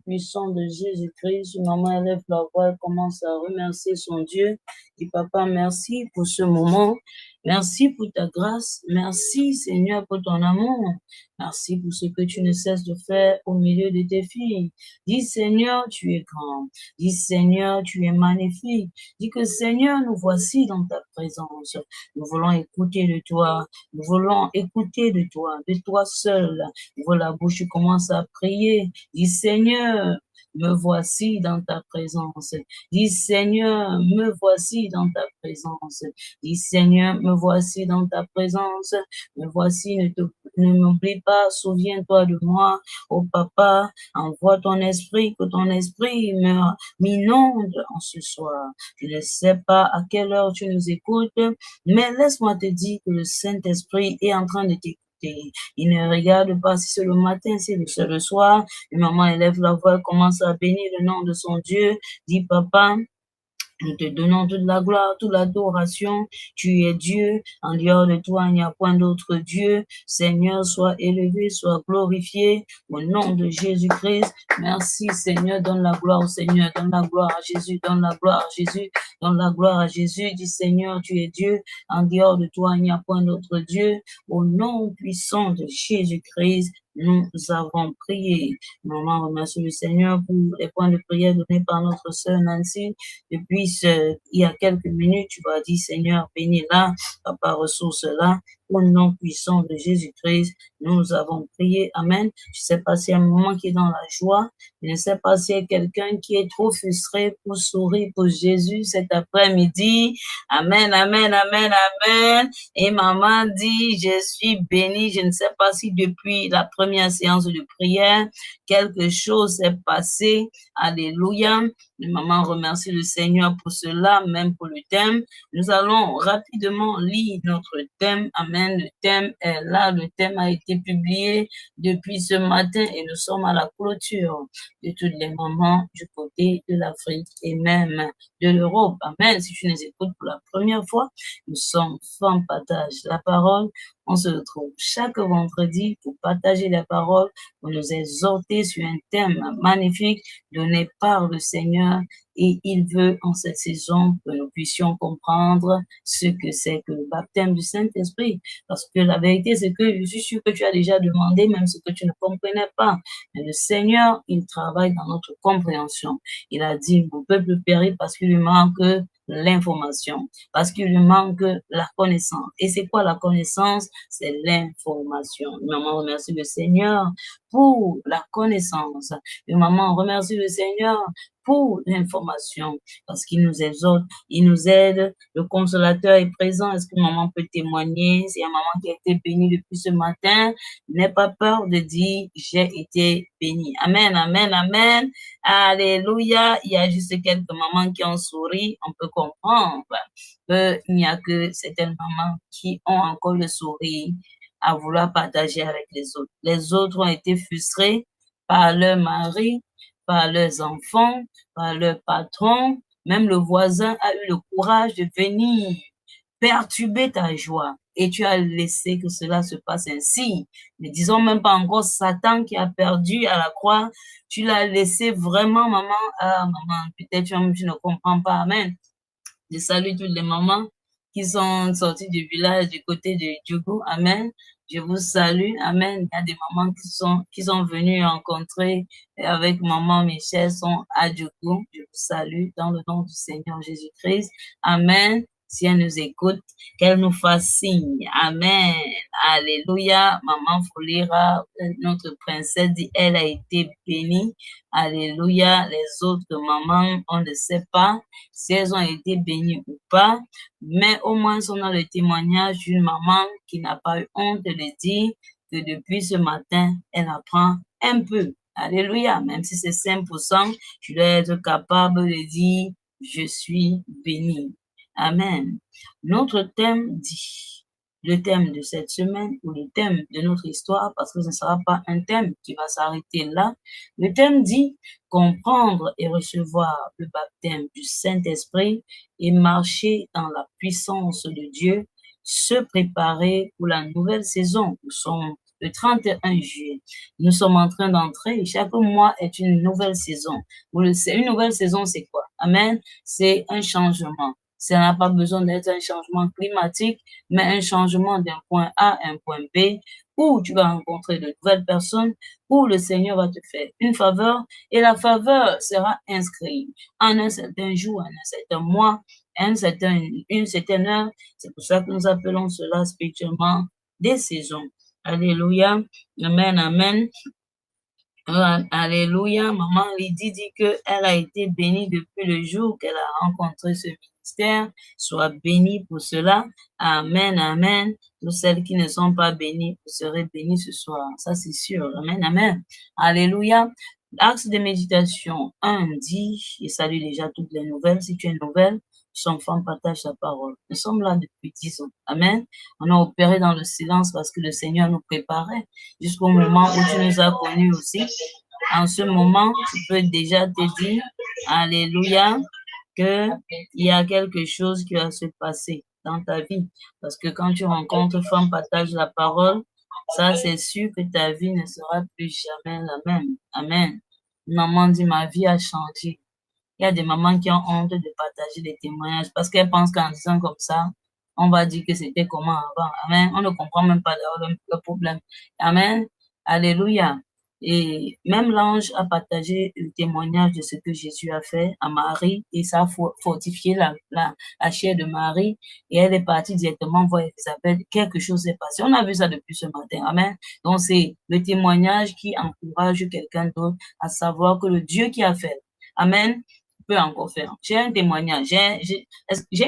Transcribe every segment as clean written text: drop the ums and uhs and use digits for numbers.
Puissant de Jésus-Christ, maman élève la voix et commence à remercier son Dieu. Et papa, merci pour ce moment. Merci pour ta grâce. Merci, Seigneur, pour ton amour. Merci pour ce que tu ne cesses de faire au milieu de tes filles. Dis, Seigneur, tu es grand. Dis, Seigneur, tu es magnifique. Dis que, Seigneur, nous voici dans ta présence. Nous voulons écouter de toi. Nous voulons écouter de toi seul. Ouvre la bouche, tu commences à prier. Dis, Seigneur, me voici dans ta présence. Dis, Seigneur, me voici dans ta présence. Dis, Seigneur, me voici dans ta présence. Me voici, ne m'oublie pas, souviens-toi de moi. Oh papa, envoie ton esprit, que ton esprit m'inonde en ce soir. Je ne sais pas à quelle heure tu nous écoutes, mais laisse-moi te dire que le Saint-Esprit est en train de t'écouter. Il ne regarde pas si c'est le matin, si c'est le soir. Et maman élève la voix, commence à bénir le nom de son Dieu. Dit, papa, nous te donnons toute la gloire, toute l'adoration. Tu es Dieu. En dehors de toi, il n'y a point d'autre Dieu. Seigneur, sois élevé, sois glorifié. Au nom de Jésus-Christ. Merci, Seigneur. Donne la gloire au Seigneur. Donne la gloire à Jésus. Donne la gloire à Jésus. Donne la gloire à Jésus. Dis, Seigneur, tu es Dieu. En dehors de toi, il n'y a point d'autre Dieu. Au nom puissant de Jésus-Christ, nous avons prié. Maman, remercie le Seigneur pour les points de prière donnés par notre sœur Nancy. Depuis il y a quelques minutes, tu vas dire, Seigneur, bénis-la, papa, ressource-la. Au nom puissant de Jésus-Christ, nous avons prié. Amen. Je ne sais pas s'il y a un moment qui est dans la joie. Je ne sais pas s'il y a quelqu'un qui est trop frustré pour sourire pour Jésus cet après-midi. Amen, amen, amen, amen. Et maman dit, je suis bénie. Je ne sais pas si depuis la première séance de prière, quelque chose s'est passé. Alléluia. Maman remercie le Seigneur pour cela, même pour le thème. Nous allons rapidement lire notre thème. Amen. Le thème est là. Le thème a été publié depuis ce matin et nous sommes à la clôture de toutes les mamans du côté de l'Afrique et même de l'Europe. Amen. Si tu nous écoutes pour la première fois, nous sommes Femmes Partagent la parole. On se retrouve chaque vendredi pour partager la parole, pour nous exhorter sur un thème magnifique donné par le Seigneur. Et il veut en cette saison que nous puissions comprendre ce que c'est que le baptême du Saint-Esprit. Parce que la vérité, c'est que je suis sûre que tu as déjà demandé, même ce que tu ne comprenais pas. Mais le Seigneur, il travaille dans notre compréhension. Il a dit, mon peuple périt parce qu'il lui manque l'information, parce qu'il lui manque la connaissance. Et c'est quoi la connaissance? C'est l'information. Maman remercie le Seigneur pour la connaissance. Et maman remercie le Seigneur pour l'information, parce qu'il nous exhorte, il nous aide. Le consolateur est présent. Est-ce que maman peut témoigner? C'est une maman qui a été bénie depuis ce matin. N'aie pas peur de dire, j'ai été bénie. Amen, amen, amen. Alléluia. Il y a juste quelques mamans qui ont souri. On peut comprendre qu'il n'y a que certaines mamans qui ont encore le sourire à vouloir partager avec les autres. Les autres ont été frustrés par leur mari, par leurs enfants, par leur patron. Même le voisin a eu le courage de venir perturber ta joie. Et tu as laissé que cela se passe ainsi. Ne disons même pas encore Satan qui a perdu à la croix. Tu l'as laissé vraiment, maman. Ah, maman, peut-être tu ne comprends pas. Amen. Je salue toutes les mamans qui sont sorties du village du côté de Djougou. Amen. Je vous salue. Amen. Il y a des mamans qui sont venues rencontrer avec maman Michel, sont à Djougou. Je vous salue dans le nom du Seigneur Jésus-Christ. Amen. Si elle nous écoute, qu'elle nous fasse signe. Amen. Alléluia. Maman Folira, notre princesse, dit, elle a été bénie. Alléluia. Les autres mamans, on ne sait pas si elles ont été bénies ou pas, mais au moins on a le témoignage d'une maman qui n'a pas eu honte de le dire, que depuis ce matin, elle apprend un peu. Alléluia. Même si c'est 5%, tu dois être capable de dire, je suis bénie. Amen. Notre thème dit, le thème de cette semaine ou le thème de notre histoire, parce que ce ne sera pas un thème qui va s'arrêter là. Le thème dit comprendre et recevoir le baptême du Saint-Esprit et marcher dans la puissance de Dieu, se préparer pour la nouvelle saison. Nous sommes le 31 juillet. Nous sommes en train d'entrer. Chaque mois est une nouvelle saison. Vous le savez, une nouvelle saison, c'est quoi? Amen. C'est un changement. Ça n'a pas besoin d'être un changement climatique, mais un changement d'un point A à un point B, où tu vas rencontrer de nouvelles personnes, où le Seigneur va te faire une faveur, et la faveur sera inscrite en un certain jour, en un certain mois, une certaine heure. C'est pour ça que nous appelons cela spirituellement des saisons. Alléluia. Amen, amen. Alléluia. Maman Lydie dit qu'elle a été bénie depuis le jour qu'elle a rencontré ce ministère. Sois bénie pour cela. Amen, amen. Tous celles qui ne sont pas bénies, vous serez bénies ce soir. Ça, c'est sûr. Amen, amen. Alléluia. Axe de méditation 1 dit, et salue déjà toutes les nouvelles. Si tu es nouvelle, son enfant partage sa parole. Nous sommes là depuis 10 ans. Amen. On a opéré dans le silence parce que le Seigneur nous préparait jusqu'au moment où tu nous as connus aussi. En ce moment, tu peux déjà te dire, alléluia, qu'il y a quelque chose qui va se passer dans ta vie. Parce que quand tu rencontres femme partage la parole, ça c'est sûr que ta vie ne sera plus jamais la même. Amen. Maman dit, ma vie a changé. Il y a des mamans qui ont honte de partager des témoignages parce qu'elles pensent qu'en disant comme ça, on va dire que c'était comment avant. Amen. On ne comprend même pas le problème. Amen. Alléluia. Et même l'ange a partagé le témoignage de ce que Jésus a fait à Marie et ça a fortifié la chair de Marie et elle est partie directement voir Elisabeth. Quelque chose s'est passé. On a vu ça depuis ce matin. Amen. Donc c'est le témoignage qui encourage quelqu'un d'autre à savoir que le Dieu qui a fait. Amen. Peut encore faire. J'ai un témoignage, j'ai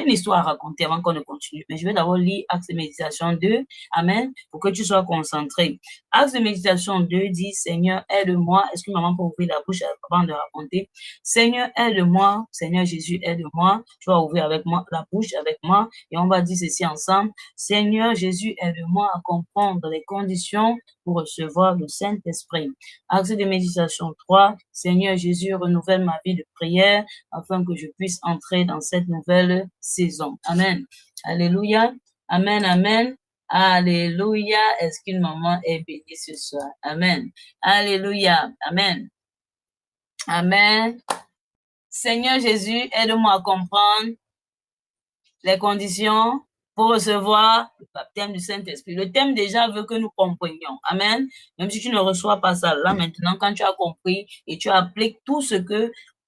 une histoire à raconter avant qu'on ne continue, mais je vais d'abord lire Acte de méditation 2, Amen, pour que tu sois concentré. Acte de méditation 2 dit, Seigneur, aide-moi. Est-ce que maman peut ouvrir la bouche avant de raconter? Seigneur, aide-moi. Seigneur Jésus, aide-moi. Tu vas ouvrir avec moi la bouche avec moi et on va dire ceci ensemble. Seigneur Jésus, aide-moi à comprendre les conditions pour recevoir le Saint-Esprit. Acte de méditation 3, Seigneur Jésus, renouvelle ma vie de prière afin que je puisse entrer dans cette nouvelle saison. Amen. Alléluia. Amen, amen. Alléluia. Est-ce qu'une maman est bénie ce soir? Amen. Alléluia. Amen. Amen. Seigneur Jésus, aide-moi à comprendre les conditions pour recevoir le baptême du Saint-Esprit. Le thème déjà veut que nous comprenions. Amen. Même si tu ne reçois pas ça là maintenant, quand tu as compris et tu appliques tout ce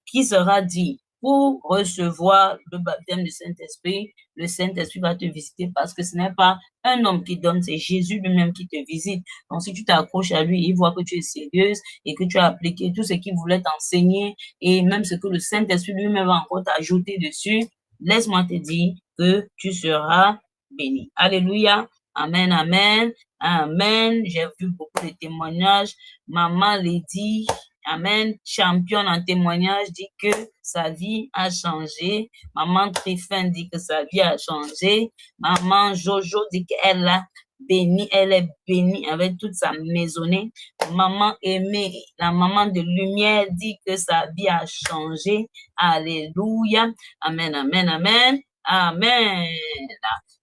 qui sera dit pour recevoir le baptême du Saint-Esprit, le Saint-Esprit va te visiter parce que ce n'est pas un homme qui donne, c'est Jésus lui-même qui te visite. Donc, si tu t'accroches à lui, il voit que tu es sérieuse et que tu as appliqué tout ce qu'il voulait t'enseigner et même ce que le Saint-Esprit lui-même va encore t'ajouter dessus, laisse-moi te dire que tu seras béni. Alléluia. Amen, amen, amen. J'ai vu beaucoup de témoignages. Maman Lydie, amen, championne en témoignage, dit que sa vie a changé. Maman Tréfin dit que sa vie a changé. Maman Jojo dit qu'elle a béni, elle est bénie avec toute sa maisonnée. Maman Aimée, la maman de lumière, dit que sa vie a changé. Alléluia. Amen, amen, amen. Amen.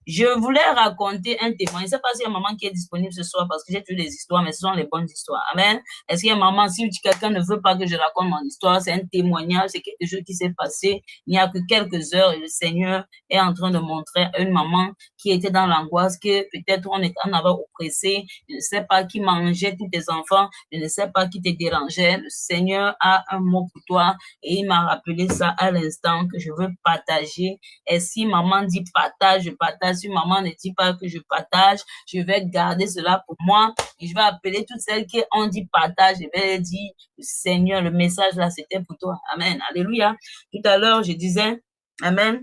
Je voulais raconter un témoignage. Je ne sais pas s'il y a maman qui est disponible ce soir parce que j'ai toutes les histoires, mais ce sont les bonnes histoires. Amen. Est-ce qu'il y a maman, si quelqu'un ne veut pas que je raconte mon histoire, c'est un témoignage, c'est quelque chose qui s'est passé il n'y a que quelques heures et le Seigneur est en train de montrer à une maman qui était dans l'angoisse que peut-être on avait oppressé, je ne sais pas qui mangeait tous tes enfants, je ne sais pas qui te dérangeait. Le Seigneur a un mot pour toi et il m'a rappelé ça à l'instant que je veux partager. Et si maman dit partage, je partage. Si maman ne dit pas que je partage, je vais garder cela pour moi et je vais appeler toutes celles qui ont dit partage. Je vais dire, Seigneur, le message là, c'était pour toi. Amen. Alléluia. Tout à l'heure, je disais, Amen.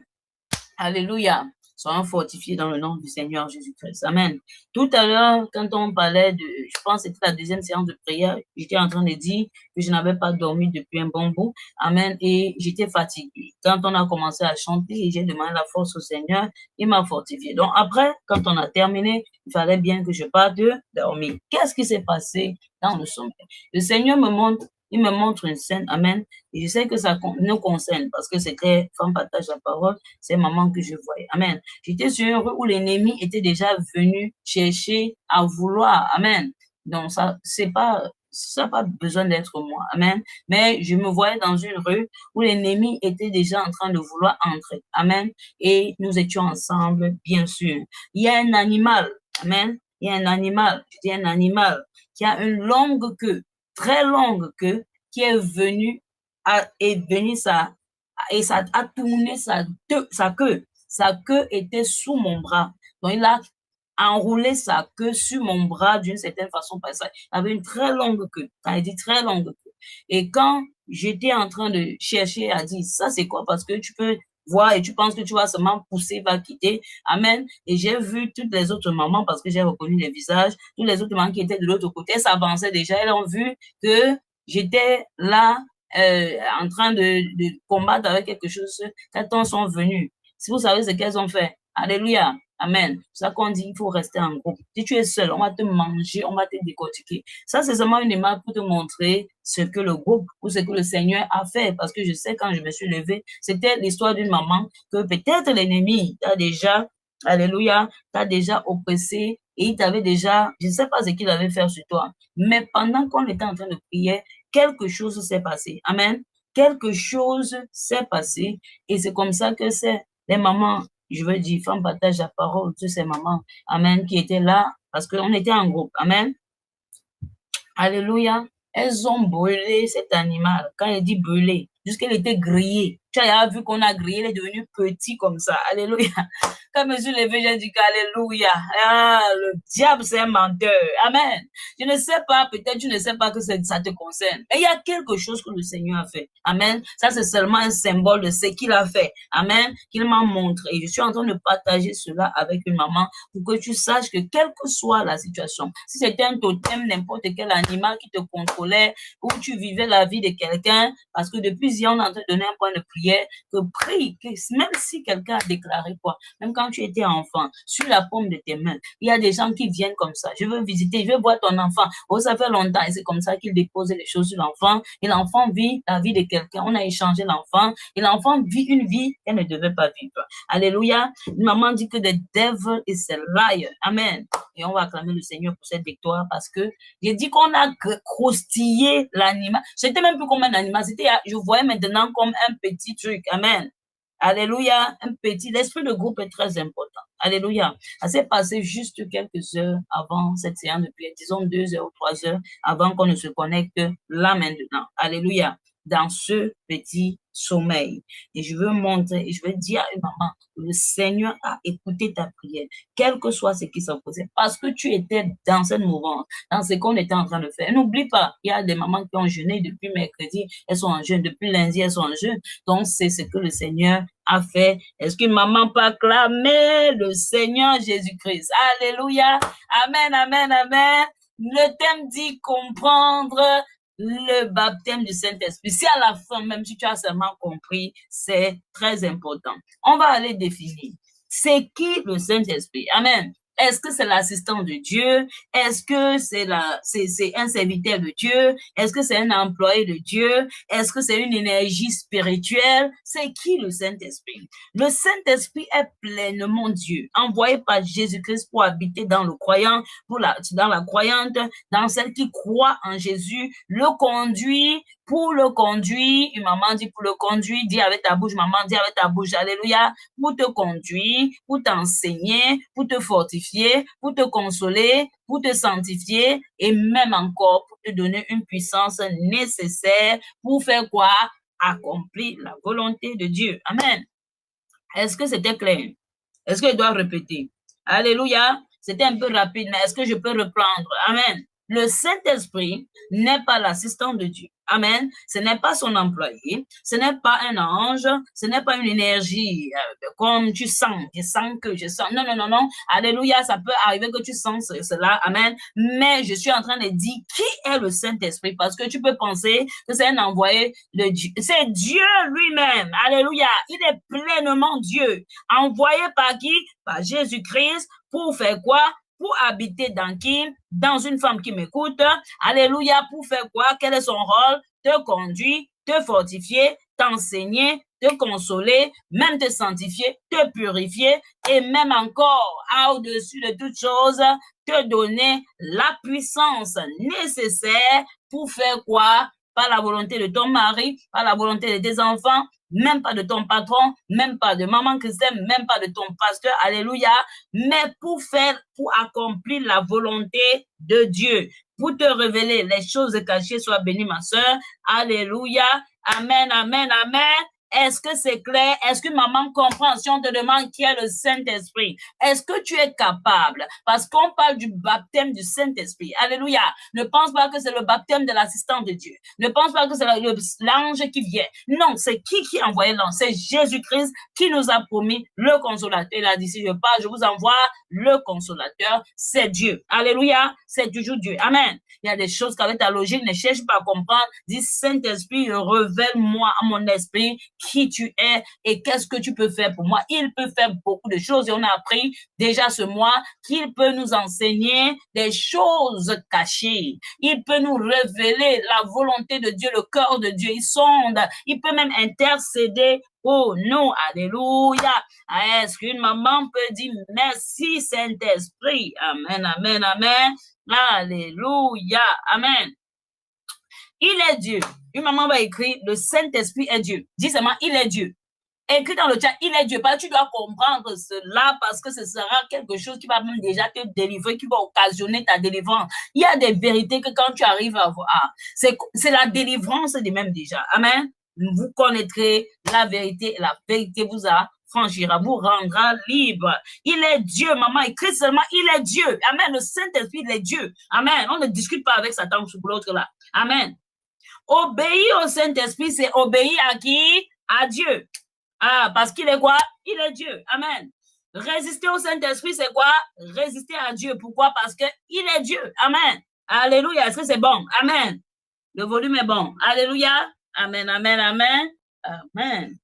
Alléluia. Soyons fortifiés dans le nom du Seigneur Jésus-Christ. Amen. Tout à l'heure, quand on parlait je pense que c'était la deuxième séance de prière, j'étais en train de dire que je n'avais pas dormi depuis un bon bout. Amen. Et j'étais fatiguée. Quand on a commencé à chanter, j'ai demandé la force au Seigneur, il m'a fortifié. Donc après, quand on a terminé, il fallait bien que je parte dormir. Qu'est-ce qui s'est passé dans le sommeil? Le Seigneur il me montre une scène, amen, et je sais que ça nous concerne parce que c'était Femme partage la parole, c'est maman que je voyais, amen. J'étais sur une rue où l'ennemi était déjà venu chercher à vouloir, amen, Donc, ça n'a pas besoin d'être moi. Amen. Mais je me voyais dans une rue où l'ennemi était déjà en train de vouloir entrer. Amen. Et nous étions ensemble, bien sûr. Il y a un animal. Amen. Il y a un animal. Je dis un animal qui a une longue queue, très longue queue, qui est venu, et ça a tourné sa queue. Sa queue était sous mon bras. Donc, il a enroulé sa queue sur mon bras d'une certaine façon. Parce qu'il avait une très longue queue. Ça a dit très longue queue. Et quand j'étais en train de chercher à dire, ça c'est quoi? Parce que tu peux voir et tu penses que tu vas seulement pousser, va quitter. Amen. Et j'ai vu toutes les autres mamans, parce que j'ai reconnu les visages, toutes les autres mamans qui étaient de l'autre côté, elles s'avançaient déjà. Elles ont vu que j'étais là, en train de combattre avec quelque chose. Quand sont venus, si vous savez ce qu'elles ont fait, alléluia, amen. C'est ça qu'on dit, il faut rester en groupe. Si tu es seul, on va te manger, on va te décortiquer. Ça, c'est seulement une image pour te montrer ce que le groupe ou ce que le Seigneur a fait. Parce que je sais, quand je me suis levée, c'était l'histoire d'une maman que peut-être l'ennemi t'a déjà, alléluia, t'a déjà oppressé et il t'avait déjà, je ne sais pas ce qu'il avait fait sur toi. Mais pendant qu'on était en train de prier, quelque chose s'est passé. Amen. Quelque chose s'est passé et c'est comme ça que c'est les mamans, je veux dire, femmes partagent la parole de ces mamans, amen, qui étaient là parce qu'on était en groupe. Amen. Alléluia. Elles ont brûlé cet animal. Quand elle dit brûler, jusqu'elle était grillée. Tu as vu qu'on a grillé, elle est devenue petite comme ça. Alléluia. Quand je me suis levée, j'ai dit alléluia. Ah, le diable, c'est un menteur. Amen. Je ne sais pas, peut-être tu ne sais pas que ça te concerne. Mais il y a quelque chose que le Seigneur a fait. Amen. Ça, c'est seulement un symbole de ce qu'il a fait. Amen. Qu'il m'a montré. Et je suis en train de partager cela avec une maman pour que tu saches que quelle que soit la situation, si c'était un totem, n'importe quel animal qui te contrôlait, où tu vivais la vie de quelqu'un, parce que depuis hier, on est en train de donner un point de prière, que prie, que même si quelqu'un a déclaré quoi, même quand tu étais enfant, sur la paume de tes mains, il y a des gens qui viennent comme ça. Je veux visiter, je veux voir ton enfant. Oh, ça fait longtemps, et c'est comme ça qu'ils déposent les choses sur l'enfant, et l'enfant vit la vie de quelqu'un. On a échangé l'enfant, et l'enfant vit une vie qu'elle ne devait pas vivre. Alléluia. Une maman dit que the devil is a liar. Amen. Et on va acclamer le Seigneur pour cette victoire parce que j'ai dit qu'on a croustillé l'animal. C'était même plus comme un animal. C'était, je voyais maintenant comme un petit truc. Amen. Alléluia. Un petit. L'esprit de groupe est très important. Alléluia. Ça s'est passé juste quelques heures avant cette séance de prière. Disons 2 heures ou 3 heures avant qu'on ne se connecte là maintenant. Alléluia. Dans ce petit sommeil. Et je veux montrer, et je veux dire à une maman, le Seigneur a écouté ta prière, quel que soit ce qui s'est passé, parce que tu étais dans cette mouvance, dans ce qu'on était en train de faire. N'oublie pas, il y a des mamans qui ont jeûné depuis mercredi, elles sont en jeûne, depuis lundi, elles sont en jeûne. Donc, c'est ce que le Seigneur a fait. Est-ce qu'une maman peut acclamer le Seigneur Jésus-Christ? Alléluia. Amen, amen, amen. Le thème dit comprendre le baptême du Saint-Esprit. Si à la fin, même si tu as seulement compris, c'est très important. On va aller définir. C'est qui le Saint-Esprit? Amen. Est-ce que c'est l'assistant de Dieu? Est-ce que c'est un serviteur de Dieu? Est-ce que c'est un employé de Dieu? Est-ce que c'est une énergie spirituelle? C'est qui le Saint-Esprit? Le Saint-Esprit est pleinement Dieu, envoyé par Jésus-Christ pour habiter dans le croyant, dans la croyante, dans celle qui croit en Jésus, le conduit, pour le conduire, une maman dit pour le conduire, dis avec ta bouche, maman dit avec ta bouche, alléluia, pour te conduire, pour t'enseigner, pour te fortifier, pour te consoler, pour te sanctifier et même encore pour te donner une puissance nécessaire pour faire quoi? Accomplir la volonté de Dieu. Amen. Est-ce que c'était clair? Est-ce que je dois répéter? Alléluia. C'était un peu rapide, mais est-ce que je peux reprendre? Amen. Le Saint-Esprit n'est pas l'assistant de Dieu. Amen. Ce n'est pas son employé. Ce n'est pas un ange. Ce n'est pas une énergie comme tu sens. Je sens que je sens. Non, non, non, non. Alléluia. Ça peut arriver que tu sens cela. Amen. Mais je suis en train de dire qui est le Saint-Esprit parce que tu peux penser que c'est un envoyé de Dieu. C'est Dieu lui-même. Alléluia. Il est pleinement Dieu. Envoyé par qui? Par Jésus-Christ pour faire quoi? Pour habiter dans qui? Dans une femme qui m'écoute. Alléluia. Pour faire quoi? Quel est son rôle? Te conduire, te fortifier, t'enseigner, te consoler, même te sanctifier, te purifier et même encore, au-dessus de toutes choses, te donner la puissance nécessaire pour faire quoi? Pas la volonté de ton mari, pas la volonté de tes enfants, même pas de ton patron, même pas de maman chrétienne, même pas de ton pasteur, alléluia, mais pour accomplir la volonté de Dieu, pour te révéler les choses cachées. Sois bénie, ma soeur, alléluia, amen, amen, amen. Est-ce que c'est clair? Est-ce que maman comprend si on te demande qui est le Saint-Esprit? Est-ce que tu es capable? Parce qu'on parle du baptême du Saint-Esprit. Alléluia. Ne pense pas que c'est le baptême de l'assistant de Dieu. Ne pense pas que c'est l'ange qui vient. Non, c'est qui a envoyé l'ange? C'est Jésus-Christ qui nous a promis le consolateur. Il a dit, si je pars, je vous envoie le consolateur. C'est Dieu. Alléluia. C'est toujours Dieu. Amen. Il y a des choses qu'avec ta logique ne cherche pas à comprendre. Dis, Saint-Esprit, révèle-moi à mon esprit qui tu es et qu'est-ce que tu peux faire pour moi. Il peut faire beaucoup de choses et on a appris déjà ce mois qu'il peut nous enseigner des choses cachées. Il peut nous révéler la volonté de Dieu, le cœur de Dieu. Il sonde, il peut même intercéder. Oh non, alléluia. Est-ce qu'une maman peut dire merci Saint-Esprit? Amen, amen, amen. Alléluia, amen. Il est Dieu. Une maman va écrire, le Saint-Esprit est Dieu. Dis seulement, il est Dieu. Écris dans le chat, il est Dieu. Parce que tu dois comprendre cela parce que ce sera quelque chose qui va même déjà te délivrer, qui va occasionner ta délivrance. Il y a des vérités que quand tu arrives à voir, c'est la délivrance de même déjà. Amen. Vous connaîtrez la vérité et la vérité vous affranchira, vous rendra libre. Il est Dieu, maman. Écris seulement, il est Dieu. Amen. Le Saint-Esprit, il est Dieu. Amen. On ne discute pas avec Satan sur l'autre là. Amen. Obéir au Saint-Esprit, c'est obéir à qui? À Dieu. Ah, parce qu'il est quoi? Il est Dieu. Amen. Résister au Saint-Esprit, c'est quoi? Résister à Dieu. Pourquoi? Parce qu'il est Dieu. Amen. Alléluia. Est-ce que c'est bon? Amen. Le volume est bon. Alléluia. Amen, amen, amen. Amen.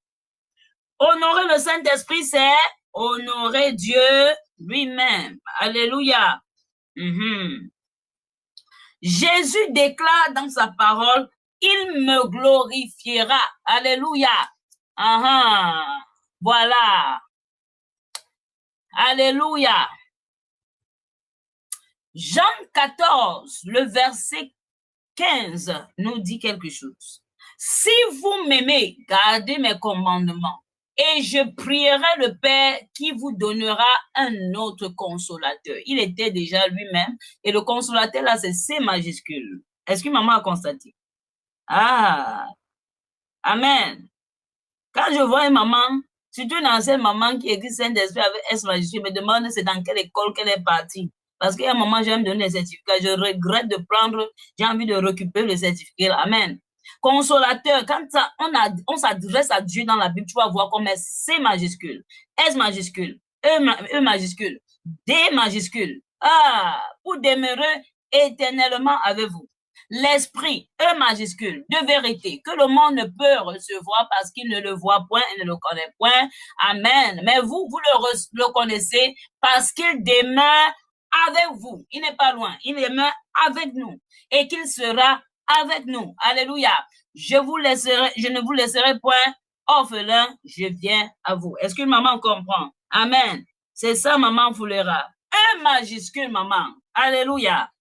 Honorer le Saint-Esprit, c'est honorer Dieu lui-même. Alléluia. Jésus déclare dans sa parole, il me glorifiera. Alléluia. Voilà. Alléluia. Jean 14, le verset 15 nous dit quelque chose. Si vous m'aimez, gardez mes commandements et je prierai le Père qui vous donnera un autre consolateur. Il était déjà lui-même et le consolateur là c'est C majuscule. Est-ce que maman a constaté? Ah, amen. Quand je vois une maman, surtout une ancienne maman qui écrit Saint-Esprit avec S majuscule, me demande c'est dans quelle école qu'elle est partie. Parce qu'à un moment, j'aime donner les certificats. Je regrette de prendre, j'ai envie de récupérer le certificat. Amen. Consolateur, quand on s'adresse à Dieu dans la Bible, tu vas voir comme C majuscule, S majuscule, E majuscule, D majuscule. Ah, pour demeurer éternellement avec vous. L'esprit, E majuscule, de vérité, que le monde ne peut recevoir parce qu'il ne le voit point et ne le connaît point. Amen. Mais vous le connaissez parce qu'il demeure avec vous. Il n'est pas loin. Il demeure avec nous et qu'il sera avec nous. Alléluia. Je ne vous laisserai point orphelin. Je viens à vous. Est-ce que maman comprend? Amen. C'est ça, maman voulera. E majuscule, maman. Alléluia.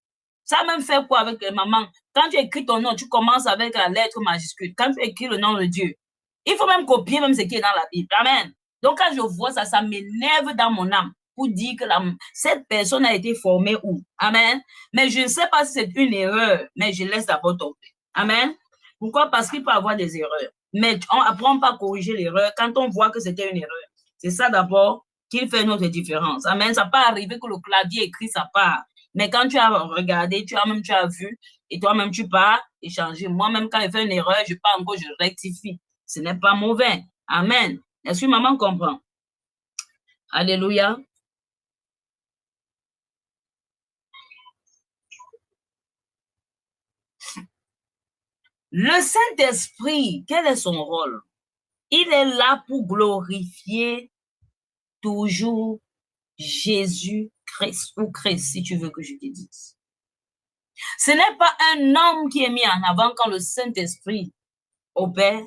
Ça même fait quoi avec maman? Quand tu écris ton nom, tu commences avec la lettre majuscule. Quand tu écris le nom de Dieu, il faut même copier même ce qui est dans la Bible. Amen. Donc quand je vois ça, ça m'énerve dans mon âme pour dire que cette personne a été formée où? Amen. Mais je ne sais pas si c'est une erreur, mais je laisse d'abord tomber. Amen. Pourquoi? Parce qu'il peut y avoir des erreurs. Mais on n'apprend pas à corriger l'erreur quand on voit que c'était une erreur. C'est ça d'abord qui fait notre différence. Amen. Ça peut arriver que le clavier écrit sa part. Mais quand tu as regardé, tu as vu, et toi-même, tu pars échanger. Moi-même, quand je fais une erreur, je pars encore, je rectifie. Ce n'est pas mauvais. Amen. Est-ce que maman comprend? Alléluia. Le Saint-Esprit, quel est son rôle? Il est là pour glorifier toujours Jésus-Christ, ou Christ, si tu veux que je te dise. Ce n'est pas un homme qui est mis en avant quand le Saint-Esprit au Père,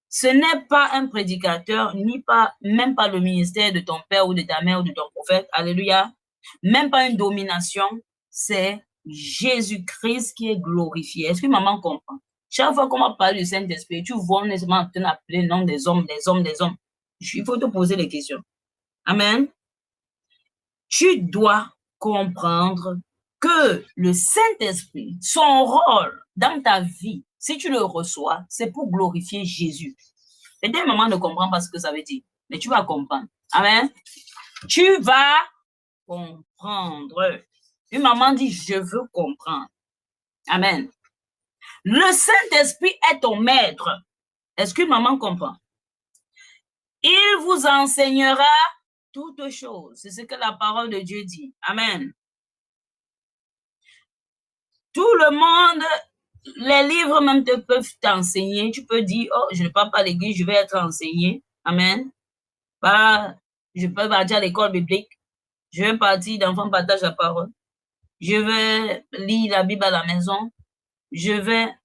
ce n'est pas un prédicateur, même pas le ministère de ton père ou de ta mère ou de ton prophète. Alléluia. Même pas une domination. C'est Jésus-Christ qui est glorifié. Est-ce que maman comprend? Chaque fois qu'on va parler du Saint-Esprit, tu vois honnêtement en train d'appeler le nom des hommes, des hommes, des hommes. Il faut te poser des questions. Amen. Tu dois comprendre que le Saint-Esprit, son rôle dans ta vie, si tu le reçois, c'est pour glorifier Jésus. Peut-être maman ne comprend pas ce que ça veut dire, mais tu vas comprendre. Amen. Tu vas comprendre. Une maman dit, je veux comprendre. Amen. Le Saint-Esprit est ton maître. Est-ce qu'une maman comprend? Il vous enseignera toutes choses. C'est ce que la parole de Dieu dit. Amen. Tout le monde, les livres même te peuvent t'enseigner. Tu peux dire, oh, je ne pars pas à l'église, je vais être enseigné. Amen. Bah, je peux partir à l'école biblique. Je vais partir d'enfants partage la parole. Je vais lire la Bible à la maison.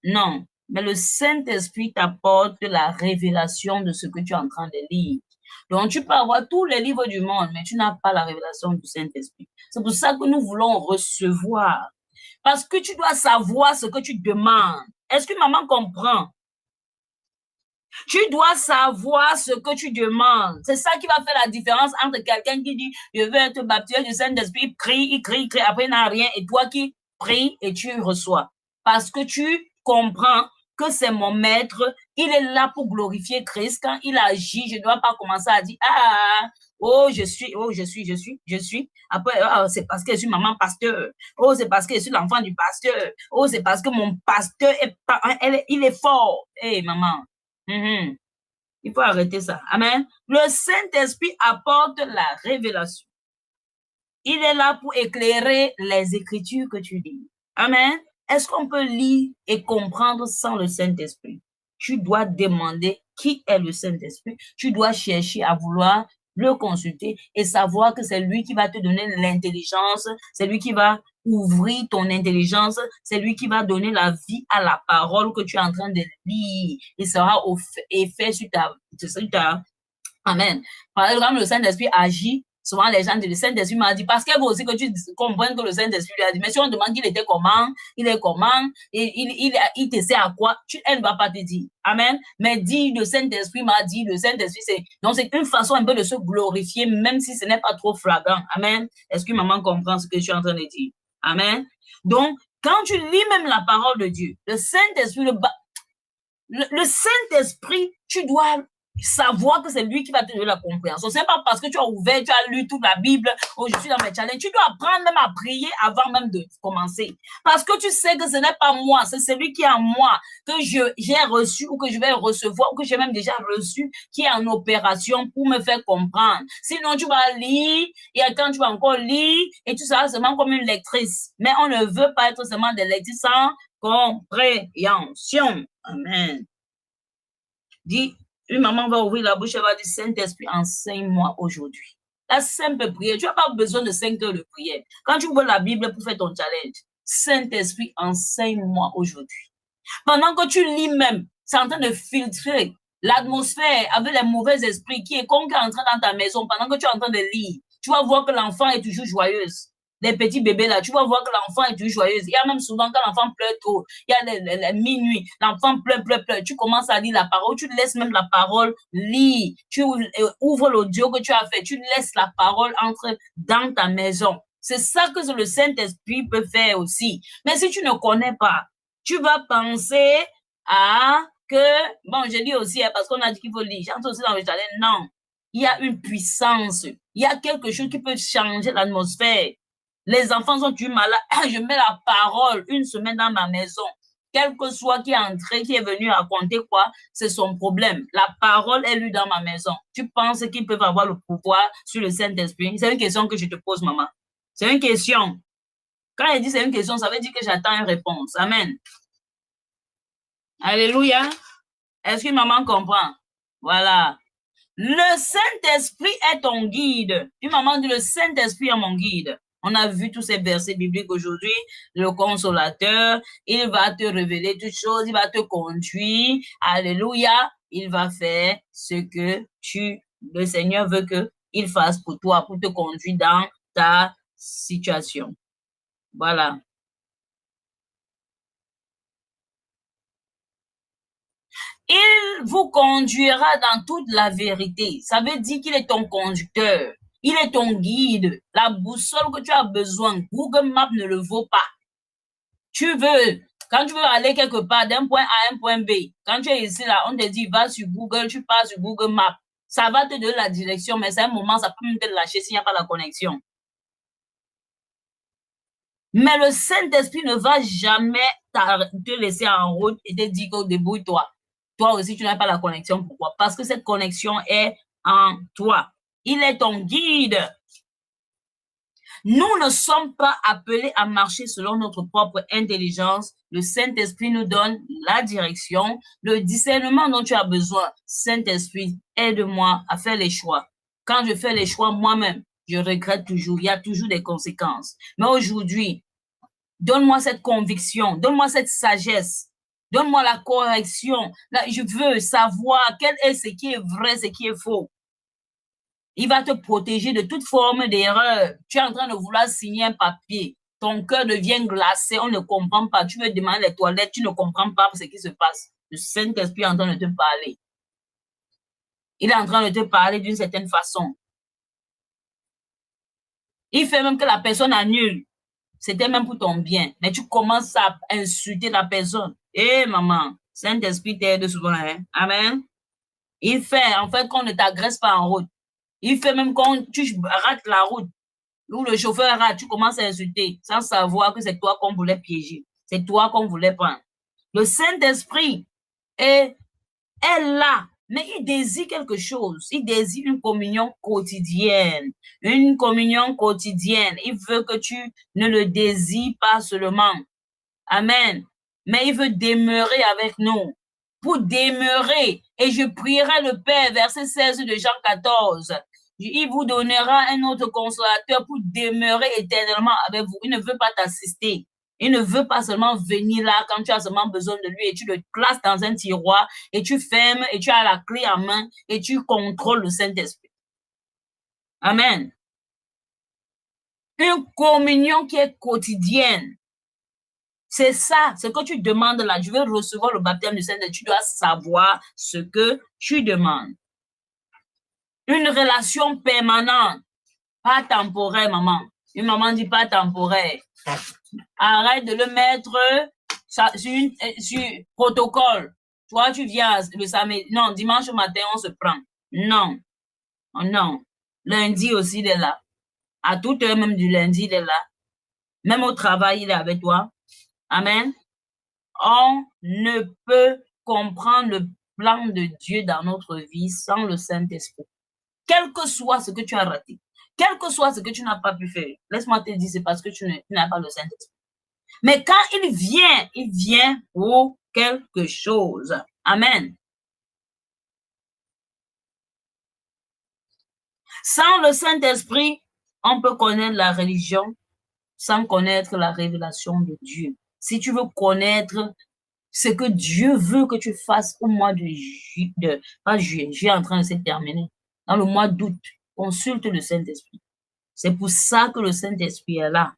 Non. Mais le Saint-Esprit t'apporte la révélation de ce que tu es en train de lire. Donc, tu peux avoir tous les livres du monde, mais tu n'as pas la révélation du Saint-Esprit. C'est pour ça que nous voulons recevoir. Parce que tu dois savoir ce que tu demandes. Est-ce que maman comprend? Tu dois savoir ce que tu demandes. C'est ça qui va faire la différence entre quelqu'un qui dit « Je veux être baptisé du Saint-Esprit », il crie, après il n'a rien, et toi qui pries et tu reçois. Parce que tu comprends que c'est mon maître, il est là pour glorifier Christ. Quand il agit, je ne dois pas commencer à dire « Ah, oh, je suis. Après, oh, c'est parce que je suis maman pasteur. Oh, c'est parce que je suis l'enfant du pasteur. Oh, c'est parce que mon pasteur, il est fort. Hé, maman. Il faut arrêter ça. Amen. Le Saint-Esprit apporte la révélation. Il est là pour éclairer les écritures que tu lis. Amen. Est-ce qu'on peut lire et comprendre sans le Saint-Esprit? Tu dois demander qui est le Saint-Esprit. Tu dois chercher à vouloir le consulter et savoir que c'est lui qui va te donner l'intelligence, c'est lui qui va ouvrir ton intelligence, c'est lui qui va donner la vie à la parole que tu es en train de lire. Il sera effet sur ta. Amen. Par exemple, le Saint-Esprit agit. Souvent, les gens disent, le Saint-Esprit m'a dit, parce qu'elle veut aussi que tu comprennes que le Saint-Esprit lui a dit, mais si on demande qu'il était comment, il est comment, et il te sait à quoi, elle ne va pas te dire. Amen. Mais dit, le Saint-Esprit m'a dit, le Saint-Esprit, c'est une façon un peu de se glorifier, même si ce n'est pas trop flagrant. Amen. Est-ce que maman comprend ce que je suis en train de dire? Amen. Donc, quand tu lis même la parole de Dieu, le Saint-Esprit, le Saint-Esprit, tu dois savoir que c'est lui qui va te donner la compréhension. C'est pas parce que tu as ouvert, tu as lu toute la Bible, oh, je suis dans mes challenges. Tu dois apprendre même à prier avant même de commencer. Parce que tu sais que ce n'est pas moi, c'est celui qui est en moi, que j'ai reçu ou que je vais recevoir ou que j'ai même déjà reçu, qui est en opération pour me faire comprendre. Sinon, tu vas lire et quand tu vas encore lire et tu seras seulement comme une lectrice. Mais on ne veut pas être seulement des lectrices sans compréhension. Amen. Dis, une maman va ouvrir la bouche, elle va dire, Saint-Esprit, enseigne-moi aujourd'hui. La simple prière, tu n'as pas besoin de 5 heures de prière. Quand tu ouvres la Bible pour faire ton challenge, Saint-Esprit, enseigne-moi aujourd'hui. Pendant que tu lis même, c'est en train de filtrer l'atmosphère avec les mauvais esprits qui est comme qui est entré dans ta maison pendant que tu es en train de lire. Tu vas voir que l'enfant est toujours joyeuse. Les petits bébés là, tu vas voir que l'enfant est toujours joyeuse. Il y a même souvent quand l'enfant pleure trop, il y a les minuit, l'enfant pleure. Tu commences à lire la parole, tu laisses même la parole lire. Tu ouvres l'audio que tu as fait, tu laisses la parole entrer dans ta maison. C'est ça que le Saint-Esprit peut faire aussi. Mais si tu ne connais pas, tu vas penser à que, bon, je dis aussi, parce qu'on a dit qu'il faut lire, j'entends aussi dans le jardin, non. Il y a une puissance, il y a quelque chose qui peut changer l'atmosphère. Les enfants sont du malade. Je mets la parole une semaine dans ma maison. Quel que soit qui est entré, qui est venu raconter quoi, c'est son problème. La parole est lue dans ma maison. Tu penses qu'ils peuvent avoir le pouvoir sur le Saint-Esprit? C'est une question que je te pose, maman. C'est une question. Quand elle dit c'est une question, ça veut dire que j'attends une réponse. Amen. Alléluia. Est-ce que maman comprend? Voilà. Le Saint-Esprit est ton guide. Une maman dit le Saint-Esprit est mon guide. On a vu tous ces versets bibliques aujourd'hui. Le consolateur, il va te révéler toutes choses, il va te conduire. Alléluia. Il va faire ce que le Seigneur veut qu'il fasse pour toi, pour te conduire dans ta situation. Voilà. Il vous conduira dans toute la vérité. Ça veut dire qu'il est ton conducteur. Il est ton guide. La boussole que tu as besoin, Google Maps ne le vaut pas. Quand tu veux aller quelque part d'un point A à un point B, quand tu es ici, là, on te dit, va sur Google, tu pars sur Google Maps. Ça va te donner la direction, mais c'est un moment, ça peut même te lâcher s'il n'y a pas la connexion. Mais le Saint-Esprit ne va jamais te laisser en route et te dire que débrouille-toi. Toi aussi, tu n'as pas la connexion. Pourquoi? Parce que cette connexion est en toi. Il est ton guide. Nous ne sommes pas appelés à marcher selon notre propre intelligence. Le Saint-Esprit nous donne la direction, le discernement dont tu as besoin. Saint-Esprit, aide-moi à faire les choix. Quand je fais les choix moi-même, je regrette toujours. Il y a toujours des conséquences. Mais aujourd'hui, donne-moi cette conviction, donne-moi cette sagesse, donne-moi la correction. Là, je veux savoir quel est ce qui est vrai, ce qui est faux. Il va te protéger de toute forme d'erreur. Tu es en train de vouloir signer un papier. Ton cœur devient glacé, on ne comprend pas. Tu veux demander les toilettes, tu ne comprends pas ce qui se passe. Le Saint-Esprit est en train de te parler. Il est en train de te parler d'une certaine façon. Il fait même que la personne annule. C'était même pour ton bien. Mais tu commences à insulter la personne. Eh, maman, Saint-Esprit t'aide souvent. Hein? Amen. Il fait, en fait, qu'on ne t'agresse pas en route. Il fait même quand tu rates la route, où le chauffeur rate, tu commences à insulter, sans savoir que c'est toi qu'on voulait piéger. C'est toi qu'on voulait prendre. Le Saint-Esprit est là, mais il désire quelque chose. Il désire une communion quotidienne. Une communion quotidienne. Il veut que tu ne le désires pas seulement. Amen. Mais il veut demeurer avec nous. Pour demeurer, et je prierai le Père, verset 16 de Jean 14. Il vous donnera un autre consolateur pour demeurer éternellement avec vous. Il ne veut pas t'assister. Il ne veut pas seulement venir là quand tu as seulement besoin de lui et tu le places dans un tiroir et tu fermes et tu as la clé en main et tu contrôles le Saint-Esprit. Amen. Une communion qui est quotidienne. C'est ça, ce que tu demandes là. Je veux recevoir le baptême du Saint-Esprit. Tu dois savoir ce que tu demandes. Une relation permanente, pas temporaire, maman. Une maman dit pas temporaire. Arrête de le mettre sur protocole. Toi, tu viens le samedi. Non, dimanche matin, on se prend. Non. Oh, non. Lundi aussi, il est là. À toute heure, même du lundi, il est là. Même au travail, il est avec toi. Amen. On ne peut comprendre le plan de Dieu dans notre vie sans le Saint-Esprit. Quel que soit ce que tu as raté, quel que soit ce que tu n'as pas pu faire, laisse-moi te dire, c'est parce que tu n'as pas le Saint-Esprit. Mais quand il vient pour quelque chose. Amen. Sans le Saint-Esprit, on peut connaître la religion sans connaître la révélation de Dieu. Si tu veux connaître ce que Dieu veut que tu fasses au mois de juillet, pas juillet, juillet est en train de se terminer, dans le mois d'août, consulte le Saint-Esprit. C'est pour ça que le Saint-Esprit est là.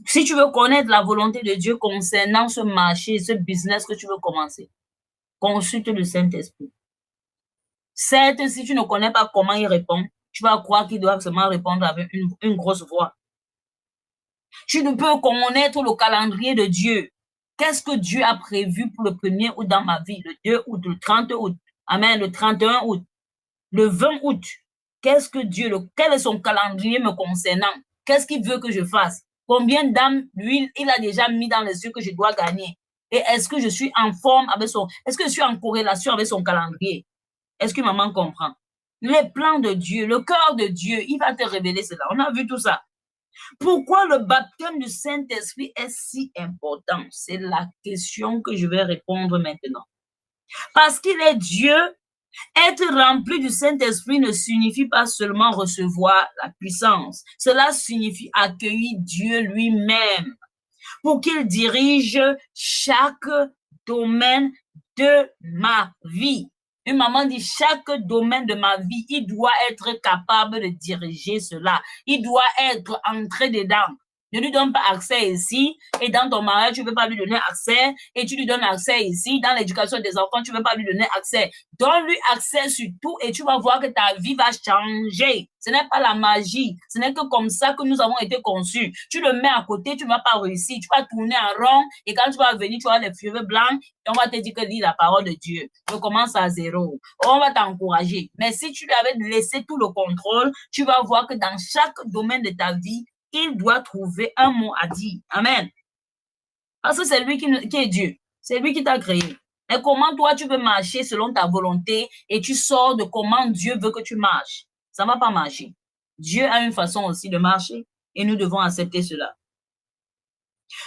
Si tu veux connaître la volonté de Dieu concernant ce marché, ce business que tu veux commencer, consulte le Saint-Esprit. Certes, si tu ne connais pas comment il répond, tu vas croire qu'il doit seulement répondre avec une grosse voix. Tu ne peux connaître le calendrier de Dieu. Qu'est-ce que Dieu a prévu pour le 1er août dans ma vie, le 2 août, le 30 août, amen, le 31 août, le 20 août. Qu'est-ce que Dieu, quel est son calendrier me concernant? Qu'est-ce qu'il veut que je fasse? Combien d'âmes, lui, il a déjà mis dans les yeux que je dois gagner? Et est-ce que je suis en forme avec est-ce que je suis en corrélation avec son calendrier? Est-ce que maman comprend? Les plans de Dieu, le cœur de Dieu, il va te révéler cela. On a vu tout ça. Pourquoi le baptême du Saint-Esprit est si important? C'est la question que je vais répondre maintenant. Parce qu'il est Dieu Être rempli du Saint-Esprit ne signifie pas seulement recevoir la puissance. Cela signifie accueillir Dieu lui-même pour qu'il dirige chaque domaine de ma vie. Une maman dit, chaque domaine de ma vie, il doit être capable de diriger cela. Il doit être entré dedans. Ne lui donne pas accès ici, et dans ton mariage, tu ne veux pas lui donner accès, et tu lui donnes accès ici, dans l'éducation des enfants, tu ne veux pas lui donner accès. Donne-lui accès sur tout, et tu vas voir que ta vie va changer. Ce n'est pas la magie, ce n'est que comme ça que nous avons été conçus. Tu le mets à côté, tu ne vas pas réussir, tu vas tourner en rond, et quand tu vas venir, tu vas les cheveux blancs, et on va te dire que lis la parole de Dieu. Je commence à zéro. On va t'encourager. Mais si tu lui avais laissé tout le contrôle, tu vas voir que dans chaque domaine de ta vie, il doit trouver un mot à dire. Amen. Parce que c'est lui qui est Dieu. C'est lui qui t'a créé. Et comment toi, tu veux marcher selon ta volonté et tu sors de comment Dieu veut que tu marches. Ça ne va pas marcher. Dieu a une façon aussi de marcher et nous devons accepter cela.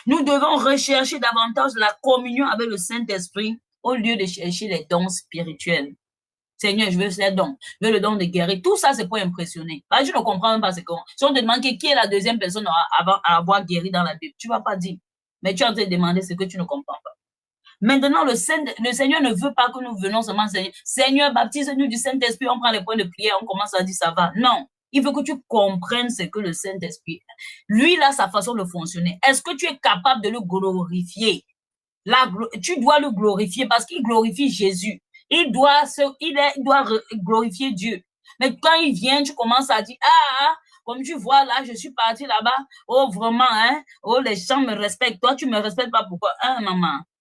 Nous devons rechercher davantage la communion avec le Saint-Esprit au lieu de chercher les dons spirituels. Seigneur, je veux ces dons. Je veux le don de guérir. Tout ça, c'est pour impressionner. Je ne comprends même pas ce qu'on. Si on te demande qui est la deuxième personne à avoir guéri dans la Bible, tu ne vas pas dire. Mais tu es en train de demander ce que tu ne comprends pas. Maintenant, le Seigneur ne veut pas que nous venons seulement Seigneur. Seigneur, baptise-nous du Saint-Esprit. On prend les points de prière, on commence à dire ça va. Non. Il veut que tu comprennes ce que le Saint-Esprit. Lui, il a sa façon de fonctionner. Est-ce que tu es capable de le glorifier? Tu dois le glorifier parce qu'il glorifie Jésus. Il doit glorifier Dieu. Mais quand il vient, tu commences à dire, comme tu vois là, je suis parti là-bas. Oh, vraiment, hein? Oh, les gens me respectent. Toi, tu ne me respectes pas. Pourquoi?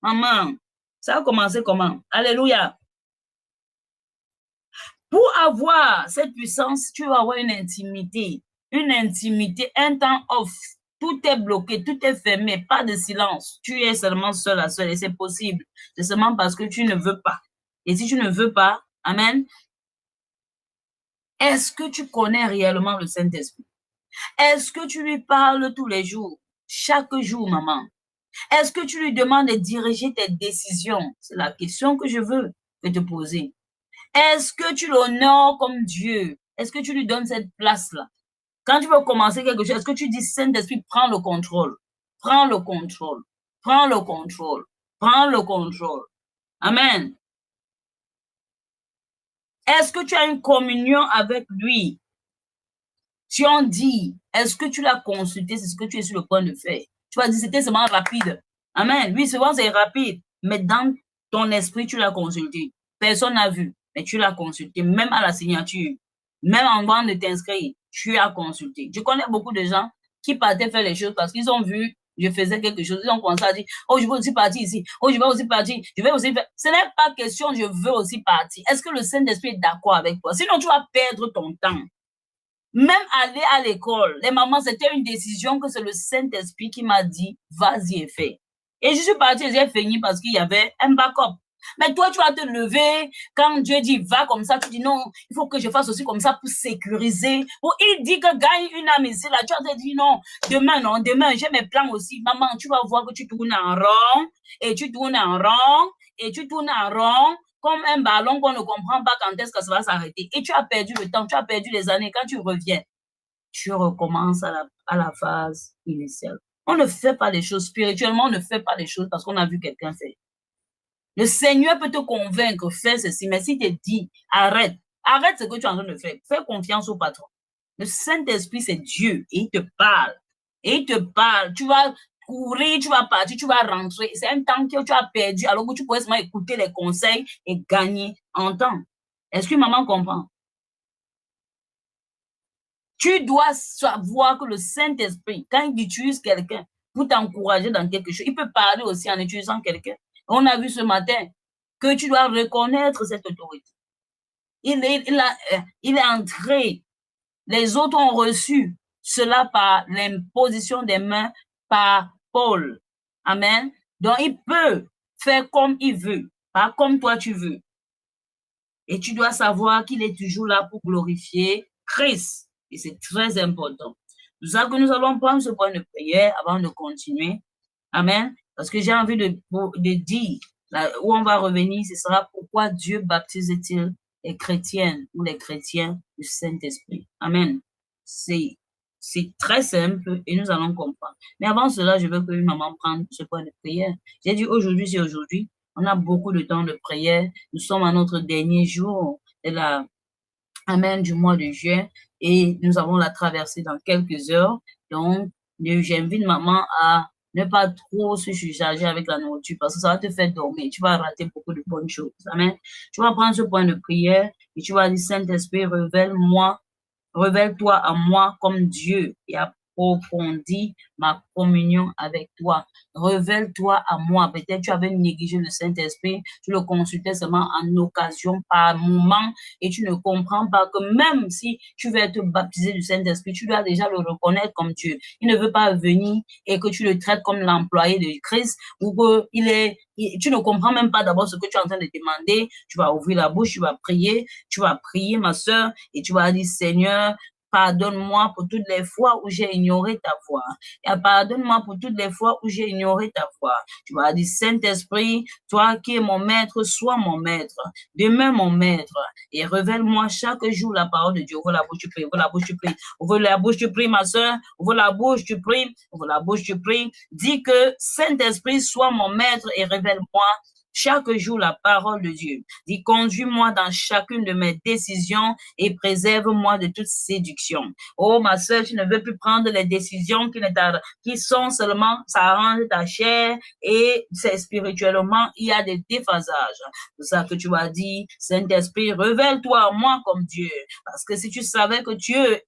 Maman. Ça a commencé comment? Alléluia. Pour avoir cette puissance, tu vas avoir une intimité, un temps off. Tout est bloqué, tout est fermé, pas de silence. Tu es seulement seul à seul et c'est possible. C'est seulement parce que tu ne veux pas. Et si tu ne veux pas, amen, est-ce que tu connais réellement le Saint-Esprit? Est-ce que tu lui parles tous les jours? Chaque jour, maman. Est-ce que tu lui demandes de diriger tes décisions? C'est la question que je veux te poser. Est-ce que tu l'honores comme Dieu? Est-ce que tu lui donnes cette place-là? Quand tu veux commencer quelque chose, est-ce que tu dis, Saint-Esprit, prends le contrôle. Prends le contrôle. Prends le contrôle. Prends le contrôle. Amen. Est-ce que tu as une communion avec lui? Si on dit, est-ce que tu l'as consulté? C'est ce que tu es sur le point de faire. Tu vas dire, c'était seulement rapide. Amen. Oui, souvent c'est rapide. Mais dans ton esprit, tu l'as consulté. Personne n'a vu, mais tu l'as consulté. Même à la signature, même avant de t'inscrire, tu as consulté. Je connais beaucoup de gens qui partaient faire les choses parce qu'ils ont vu, je faisais quelque chose. Ils ont commencé à dire, oh, je veux aussi partir ici. Oh, je vais aussi partir. Je vais aussi faire. Ce n'est pas question, je veux aussi partir. Est-ce que le Saint-Esprit est d'accord avec toi? Sinon, tu vas perdre ton temps. Même aller à l'école, les mamans, c'était une décision que c'est le Saint-Esprit qui m'a dit, vas-y et fais. Et je suis partie, j'ai fini parce qu'il y avait un backup. Mais toi, tu vas te lever, quand Dieu dit, va comme ça, tu dis, non, il faut que je fasse aussi comme ça pour sécuriser. Ou il dit que gagne une âme ici, là, tu vas te dire, non, demain, j'ai mes plans aussi. Maman, tu vas voir que tu tournes en rond, et tu tournes en rond, et tu tournes en rond, comme un ballon qu'on ne comprend pas quand est-ce que ça va s'arrêter. Et tu as perdu le temps, tu as perdu les années. Quand tu reviens, tu recommences à la phase initiale. On ne fait pas les choses spirituellement, on ne fait pas les choses parce qu'on a vu quelqu'un faire. Le Seigneur peut te convaincre, fais ceci, mais s'il te dit, arrête ce que tu es en train de faire. Fais confiance au patron. Le Saint-Esprit, c'est Dieu et il te parle. Et il te parle. Tu vas courir, tu vas partir, tu vas rentrer. C'est un temps que tu as perdu alors que tu pourrais seulement écouter les conseils et gagner en temps. Est-ce que maman comprend? Tu dois savoir que le Saint-Esprit, quand il utilise quelqu'un pour t'encourager dans quelque chose, il peut parler aussi en utilisant quelqu'un. On a vu ce matin que tu dois reconnaître cette autorité. Il est entré. Les autres ont reçu cela par l'imposition des mains par Paul. Amen. Donc, il peut faire comme il veut, pas comme toi tu veux. Et tu dois savoir qu'il est toujours là pour glorifier Christ. Et c'est très important. C'est ça que nous allons prendre ce point de prière avant de continuer. Amen. Parce que j'ai envie de dire, là où on va revenir, ce sera pourquoi Dieu baptise-t-il les chrétiennes ou les chrétiens du Saint-Esprit. Amen. C'est très simple et nous allons comprendre. Mais avant cela, je veux que maman prenne ce point de prière. J'ai dit aujourd'hui, c'est aujourd'hui. On a beaucoup de temps de prière. Nous sommes à notre dernier jour de la Amen du mois de juin et nous avons la traversée dans quelques heures. Donc, j'invite maman à ne pas trop se surcharger avec la nourriture parce que ça va te faire dormir. Tu vas rater beaucoup de bonnes choses. Amen. Tu vas prendre ce point de prière et tu vas dire, Saint-Esprit, révèle-moi, révèle-toi à moi comme Dieu et approfondis ma communion avec toi. Révèle-toi à moi. Peut-être tu avais négligé le Saint-Esprit, tu le consultais seulement en occasion, par moment, et tu ne comprends pas que même si tu veux être baptisé du Saint-Esprit, tu dois déjà le reconnaître comme Dieu. Il ne veut pas venir et que tu le traites comme l'employé de Christ ou que tu ne comprends même pas d'abord ce que tu es en train de demander. Tu vas ouvrir la bouche, tu vas prier, ma soeur, et tu vas dire, Seigneur, pardonne-moi pour toutes les fois où j'ai ignoré ta voix. Et pardonne-moi pour toutes les fois où j'ai ignoré ta voix. Tu vas dire, Saint-Esprit, toi qui es mon maître, sois mon maître. Demeure mon maître. Et révèle-moi chaque jour la parole de Dieu. Ouvre la bouche, tu pries. Ouvre la bouche, tu pries. Ouvre la bouche, tu pries, ma soeur. Ouvre la bouche, tu pries. Ouvre la bouche, tu pries. Dis que Saint-Esprit soit mon maître et révèle-moi chaque jour la parole de Dieu. Dis, conduis-moi dans chacune de mes décisions et préserve-moi de toute séduction. Oh, ma soeur, tu ne veux plus prendre les décisions qui sont seulement, ça arrange ta chair et c'est spirituellement, il y a des déphasages. C'est ça que tu vas dire, Saint-Esprit, révèle-toi à moi comme Dieu. Parce que si tu savais que Dieu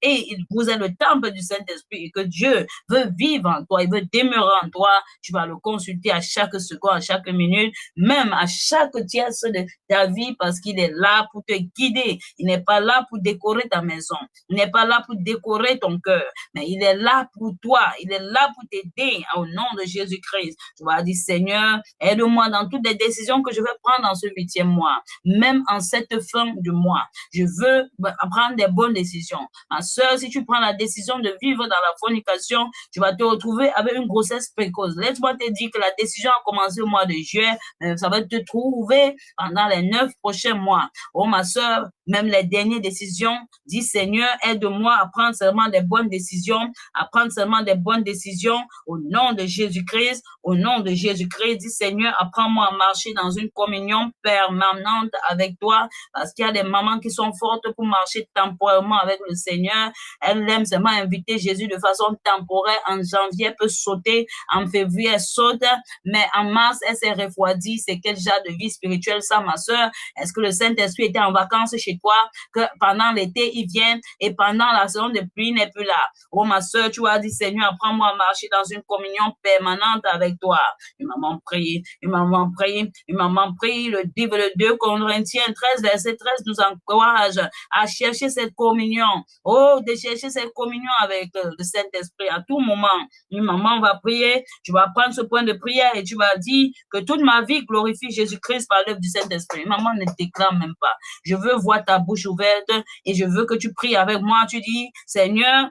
vous êtes le temple du Saint-Esprit et que Dieu veut vivre en toi, il veut demeurer en toi, tu vas le consulter à chaque seconde, à chaque minute, même à chaque tierce de ta vie, parce qu'il est là pour te guider. Il n'est pas là pour décorer ta maison. Il n'est pas là pour décorer ton cœur, mais il est là pour toi. Il est là pour t'aider au nom de Jésus-Christ. Tu vas dire, Seigneur, aide-moi dans toutes les décisions que je vais prendre dans ce 8e mois, même en cette fin de mois. Je veux prendre des bonnes décisions. Ma soeur, si tu prends la décision de vivre dans la fornication, tu vas te retrouver avec une grossesse précoce. Laisse-moi te dire que la décision a commencé au mois de juin, ça va te trouver pendant les 9 prochains mois. Oh, ma soeur, même les dernières décisions, dis Seigneur, aide-moi à prendre seulement des bonnes décisions, à prendre seulement des bonnes décisions au nom de Jésus-Christ, au nom de Jésus-Christ. Dis Seigneur, apprends-moi à marcher dans une communion permanente avec toi, parce qu'il y a des mamans qui sont fortes pour marcher temporairement avec le Seigneur. Elles aiment seulement inviter Jésus de façon temporaire. En janvier, elle peut sauter, en février, elle saute, mais en mars, elle s'est refroidie. C'est quel genre de vie spirituelle ça, ma soeur? Est-ce que le Saint-Esprit était en vacances chez toi, que pendant l'été, il vient et pendant la saison de pluie, il n'est plus là? Oh, ma soeur, tu as dit, Seigneur, apprends-moi à marcher dans une communion permanente avec toi. Et maman prie, et maman prie, et maman prie. Le livre de 2 Corinthiens 13, verset 13 nous encourage à chercher cette communion. Oh, de chercher cette communion avec le Saint-Esprit à tout moment. Et maman va prier, tu vas prendre ce point de prière et tu vas dire que toute ma vie glorifie Jésus-Christ par l'œuvre du Saint-Esprit. Maman ne déclare même pas. Je veux voir ta bouche ouverte et je veux que tu pries avec moi. Tu dis, Seigneur,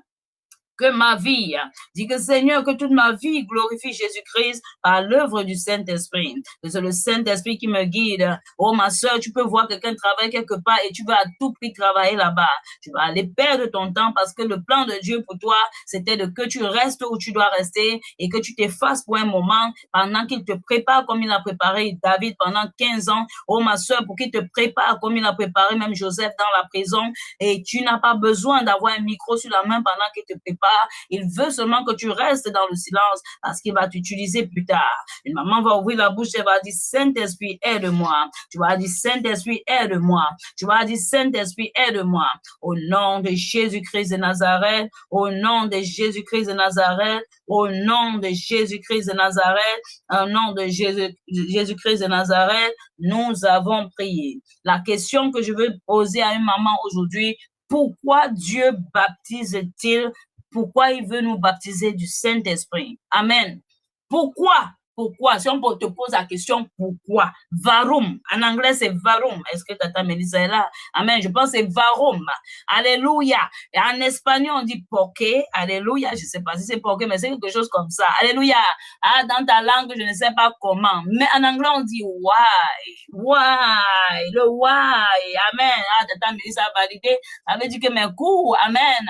que ma vie, dis que Seigneur, que toute ma vie glorifie Jésus-Christ par l'œuvre du Saint-Esprit. C'est le Saint-Esprit qui me guide. Oh, ma soeur, tu peux voir quelqu'un travailler quelque part et tu vas à tout prix travailler là-bas. Tu vas aller perdre ton temps parce que le plan de Dieu pour toi, c'était de que tu restes où tu dois rester et que tu t'effaces pour un moment pendant qu'il te prépare comme il a préparé David pendant 15 ans. Oh, ma soeur, pour qu'il te prépare comme il a préparé même Joseph dans la prison. Et tu n'as pas besoin d'avoir un micro sur la main pendant qu'il te prépare. Il veut seulement que tu restes dans le silence parce qu'il va t'utiliser plus tard. Une maman va ouvrir la bouche et va dire, Saint-Esprit, aide-moi. Tu vas dire, Saint-Esprit, aide-moi. Tu vas dire, Saint-Esprit, aide-moi. Au nom de Jésus-Christ de Nazareth, au nom de Jésus-Christ de Nazareth, au nom de Jésus-Christ de Nazareth, au nom de Jésus-Christ de Nazareth, nous avons prié. La question que je veux poser à une maman aujourd'hui, pourquoi Dieu baptise-t-il? Pourquoi il veut nous baptiser du Saint-Esprit? Amen. Pourquoi? Pourquoi? Si on te pose la question pourquoi? Varum. En anglais, c'est varum. Est-ce que Tata Mélissa est là? Amen. Je pense que c'est varum. Alléluia. Et en espagnol, on dit porque. Alléluia. Je ne sais pas si c'est porque, mais c'est quelque chose comme ça. Alléluia. Ah, dans ta langue, je ne sais pas comment. Mais en anglais, on dit why. Why. Le why. Amen. Ah, Tata Mélissa a validé. Ça veut dire que mes cours, amen,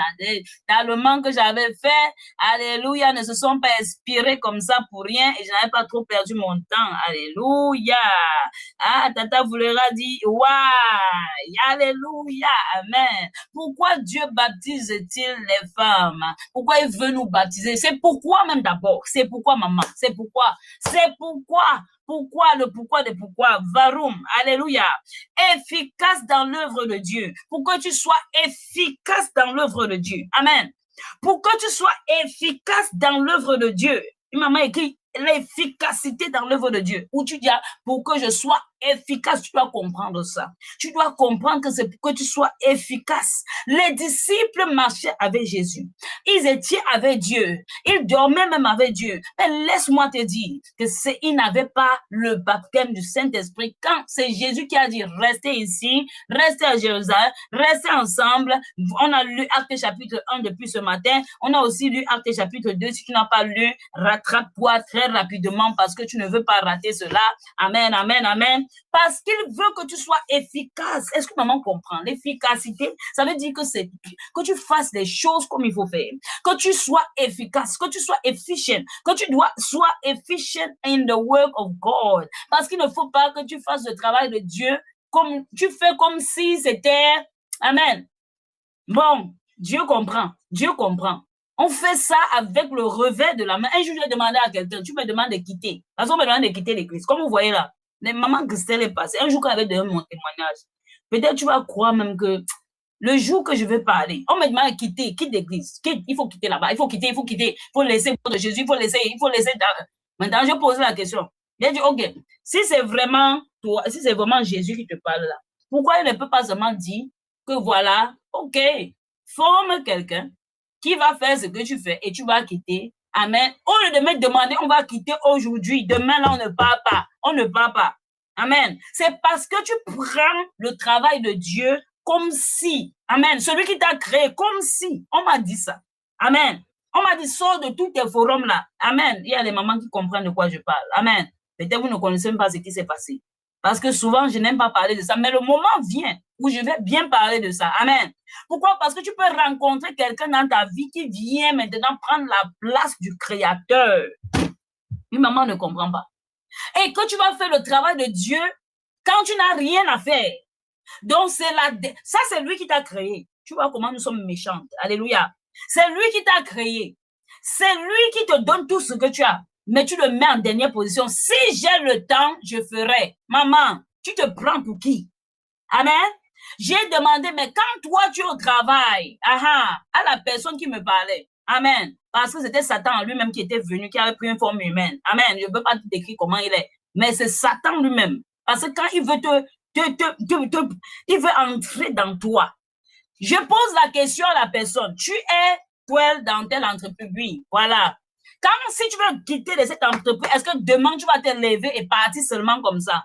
d'allemand que j'avais fait, alléluia, ne se sont pas inspirés comme ça pour rien et je n'avais pas trop perdu mon temps. Alléluia. Ah, Tata Voulera dit, why, alléluia, amen. Pourquoi Dieu baptise-t-il les femmes? Pourquoi il veut nous baptiser? C'est pourquoi même d'abord. C'est pourquoi, maman. C'est pourquoi. C'est pourquoi. Pourquoi, le pourquoi de pourquoi, varum, alléluia, efficace dans l'œuvre de Dieu, pour que tu sois efficace dans l'œuvre de Dieu, amen, pour que tu sois efficace dans l'œuvre de Dieu, une maman écrit l'efficacité dans l'œuvre de Dieu, où tu dis, pour que je sois efficace, tu dois comprendre ça. Tu dois comprendre que c'est pour que tu sois efficace. Les disciples marchaient avec Jésus. Ils étaient avec Dieu. Ils dormaient même avec Dieu. Mais laisse-moi te dire que ils n'avaient pas le baptême du Saint-Esprit. Quand c'est Jésus qui a dit, restez ici, restez à Jérusalem, restez ensemble. On a lu Actes chapitre 1 depuis ce matin. On a aussi lu Actes chapitre 2. Si tu n'as pas lu, rattrape-toi très rapidement parce que tu ne veux pas rater cela. Amen, amen, amen. Parce qu'il veut que tu sois efficace. Est-ce que maman comprend? L'efficacité, ça veut dire que tu fasses les choses comme il faut faire. Que tu sois efficace, que tu sois efficient, que tu sois efficient in the work of God. Parce qu'il ne faut pas que tu fasses le travail de Dieu comme tu fais comme si c'était... Amen. Bon, Dieu comprend. Dieu comprend. On fait ça avec le revers de la main. Un jour, je vais demander à quelqu'un, tu me demandes de quitter. Parce qu'on me demande de quitter l'église. Comme vous voyez là, les mamans Christelle est passée. Un jour, quand elle avait donné mon témoignage, peut-être tu vas croire même que le jour que je vais parler, on me demande de quitter, quitte l'église. Il faut quitter là-bas. Il faut quitter. Il faut laisser de Jésus. Il faut laisser. Maintenant, je pose la question. J'ai dit, OK, si c'est vraiment toi, si c'est vraiment Jésus qui te parle là, pourquoi il ne peut pas seulement dire que voilà, OK, forme quelqu'un qui va faire ce que tu fais et tu vas quitter. Amen. Au lieu de me demander, on va quitter aujourd'hui. Demain, là, on ne part pas. On ne part pas. Amen. C'est parce que tu prends le travail de Dieu comme si. Amen. Celui qui t'a créé comme si. On m'a dit ça. Amen. On m'a dit, sors de tous tes forums là. Amen. Il y a des mamans qui comprennent de quoi je parle. Amen. Peut-être vous ne connaissez même pas ce qui s'est passé. Parce que souvent, je n'aime pas parler de ça. Mais le moment vient où je vais bien parler de ça. Amen. Pourquoi? Parce que tu peux rencontrer quelqu'un dans ta vie qui vient maintenant prendre la place du Créateur. Une maman ne comprend pas. Et que tu vas faire le travail de Dieu quand tu n'as rien à faire. Donc, ça, c'est lui qui t'a créé. Tu vois comment nous sommes méchantes. Alléluia. C'est lui qui t'a créé. C'est lui qui te donne tout ce que tu as. Mais tu le mets en dernière position. Si j'ai le temps, je ferai. Maman, tu te prends pour qui? Amen. J'ai demandé, mais quand toi tu es au travail, à la personne qui me parlait, amen, parce que c'était Satan lui-même qui était venu, qui avait pris une forme humaine, amen, je ne peux pas te décrire comment il est, mais c'est Satan lui-même, parce que quand il veut il veut entrer dans toi, je pose la question à la personne, tu es toi dans telle entreprise, oui, voilà, quand si tu veux quitter de cette entreprise, est-ce que demain tu vas te lever et partir seulement comme ça?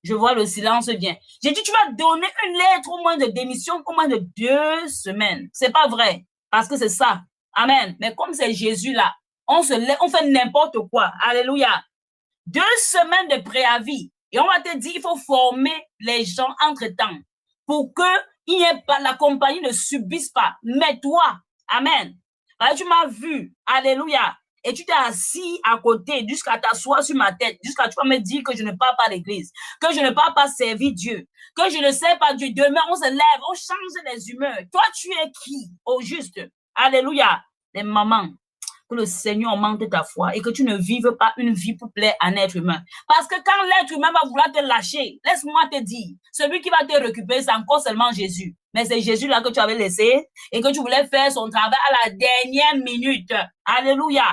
Je vois le silence vient. J'ai dit, tu vas donner une lettre au moins de démission, au moins de 2 semaines. C'est pas vrai. Parce que c'est ça. Amen. Mais comme c'est Jésus là, on fait n'importe quoi. Alléluia. 2 semaines de préavis. Et on va te dire, il faut former les gens entre-temps. Pour que la compagnie ne subisse pas. Mais toi, amen. Alors, tu m'as vu. Alléluia. Et tu t'es assis à côté jusqu'à t'asseoir sur ma tête, jusqu'à tu vas me dire que je ne pars pas à l'église, que je ne pars pas servir Dieu, que je ne sais pas Dieu. Demain, on se lève, on change les humeurs. Toi, tu es qui? Au juste. Alléluia. Les mamans, que le Seigneur augmente ta foi et que tu ne vives pas une vie pour plaire à un être humain. Parce que quand l'être humain va vouloir te lâcher, laisse-moi te dire, celui qui va te récupérer, c'est encore seulement Jésus. Mais c'est Jésus là que tu avais laissé et que tu voulais faire son travail à la dernière minute. Alléluia.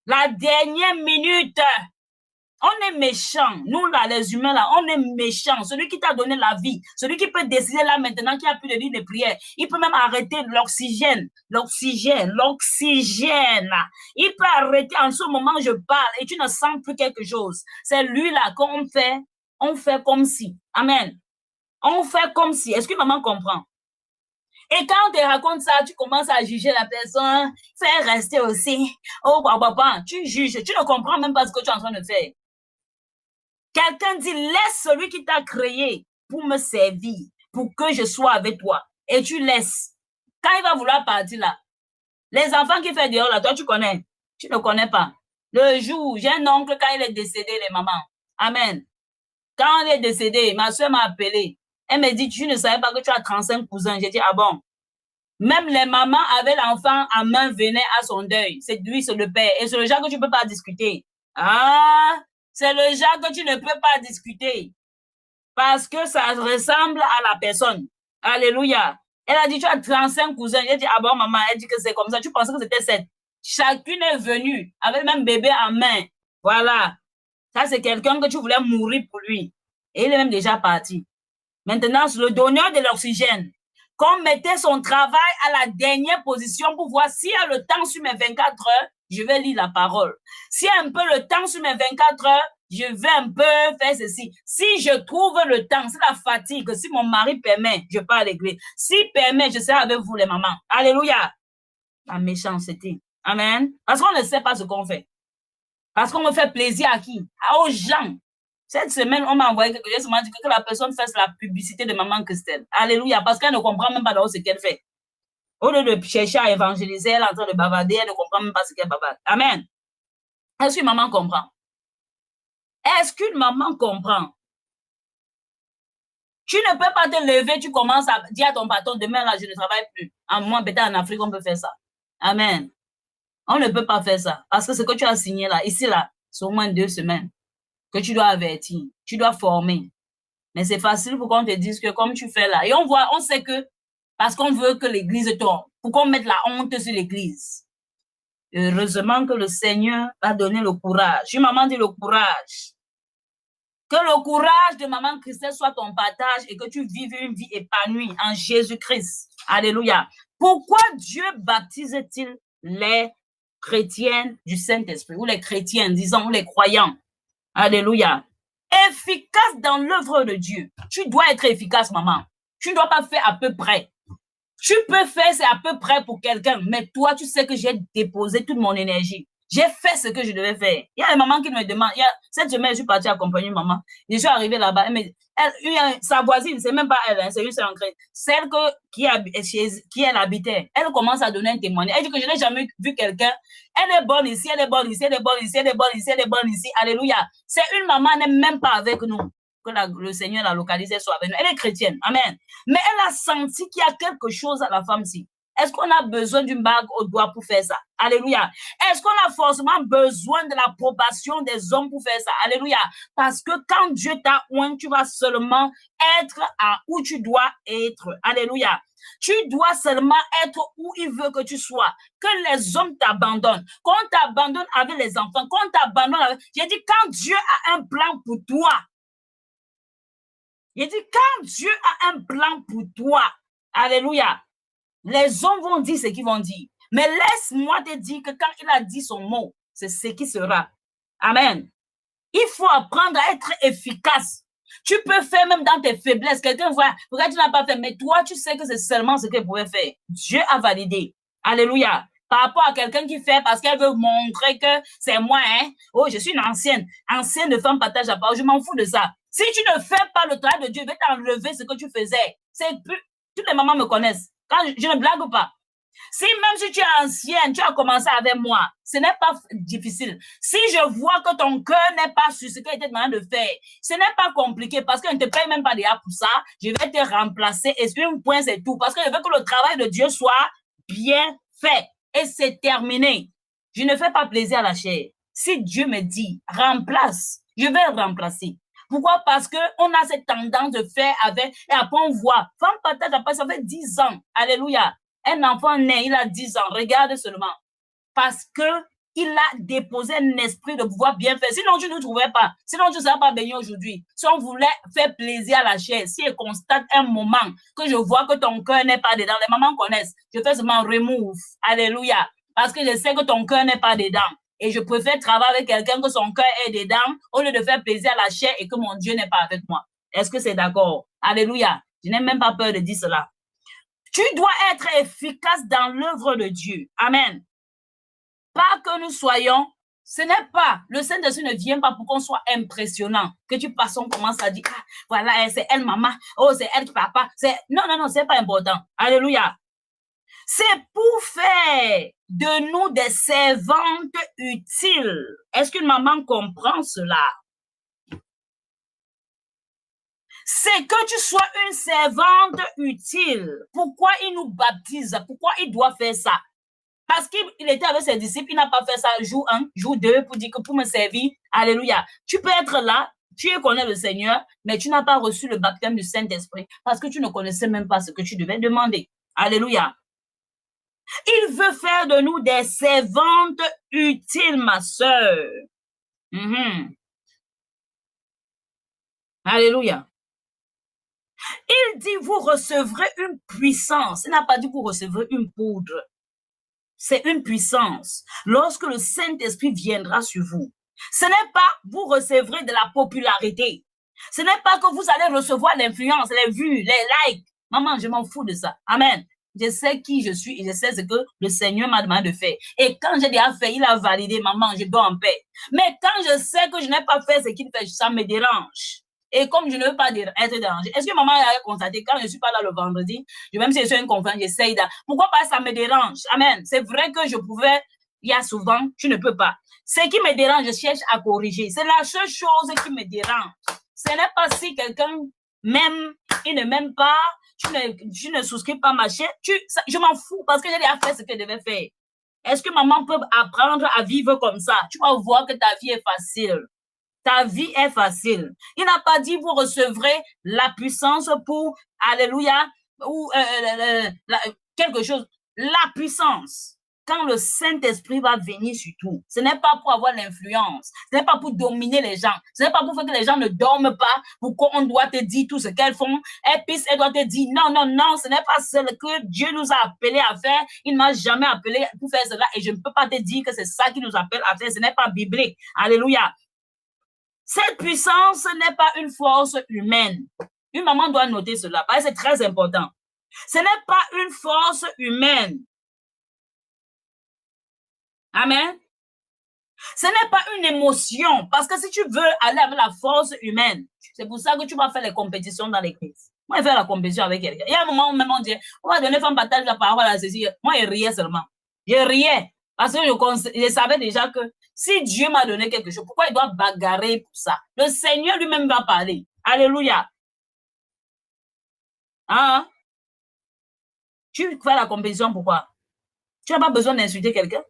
La dernière minute. On est méchant. Nous, là, les humains, là, on est méchant. Celui qui t'a donné la vie, celui qui peut décider là maintenant, qui a plus de vie de prière, il peut même arrêter l'oxygène. L'oxygène. Il peut arrêter en ce moment, je parle, et tu ne sens plus quelque chose. C'est lui là qu'on fait, on fait comme si. Amen. On fait comme si. Est-ce que maman comprend? Et quand on te raconte ça, tu commences à juger la personne, faire rester aussi. Oh, papa, tu juges, tu ne comprends même pas ce que tu es en train de faire. Quelqu'un dit, laisse celui qui t'a créé pour me servir, pour que je sois avec toi. Et tu laisses. Quand il va vouloir partir là, les enfants qui font dehors là, toi tu connais. Tu ne connais pas. Le jour, j'ai un oncle quand il est décédé, les mamans. Amen. Quand il est décédé, ma soeur m'a appelé. Elle me dit, tu ne savais pas que tu as 35 cousins. J'ai dit, ah bon? Même les mamans avec l'enfant en main venaient à son deuil. C'est lui, c'est le père. Et c'est le genre que tu ne peux pas discuter. Ah, c'est le genre que tu ne peux pas discuter. Parce que ça ressemble à la personne. Alléluia. Elle a dit, tu as 35 cousins. J'ai dit, ah bon, maman, elle dit que c'est comme ça. Tu pensais que c'était 7. Chacune est venue avec le même bébé en main. Voilà. Ça, c'est quelqu'un que tu voulais mourir pour lui. Et il est même déjà parti. Maintenant, c'est le donneur de l'oxygène. Qu'on mettait son travail à la dernière position pour voir s'il y a le temps sur mes 24 heures, je vais lire la parole. S'il y a un peu le temps sur mes 24 heures, je vais un peu faire ceci. Si je trouve le temps, c'est la fatigue, si mon mari permet, je pars à l'église. S'il permet, je serai avec vous les mamans. Alléluia. La méchanceté. Amen. Parce qu'on ne sait pas ce qu'on fait. Parce qu'on me fait plaisir à qui? Aux gens. Cette semaine, on m'a envoyé quelque chose, on m'a dit que la personne fasse la publicité de maman Christelle. Alléluia, parce qu'elle ne comprend même pas ce qu'elle fait. Au lieu de chercher à évangéliser, elle est en train de bavarder, elle ne comprend même pas ce qu'elle bavarde. Amen. Est-ce qu'une maman comprend? Est-ce qu'une maman comprend? Tu ne peux pas te lever, tu commences à dire à ton patron, demain là, je ne travaille plus. En moins, peut-être en Afrique, on peut faire ça. Amen. On ne peut pas faire ça. Parce que ce que tu as signé là, ici là, c'est au moins 2 semaines que tu dois avertir, tu dois former. Mais c'est facile pour qu'on te dise que comme tu fais là, et on sait que, parce qu'on veut que l'église tombe, pour qu'on mette la honte sur l'église. Heureusement que le Seigneur a donné le courage. Une maman dit le courage. Que le courage de maman Christelle soit ton partage et que tu vives une vie épanouie en Jésus-Christ. Alléluia. Pourquoi Dieu baptise-t-il les chrétiens du Saint-Esprit, ou les chrétiens, disons, ou les croyants? Alléluia. Efficace dans l'œuvre de Dieu. Tu dois être efficace, maman. Tu ne dois pas faire à peu près. Tu peux faire, c'est à peu près pour quelqu'un, mais toi, tu sais que j'ai déposé toute mon énergie. J'ai fait ce que je devais faire. Il y a une maman qui me demande, cette semaine, je suis partie accompagner une maman. Je suis arrivée là-bas, sa voisine, c'est même pas elle, hein, c'est une sœur en Christ. Celle qui elle habitait, elle commence à donner un témoignage. Elle dit que je n'ai jamais vu quelqu'un. Elle est bonne ici, elle est bonne ici, elle est bonne ici, elle est bonne ici, elle est bonne ici. Alléluia. C'est une maman, elle n'est même pas avec nous. Que le Seigneur l'a localisée soit avec nous. Elle est chrétienne. Amen. Mais elle a senti qu'il y a quelque chose à la femme-ci. Est-ce qu'on a besoin d'une bague au doigt pour faire ça? Alléluia. Est-ce qu'on a forcément besoin de l'approbation des hommes pour faire ça? Alléluia. Parce que quand Dieu t'a oint, tu vas seulement être à où tu dois être. Alléluia. Tu dois seulement être où il veut que tu sois. Que les hommes t'abandonnent. Qu'on t'abandonne avec les enfants. Qu'on t'abandonne avec... J'ai dit, quand Dieu a un plan pour toi, il dit, quand Dieu a un plan pour toi, alléluia, les hommes vont dire ce qu'ils vont dire. Mais laisse-moi te dire que quand il a dit son mot, c'est ce qui sera. Amen. Il faut apprendre à être efficace. Tu peux faire même dans tes faiblesses. Quelqu'un voit, pourquoi tu n'as pas fait? Mais toi, tu sais que c'est seulement ce qu'il pouvait faire. Dieu a validé. Alléluia. Par rapport à quelqu'un qui fait parce qu'elle veut montrer que c'est moi, hein. Oh, je suis une ancienne. Ancienne de femme partage la parole. Je m'en fous de ça. Si tu ne fais pas le travail de Dieu, il va t'enlever ce que tu faisais. Toutes les mamans me connaissent. Quand je ne blague pas. Même si tu es ancienne, tu as commencé avec moi, ce n'est pas difficile. Si je vois que ton cœur n'est pas sur ce que était demandé de faire, ce n'est pas compliqué parce que je ne te paye même pas déjà pour ça. Je vais te remplacer et sur un point, c'est tout. Parce que je veux que le travail de Dieu soit bien fait et c'est terminé. Je ne fais pas plaisir à la chair. Si Dieu me dit, remplace, je vais remplacer. Pourquoi? Parce qu'on a cette tendance de faire avec, et après on voit, femme partage, après ça fait 10 ans. Alléluia. Un enfant né, il a 10 ans. Regarde seulement. Parce que il a déposé un esprit de pouvoir bien faire. Sinon, tu ne trouvais pas. Sinon, tu ne serais pas béni aujourd'hui. Si on voulait faire plaisir à la chair, si elle constate un moment que je vois que ton cœur n'est pas dedans, les mamans connaissent, je fais seulement remove. Alléluia. Parce que je sais que ton cœur n'est pas dedans. Et je préfère travailler avec quelqu'un que son cœur est dedans au lieu de faire plaisir à la chair et que mon Dieu n'est pas avec moi. Est-ce que c'est d'accord? Alléluia. Je n'ai même pas peur de dire cela. Tu dois être efficace dans l'œuvre de Dieu. Amen. Pas que nous soyons, ce n'est pas, le Saint-Esprit ne vient pas pour qu'on soit impressionnant, que tu passes, on commence à dire, ah, voilà, c'est elle maman, oh, c'est elle papa, non, non, non, c'est pas important. Alléluia. C'est pour faire de nous des servantes utiles. Est-ce qu'une maman comprend cela? C'est que tu sois une servante utile. Pourquoi il nous baptise? Pourquoi il doit faire ça? Parce qu'il était avec ses disciples, il n'a pas fait ça jour 1, jour 2, pour dire que pour me servir. Alléluia. Tu peux être là, tu connais le Seigneur, mais tu n'as pas reçu le baptême du Saint-Esprit parce que tu ne connaissais même pas ce que tu devais demander. Alléluia. Il veut faire de nous des servantes utiles, ma sœur. Alléluia. Il dit, vous recevrez une puissance. Il n'a pas dit, vous recevrez une poudre. C'est une puissance. Lorsque le Saint-Esprit viendra sur vous, ce n'est pas, vous recevrez de la popularité. Ce n'est pas que vous allez recevoir l'influence, les vues, les likes. Maman, je m'en fous de ça. Amen. Je sais qui je suis et je sais ce que le Seigneur m'a demandé de faire. Et quand j'ai déjà fait, il a validé, maman, je dors en paix. Mais quand je sais que je n'ai pas fait ce qu'il fait, ça me dérange. Et comme je ne veux pas être dérangée, est-ce que maman a constaté, quand je ne suis pas là le vendredi, même si je suis une conférence, j'essaye de... Pourquoi pas ça me dérange? Amen. C'est vrai que je pouvais, il y a souvent, tu ne peux pas. Ce qui me dérange, je cherche à corriger. C'est la seule chose qui me dérange. Ce n'est pas si quelqu'un m'aime, il ne m'aime pas, tu ne souscris pas ma chaîne, je m'en fous parce que j'ai déjà fait ce que je devais faire. Est-ce que maman peut apprendre à vivre comme ça? Tu vas voir que ta vie est facile. Ta vie est facile. Il n'a pas dit vous recevrez la puissance pour, alléluia, ou quelque chose. La puissance. Quand le Saint-Esprit va venir sur tout, ce n'est pas pour avoir l'influence, ce n'est pas pour dominer les gens, ce n'est pas pour faire que les gens ne dorment pas, pour qu'on doit te dire tout ce qu'elles font, et puis elle doit te dire non, non, non, ce n'est pas ce que Dieu nous a appelé à faire, il ne m'a jamais appelé pour faire cela, et je ne peux pas te dire que c'est ça qu'il nous appelle à faire, ce n'est pas biblique. Alléluia. Cette puissance n'est pas une force humaine. Une maman doit noter cela, parce que c'est très important. Ce n'est pas une force humaine. Amen. Ce n'est pas une émotion, parce que si tu veux aller avec la force humaine, c'est pour ça que tu vas faire les compétitions dans l'église. Moi, je fais la compétition avec quelqu'un. Il y a un moment où même on dit, on va donner femme bataille la parole à ceci. Moi, je riais seulement. Je riais, parce que je savais déjà que si Dieu m'a donné quelque chose, pourquoi il doit bagarrer pour ça? Le Seigneur lui-même va parler. Alléluia. Hein? Tu fais la compétition, pourquoi? Tu n'as pas besoin d'insulter quelqu'un.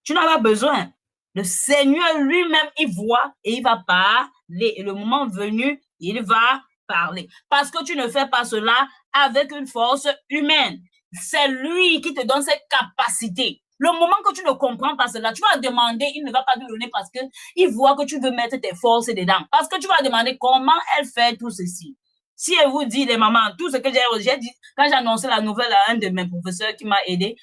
Tu n'en as pas besoin. Le Seigneur lui-même, il voit et il va parler. Et le moment venu, il va parler. Parce que tu ne fais pas cela avec une force humaine. C'est lui qui te donne cette capacité. Le moment que tu ne comprends pas cela, tu vas demander, il ne va pas te donner parce qu'il voit que tu veux mettre tes forces dedans. Parce que tu vas demander comment elle fait tout ceci. Si elle vous dit, les mamans, tout ce que j'ai dit, quand j'ai annoncé la nouvelle à un de mes professeurs qui m'a aidé,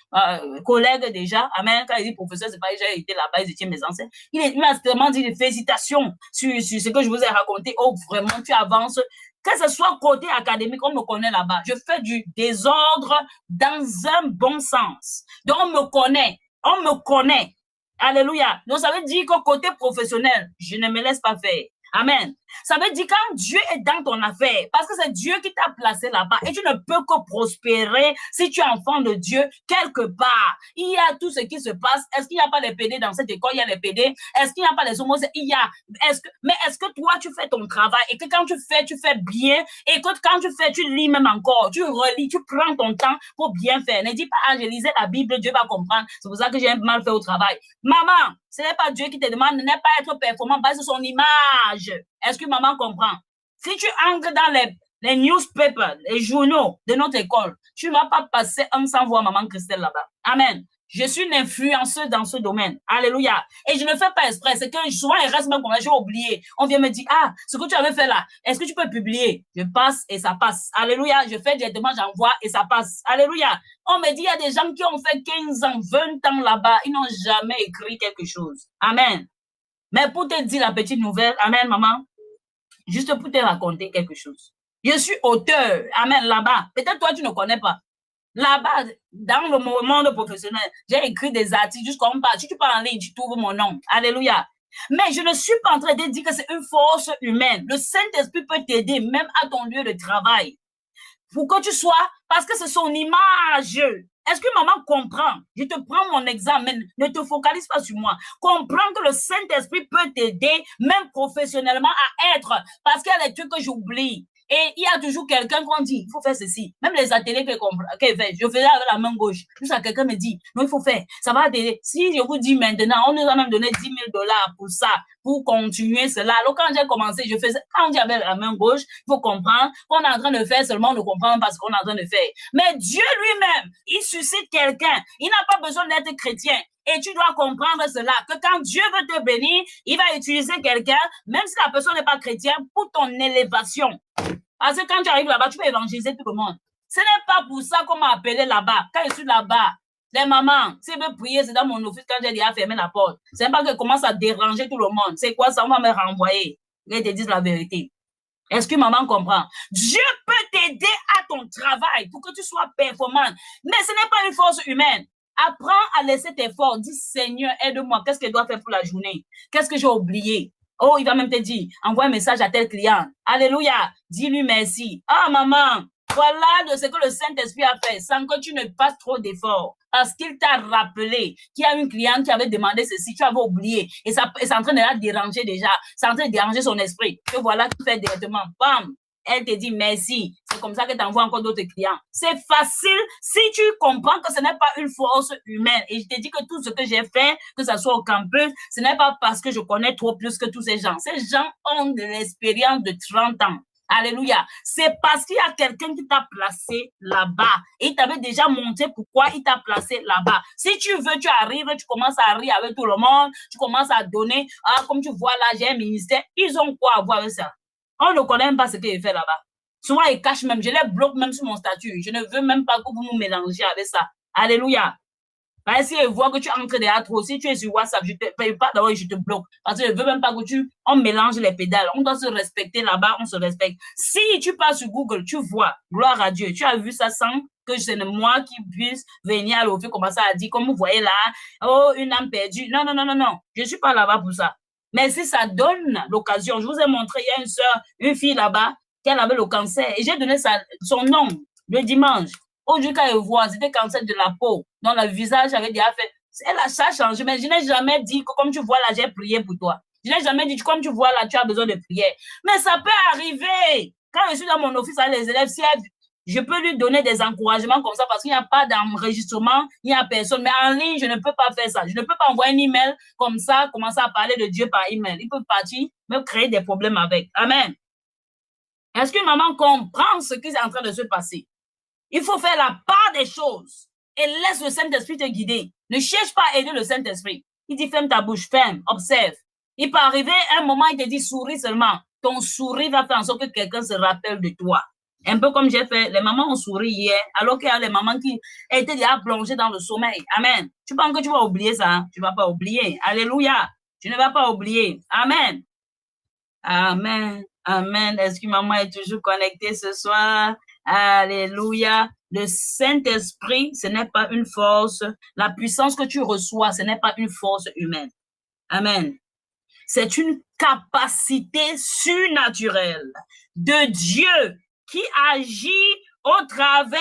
collègue déjà, amen, quand il dit professeur, c'est pas que j'ai été là-bas, ils étaient mes anciens, il m'a vraiment dit des félicitations sur ce que je vous ai raconté. Oh, vraiment, tu avances. Que ce soit côté académique, on me connaît là-bas. Je fais du désordre dans un bon sens. Donc, on me connaît. On me connaît. Alléluia. Donc, ça veut dire que côté professionnel, je ne me laisse pas faire. Amen. Ça veut dire quand Dieu est dans ton affaire, parce que c'est Dieu qui t'a placé là-bas et tu ne peux que prospérer si tu es enfant de Dieu quelque part. Il y a tout ce qui se passe. Est-ce qu'il n'y a pas les PD dans cette école? Il y a les PD. Est-ce qu'il n'y a pas les homosexuels? Il y a. Mais est-ce que toi, tu fais ton travail et que quand tu fais bien et que quand tu fais, tu lis même encore, tu relis, tu prends ton temps pour bien faire. Ne dis pas, ah, j'ai lisé la Bible, Dieu va comprendre. C'est pour ça que j'ai mal fait au travail. Maman, ce n'est pas Dieu qui te demande de ne pas être performant basé sur son image. Est-ce que maman comprend? Si tu entres dans les newspapers, les journaux de notre école, tu ne vas pas passer un sans voir maman Christelle là-bas. Amen. Je suis une influenceuse dans ce domaine. Alléluia. Et je ne fais pas exprès. C'est que souvent, il reste même comme j'ai oublié. On vient me dire, ah, ce que tu avais fait là, est-ce que tu peux publier? Je passe et ça passe. Alléluia. Je fais directement, j'envoie et ça passe. Alléluia. On me dit, il y a des gens qui ont fait 15 ans, 20 ans là-bas. Ils n'ont jamais écrit quelque chose. Amen. Mais pour te dire la petite nouvelle, amen, maman, juste pour te raconter quelque chose. Je suis auteur, amen, là-bas. Peut-être toi, tu ne connais pas. Là-bas, dans le monde professionnel, j'ai écrit des articles juste comme ça. Si tu parles en ligne, tu trouves mon nom. Alléluia. Mais je ne suis pas en train de dire que c'est une force humaine. Le Saint-Esprit peut t'aider même à ton lieu de travail. Pour que tu sois, parce que c'est son image. Est-ce que maman comprend? Je te prends mon examen, ne te focalise pas sur moi. Comprends que le Saint-Esprit peut t'aider, même professionnellement, à être, parce qu'il y a des trucs que j'oublie. Et il y a toujours quelqu'un qu'on dit, il faut faire ceci. Même les ateliers que je faisais avec la main gauche. Jusqu'à quelqu'un me dit, non, il faut faire. Ça va t'aider. Si je vous dis maintenant, on nous a même donné 10 000 $ pour ça, pour continuer cela. Alors, quand j'ai commencé, je faisais, quand j'avais la main gauche, il faut comprendre qu'on est en train de faire seulement, on ne comprend pas ce qu'on est en train de faire. Mais Dieu lui-même, il suscite quelqu'un. Il n'a pas besoin d'être chrétien. Et tu dois comprendre cela, que quand Dieu veut te bénir, il va utiliser quelqu'un, même si la personne n'est pas chrétienne, pour ton élévation. Parce que quand tu arrives là-bas, tu peux évangéliser tout le monde. Ce n'est pas pour ça qu'on m'a appelé là-bas. Quand je suis là-bas, les mamans, si je veux prier, c'est dans mon office quand j'ai déjà fermé la porte. C'est pas que je commence à déranger tout le monde. C'est quoi ça? On va me renvoyer. Je te dis la vérité. Est-ce que maman comprend? Dieu peut t'aider à ton travail pour que tu sois performante. Mais ce n'est pas une force humaine. Apprends à laisser tes forces. Dis, Seigneur, aide-moi. Qu'est-ce que je dois faire pour la journée? Qu'est-ce que j'ai oublié? Oh, il va même te dire, envoie un message à tel client. Alléluia. Dis-lui merci. Ah, maman, voilà de ce que le Saint-Esprit a fait sans que tu ne fasses trop d'efforts. Parce qu'il t'a rappelé qu'il y a une cliente qui avait demandé ceci, tu avais oublié. Et ça, c'est en train de la déranger déjà. C'est en train de déranger son esprit. Que voilà, tu fais directement. Bam! Elle te dit merci. C'est comme ça que tu envoies encore d'autres clients. C'est facile si tu comprends que ce n'est pas une force humaine. Et je te dis que tout ce que j'ai fait, que ce soit au campus, ce n'est pas parce que je connais trop plus que tous ces gens. Ces gens ont de l'expérience de 30 ans. Alléluia. C'est parce qu'il y a quelqu'un qui t'a placé là-bas. Et il t'avait déjà montré pourquoi il t'a placé là-bas. Si tu veux, tu arrives, tu commences à rire avec tout le monde, tu commences à donner. Ah, comme tu vois là, j'ai un ministère. Ils ont quoi à voir avec ça? On ne connaît même pas ce qu'il fait là-bas. Souvent, ils cachent même. Je les bloque même sur mon statut. Je ne veux même pas que vous nous mélangez avec ça. Alléluia. Parce que si je vois que tu entres derrière trop, si tu es sur WhatsApp, je ne te paye pas d'abord, je te bloque. Parce que je ne veux même pas que on mélange les pédales. On doit se respecter là-bas, on se respecte. Si tu passes sur Google, tu vois, gloire à Dieu, tu as vu ça sans que c'est moi qui puisse venir à l'office, commencer à dire, comme vous voyez là, oh, une âme perdue. Non, non, non, non, non. Je ne suis pas là-bas pour ça. Mais si ça donne l'occasion, je vous ai montré, il y a une soeur, une fille là-bas, qui avait le cancer. Et j'ai donné son nom le dimanche. Aujourd'hui, quand elle voit, c'était cancer de la peau. Donc, le visage avait déjà fait. Ça a changé. Mais je n'ai jamais dit que, comme tu vois là, j'ai prié pour toi. Je n'ai jamais dit, comme tu vois là, tu as besoin de prière. Mais ça peut arriver. Quand je suis dans mon office avec les élèves, si je peux lui donner des encouragements comme ça parce qu'il n'y a pas d'enregistrement, il n'y a personne. Mais en ligne, je ne peux pas faire ça. Je ne peux pas envoyer un email comme ça, commencer à parler de Dieu par email. Il peut partir, me créer des problèmes avec. Amen. Est-ce que maman comprend ce qui est en train de se passer? Il faut faire la part des choses et laisse le Saint-Esprit te guider. Ne cherche pas à aider le Saint-Esprit. Il dit, ferme ta bouche, ferme, observe. Il peut arriver un moment, il te dit, souris seulement. Ton sourire va faire en sorte que quelqu'un se rappelle de toi. Un peu comme j'ai fait, les mamans ont souri hier, alors qu'il y a les mamans qui étaient déjà plongées dans le sommeil. Amen. Tu penses que tu vas oublier ça? Hein? Tu ne vas pas oublier. Alléluia. Tu ne vas pas oublier. Amen. Amen. Amen. Est-ce que maman est toujours connectée ce soir? Alléluia. Le Saint-Esprit, ce n'est pas une force. La puissance que tu reçois, ce n'est pas une force humaine. Amen. C'est une capacité surnaturelle de Dieu qui agit au travers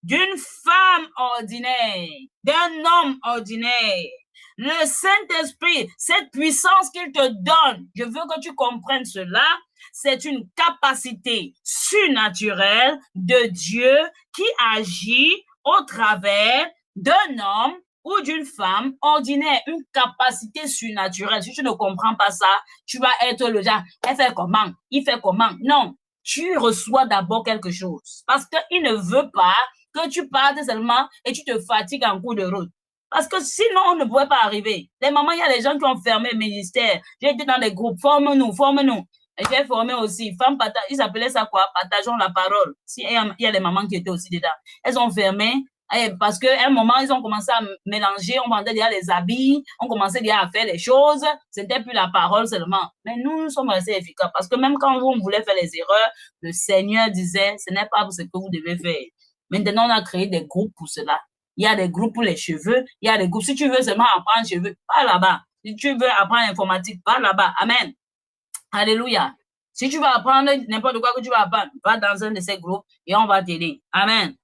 d'une femme ordinaire, d'un homme ordinaire. Le Saint-Esprit, cette puissance qu'il te donne, je veux que tu comprennes cela, c'est une capacité surnaturelle de Dieu qui agit au travers d'un homme ou d'une femme ordinaire, une capacité surnaturelle. Si tu ne comprends pas ça, tu vas être le genre, elle fait comment? Il fait comment? Non, tu reçois d'abord quelque chose parce qu'il ne veut pas que tu partes seulement et tu te fatigues en cours de route. Parce que sinon, on ne pouvait pas arriver. Les mamans, il y a des gens qui ont fermé le ministère. J'ai été dans des groupes, forme-nous, forme-nous. Et j'ai formé aussi, femmes, ils appelaient ça quoi? Partageons la parole. Il y a des mamans qui étaient aussi dedans. Elles ont fermé, parce qu'à un moment, ils ont commencé à mélanger, on vendait déjà les habits, on commençait déjà à faire les choses, c'était plus la parole seulement. Mais nous sommes restés efficaces, parce que même quand on voulait faire les erreurs, le Seigneur disait, ce n'est pas ce que vous devez faire. Maintenant, on a créé des groupes pour cela. Il y a des groupes pour les cheveux, il y a des groupes, si tu veux seulement apprendre cheveux, va là-bas. Si tu veux apprendre informatique, va là-bas. Amen. Alléluia. Si tu vas apprendre n'importe quoi que tu vas apprendre, va dans un de ces groupes et on va t'aider. Amen.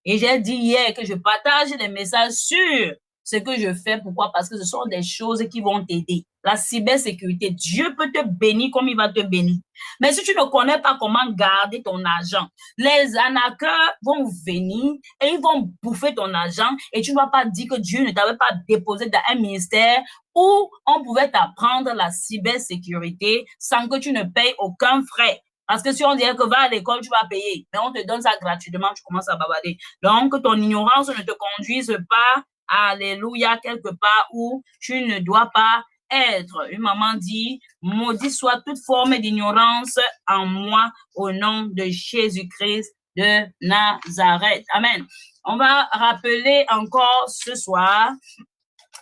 Et j'ai dit hier que je partage des messages sur ce que je fais. Pourquoi? Parce que ce sont des choses qui vont t'aider. La cybersécurité, Dieu peut te bénir comme il va te bénir. Mais si tu ne connais pas comment garder ton argent, les arnaqueurs vont venir et ils vont bouffer ton argent et tu ne vas pas dire que Dieu ne t'avait pas déposé dans un ministère où on pouvait t'apprendre la cybersécurité sans que tu ne payes aucun frais. Parce que si on dirait que va à l'école, tu vas payer, mais on te donne ça gratuitement, tu commences à bavarder. Donc, que ton ignorance ne te conduise pas, alléluia, quelque part où tu ne dois pas être. Une maman dit, maudit soit toute forme d'ignorance en moi au nom de Jésus-Christ de Nazareth. Amen. On va rappeler encore ce soir,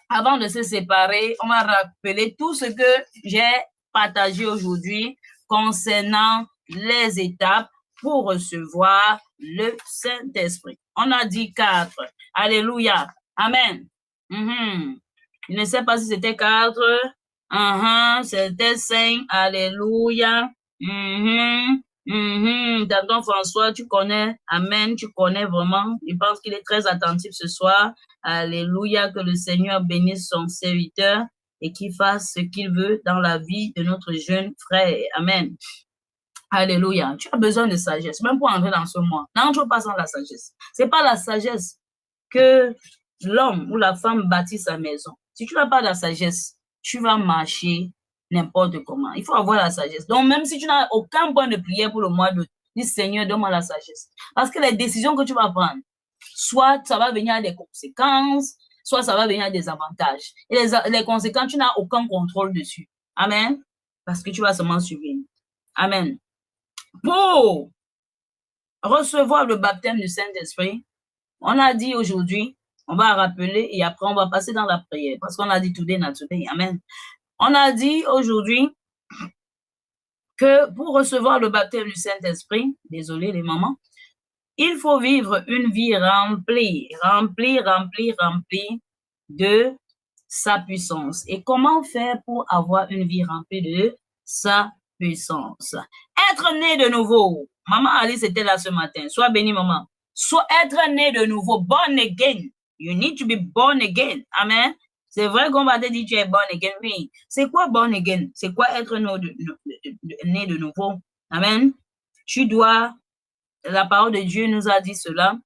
avant de se séparer, on va rappeler tout ce que j'ai partagé aujourd'hui concernant les étapes pour recevoir le Saint-Esprit. On a dit 4. Alléluia. Amen. Je ne sais pas si c'était 4. C'était 5. Alléluia. Tonton François, tu connais. Amen. Tu connais vraiment. Je pense qu'il est très attentif ce soir. Alléluia. Que le Seigneur bénisse son serviteur et qu'il fasse ce qu'il veut dans la vie de notre jeune frère. Amen. Alléluia. Tu as besoin de sagesse, même pour entrer dans ce mois. N'entre pas sans la sagesse. C'est pas la sagesse que l'homme ou la femme bâtit sa maison. Si tu n'as pas la sagesse, tu vas marcher n'importe comment. Il faut avoir la sagesse. Donc, même si tu n'as aucun point de prière pour le mois d'août, dis Seigneur, donne-moi la sagesse. Parce que les décisions que tu vas prendre, soit ça va venir à des conséquences, soit ça va venir à des avantages. Et les conséquences, tu n'as aucun contrôle dessus. Amen. Parce que tu vas seulement suivre. Amen. Pour recevoir le baptême du Saint-Esprit, on a dit aujourd'hui, on va rappeler et après on va passer dans la prière parce qu'on a dit today, not today. Amen. On a dit aujourd'hui que pour recevoir le baptême du Saint-Esprit, désolé les mamans, il faut vivre une vie remplie de sa puissance. Et comment faire pour avoir une vie remplie de sa puissance? Être né de nouveau. Maman Alice était là ce matin. Sois bénie, maman. Soit être né de nouveau, born again. You need to be born again. Amen. C'est vrai qu'on va te dire tu es born again. Oui. C'est quoi born again? C'est quoi être né de nouveau? Amen. Tu dois, la parole de Dieu nous a dit cela,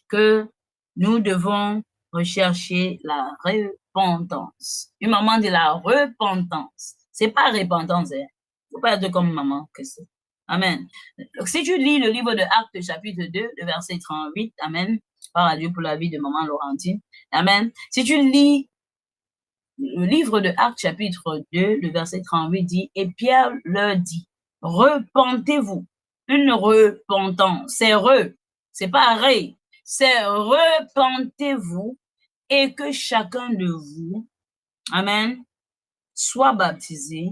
que nous devons rechercher la repentance. Une maman dit la repentance. C'est pas repentance, hein. Faut pas être comme maman que c'est. Amen. Donc, si tu lis le livre de Actes, chapitre 2, le verset 38, Amen. Par à Dieu pour la vie de maman Laurentine. Amen. Si tu lis le livre de Actes, chapitre 2, le verset 38 dit, et Pierre leur dit, repentez-vous. Une repentance. C'est pas ré. C'est repentez-vous et que chacun de vous, Amen, soit baptisé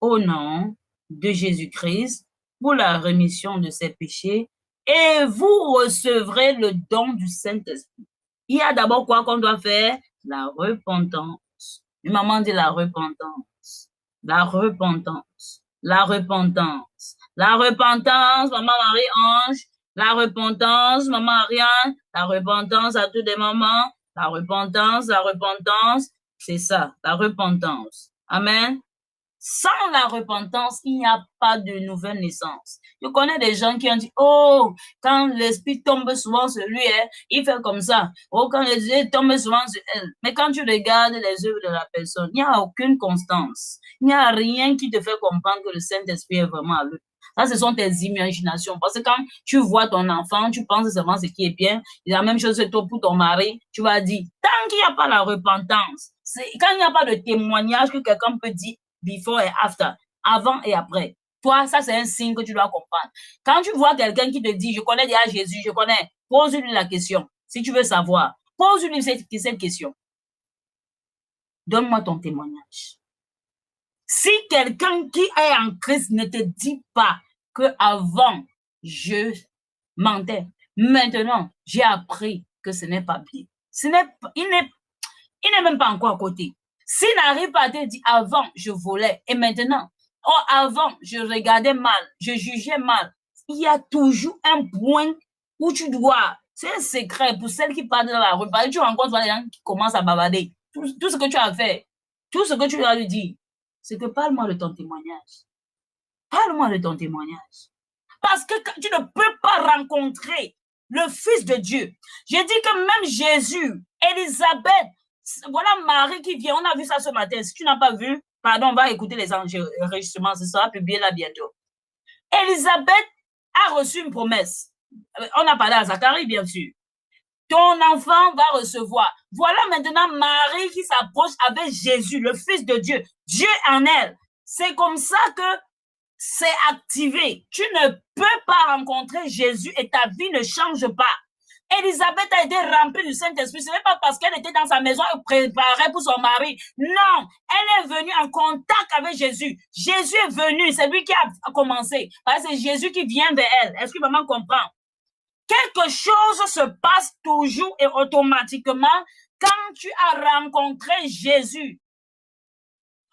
au nom de Jésus-Christ pour la rémission de ses péchés et vous recevrez le don du Saint-Esprit. Il y a d'abord quoi qu'on doit faire? La repentance. Une maman dit la repentance. La repentance. La repentance. La repentance, maman Marie-Ange. La repentance, maman Ariane. La repentance à tous les moments. La repentance, c'est ça, la repentance. Amen. Sans la repentance, il n'y a pas de nouvelle naissance. Je connais des gens qui ont dit, oh, quand l'esprit tombe souvent sur lui, il fait comme ça. Oh, quand l'esprit tombe souvent sur elle. Mais quand tu regardes les œuvres de la personne, il n'y a aucune constance. Il n'y a rien qui te fait comprendre que le Saint-Esprit est vraiment à lui. Ça, ce sont tes imaginations. Parce que quand tu vois ton enfant, tu penses seulement ce qui est bien. Et la même chose pour ton mari. Tu vas dire, tant qu'il n'y a pas la repentance, quand il n'y a pas de témoignage que quelqu'un peut dire before et after, avant et après, toi, ça, c'est un signe que tu dois comprendre. Quand tu vois quelqu'un qui te dit, je connais déjà Jésus, je connais, pose-lui la question. Si tu veux savoir, pose-lui cette question. Donne-moi ton témoignage. Si quelqu'un qui est en Christ ne te dit pas que avant je mentais, maintenant j'ai appris que ce n'est pas bien. Il n'est même pas encore à côté. S'il n'arrive pas à te dire avant je volais et maintenant, avant je regardais mal, je jugeais mal, il y a toujours un point où tu dois, c'est un secret pour celles qui parlent dans la rue. Parce que tu rencontres des gens qui commencent à bavarder. Tout ce que tu as fait, tout ce que tu dois lui dire, c'est que parle-moi de ton témoignage. Parle-moi de ton témoignage. Parce que tu ne peux pas rencontrer le Fils de Dieu. J'ai dit que même Jésus, Élisabeth, voilà Marie qui vient, on a vu ça ce matin. Si tu n'as pas vu, pardon, on va écouter les enregistrements, ce sera publié là bientôt. Élisabeth a reçu une promesse. On a parlé à Zacharie, bien sûr. Ton enfant va recevoir. Voilà maintenant Marie qui s'approche avec Jésus, le Fils de Dieu. Dieu en elle. C'est comme ça que c'est activé. Tu ne peux pas rencontrer Jésus et ta vie ne change pas. Élisabeth a été remplie du Saint-Esprit. Ce n'est pas parce qu'elle était dans sa maison et préparait pour son mari. Non, elle est venue en contact avec Jésus. Jésus est venu, c'est lui qui a commencé. C'est Jésus qui vient vers elle. Est-ce que maman comprend? Quelque chose se passe toujours et automatiquement quand tu as rencontré Jésus.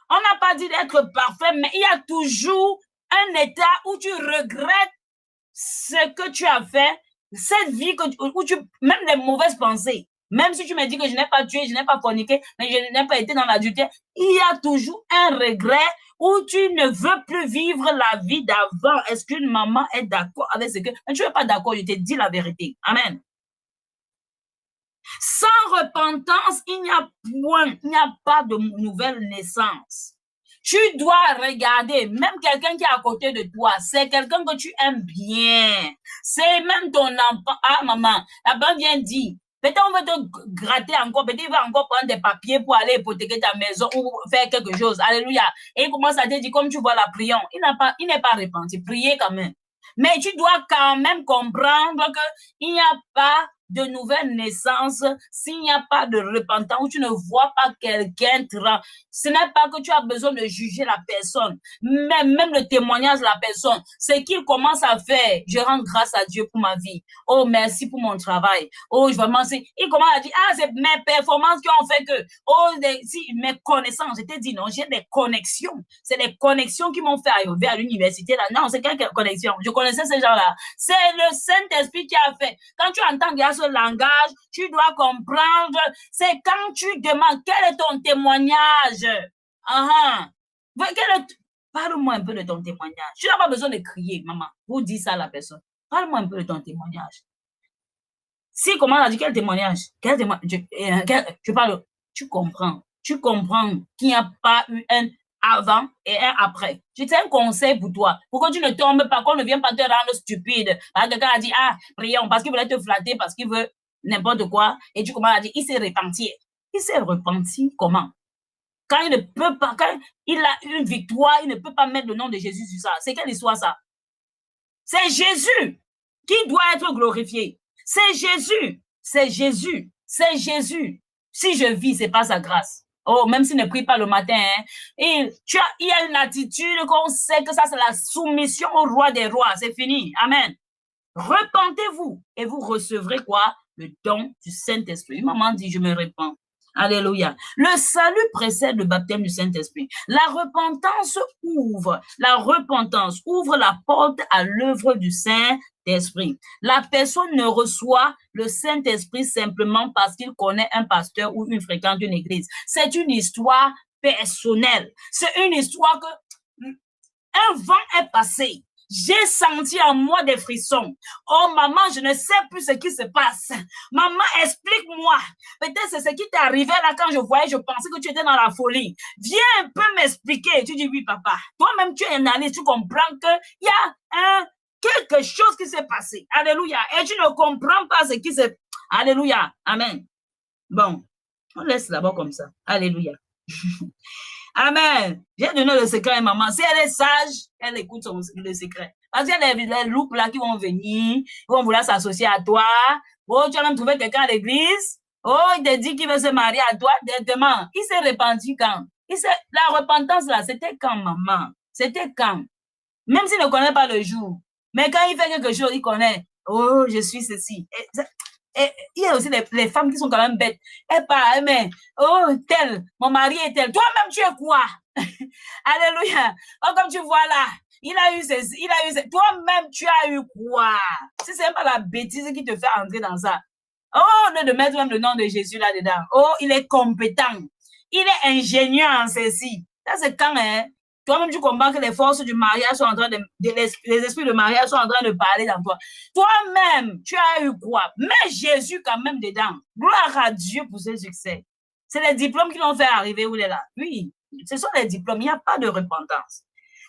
On n'a pas dit d'être parfait, mais il y a toujours un état où tu regrettes ce que tu as fait, cette vie où même les mauvaises pensées, même si tu me dis que je n'ai pas tué, je n'ai pas forniqué, mais je n'ai pas été dans l'adultère, il y a toujours un regret où tu ne veux plus vivre la vie d'avant. Est-ce qu'une maman est d'accord avec ce que... Mais tu n'es pas d'accord, je te dis la vérité. Amen. Sans repentance, il n'y a pas de nouvelle naissance. Tu dois regarder, même quelqu'un qui est à côté de toi, c'est quelqu'un que tu aimes bien. C'est même ton enfant. Ah, maman, la banque vient dire, peut-être on va te gratter encore, peut-être il va encore prendre des papiers pour aller hypothéquer ta maison ou faire quelque chose. Alléluia. Et il commence à te dire, comme tu vois la prière, il n'est pas repenti. Priez quand même. Mais tu dois quand même comprendre qu'il n'y a pas de nouvelle naissance s'il n'y a pas de repentance, où tu ne vois pas quelqu'un. Ce n'est pas que tu as besoin de juger la personne, mais même le témoignage de la personne, c'est qu'il commence à faire. Je rends grâce à Dieu pour ma vie. Oh, merci pour mon travail. Oh, vraiment, il commence à dire, ah, c'est mes performances qui ont fait que, oh, mes connaissances. Je t'ai dit, non, j'ai des connexions. C'est les connexions qui m'ont fait arriver à l'université. Là. Non, c'est quelle connexion? Je connaissais ces gens-là. C'est le Saint-Esprit qui a fait. Quand tu entends bien ce langage, tu dois comprendre. C'est quand tu demandes quel est ton témoignage. Parle-moi un peu de ton témoignage. Tu n'as pas besoin de crier, maman. Vous dites ça à la personne. Parle-moi un peu de ton témoignage. Si comment on a dit quel témoignage? Je parle. Tu comprends. Tu comprends qu'il n'y a pas eu un avant et un après. J'ai un conseil pour toi. Pour que tu ne tombes pas, qu'on ne vienne pas te rendre stupide. Quelqu'un a dit, ah, prions, parce qu'il voulait te flatter, parce qu'il veut n'importe quoi. Et tu commences à dire, il s'est repenti. Il s'est repenti comment? Quand il ne peut pas, quand il a une victoire, il ne peut pas mettre le nom de Jésus sur ça. C'est quelle histoire ça? C'est Jésus qui doit être glorifié. C'est Jésus. C'est Jésus. C'est Jésus. Si je vis, c'est pas sa grâce. Oh, même s'il ne prie pas le matin, hein. Il y a une attitude qu'on sait que ça, c'est la soumission au roi des rois. C'est fini. Amen. Repentez-vous et vous recevrez quoi? Le don du Saint-Esprit. Maman dit, je me répands. Alléluia. Le salut précède le baptême du Saint-Esprit. La repentance ouvre la porte à l'œuvre du Saint-Esprit. La personne ne reçoit le Saint-Esprit simplement parce qu'il connaît un pasteur ou il fréquente une église. C'est une histoire personnelle. C'est une histoire que un vent est passé. J'ai senti en moi des frissons. Oh maman, je ne sais plus ce qui se passe. Maman, explique-moi. Peut-être c'est ce qui t'est arrivé là quand je voyais, je pensais que tu étais dans la folie. Viens un peu m'expliquer. Tu dis oui papa. Toi-même tu es analyste, tu comprends qu'il y a quelque chose qui s'est passé. Alléluia. Et tu ne comprends pas ce qui s'est... Alléluia. Amen. Bon, on laisse d'abord comme ça. Alléluia. Amen. J'ai donné le secret à maman. Si elle est sage, elle écoute le secret. Parce qu'il y a des loups là qui vont venir, ils vont vouloir s'associer à toi. Oh, tu as même trouvé quelqu'un à l'église. Oh, il te dit qu'il veut se marier à toi directement. Il s'est repenti quand? La repentance là, c'était quand, maman? C'était quand? Même s'il ne connaît pas le jour. Mais quand il fait quelque chose, il connaît. Oh, je suis ceci. Et il y a aussi les femmes qui sont quand même bêtes. Elles parlent, mais, oh, tel, mon mari est tel. Toi-même, tu es quoi? Alléluia. Oh, comme tu vois là, il a eu ceci. Toi-même, tu as eu quoi? Si c'est pas la bêtise qui te fait entrer dans ça. Oh, au lieu de mettre même le nom de Jésus là-dedans. Oh, il est compétent. Il est ingénieux en ceci. Ça, c'est quand, hein? Toi-même, tu comprends que les forces du mariage sont en train les esprits de mariage sont en train de parler dans toi. Toi-même, tu as eu quoi? Mets Jésus quand même dedans. Gloire à Dieu pour ce succès. C'est les diplômes qui l'ont fait arriver où il est là. Oui, ce sont les diplômes. Il n'y a pas de repentance.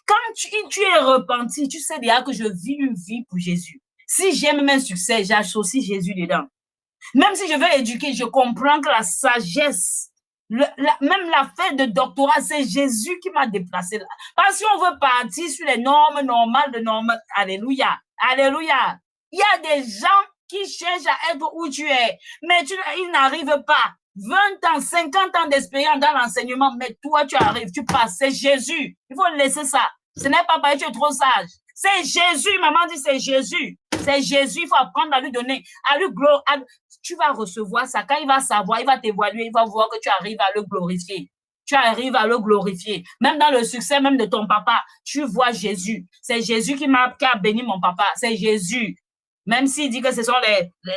Quand tu es repenti, tu sais déjà que je vis une vie pour Jésus. Si j'aime un succès, j'associe Jésus dedans. Même si je veux éduquer, je comprends que la sagesse, même la fête de doctorat, c'est Jésus qui m'a déplacé là. Parce qu'on veut partir sur les normes normales de normes. Alléluia. Alléluia. Il y a des gens qui cherchent à être où tu es, mais ils n'arrivent pas. 20 ans, 50 ans d'expérience dans l'enseignement, mais toi, tu arrives, tu passes. C'est Jésus. Il faut laisser ça. Ce n'est pas parce que tu es trop sage. C'est Jésus. Maman dit c'est Jésus. C'est Jésus. Il faut apprendre à lui donner, à lui glorifier. Tu vas recevoir ça. Quand il va savoir, il va t'évaluer, il va voir que tu arrives à le glorifier. Tu arrives à le glorifier. Même dans le succès même de ton papa, tu vois Jésus. C'est Jésus qui a béni mon papa. C'est Jésus. Même s'il dit que ce sont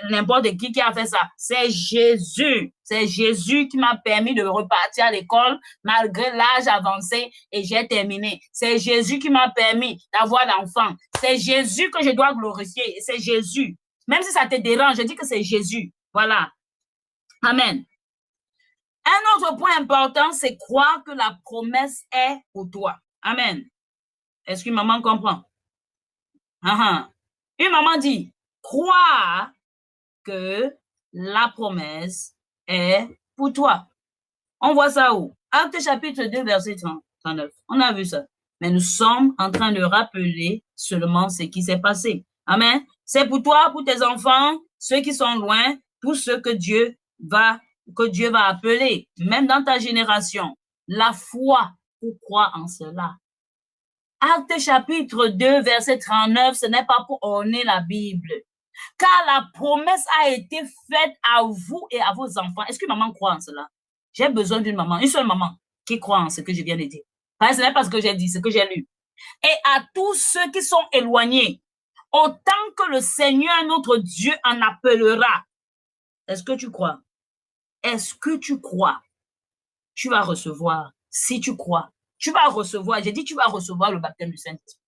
n'importe qui a fait ça. C'est Jésus. C'est Jésus qui m'a permis de repartir à l'école malgré l'âge avancé et j'ai terminé. C'est Jésus qui m'a permis d'avoir l'enfant. C'est Jésus que je dois glorifier. C'est Jésus. Même si ça te dérange, je dis que c'est Jésus. Voilà. Amen. Un autre point important, c'est croire que la promesse est pour toi. Amen. Est-ce qu'une maman comprend? Une maman dit, croire que la promesse est pour toi. On voit ça où? Acte chapitre 2, verset 39. On a vu ça. Mais nous sommes en train de rappeler seulement ce qui s'est passé. Amen. C'est pour toi, pour tes enfants, ceux qui sont loin, tous ceux que Dieu va appeler, même dans ta génération. La foi pour croire en cela. Acte chapitre 2, verset 39, ce n'est pas pour orner la Bible. Car la promesse a été faite à vous et à vos enfants. Est-ce que maman croit en cela? J'ai besoin d'une maman, une seule maman qui croit en ce que je viens de dire. Parce que ce n'est pas ce que j'ai dit, ce que j'ai lu. Et à tous ceux qui sont éloignés, autant que le Seigneur notre Dieu en appellera. Est-ce que tu crois? Est-ce que tu crois? Tu vas recevoir. Si tu crois, tu vas recevoir. J'ai dit tu vas recevoir le baptême du Saint-Esprit.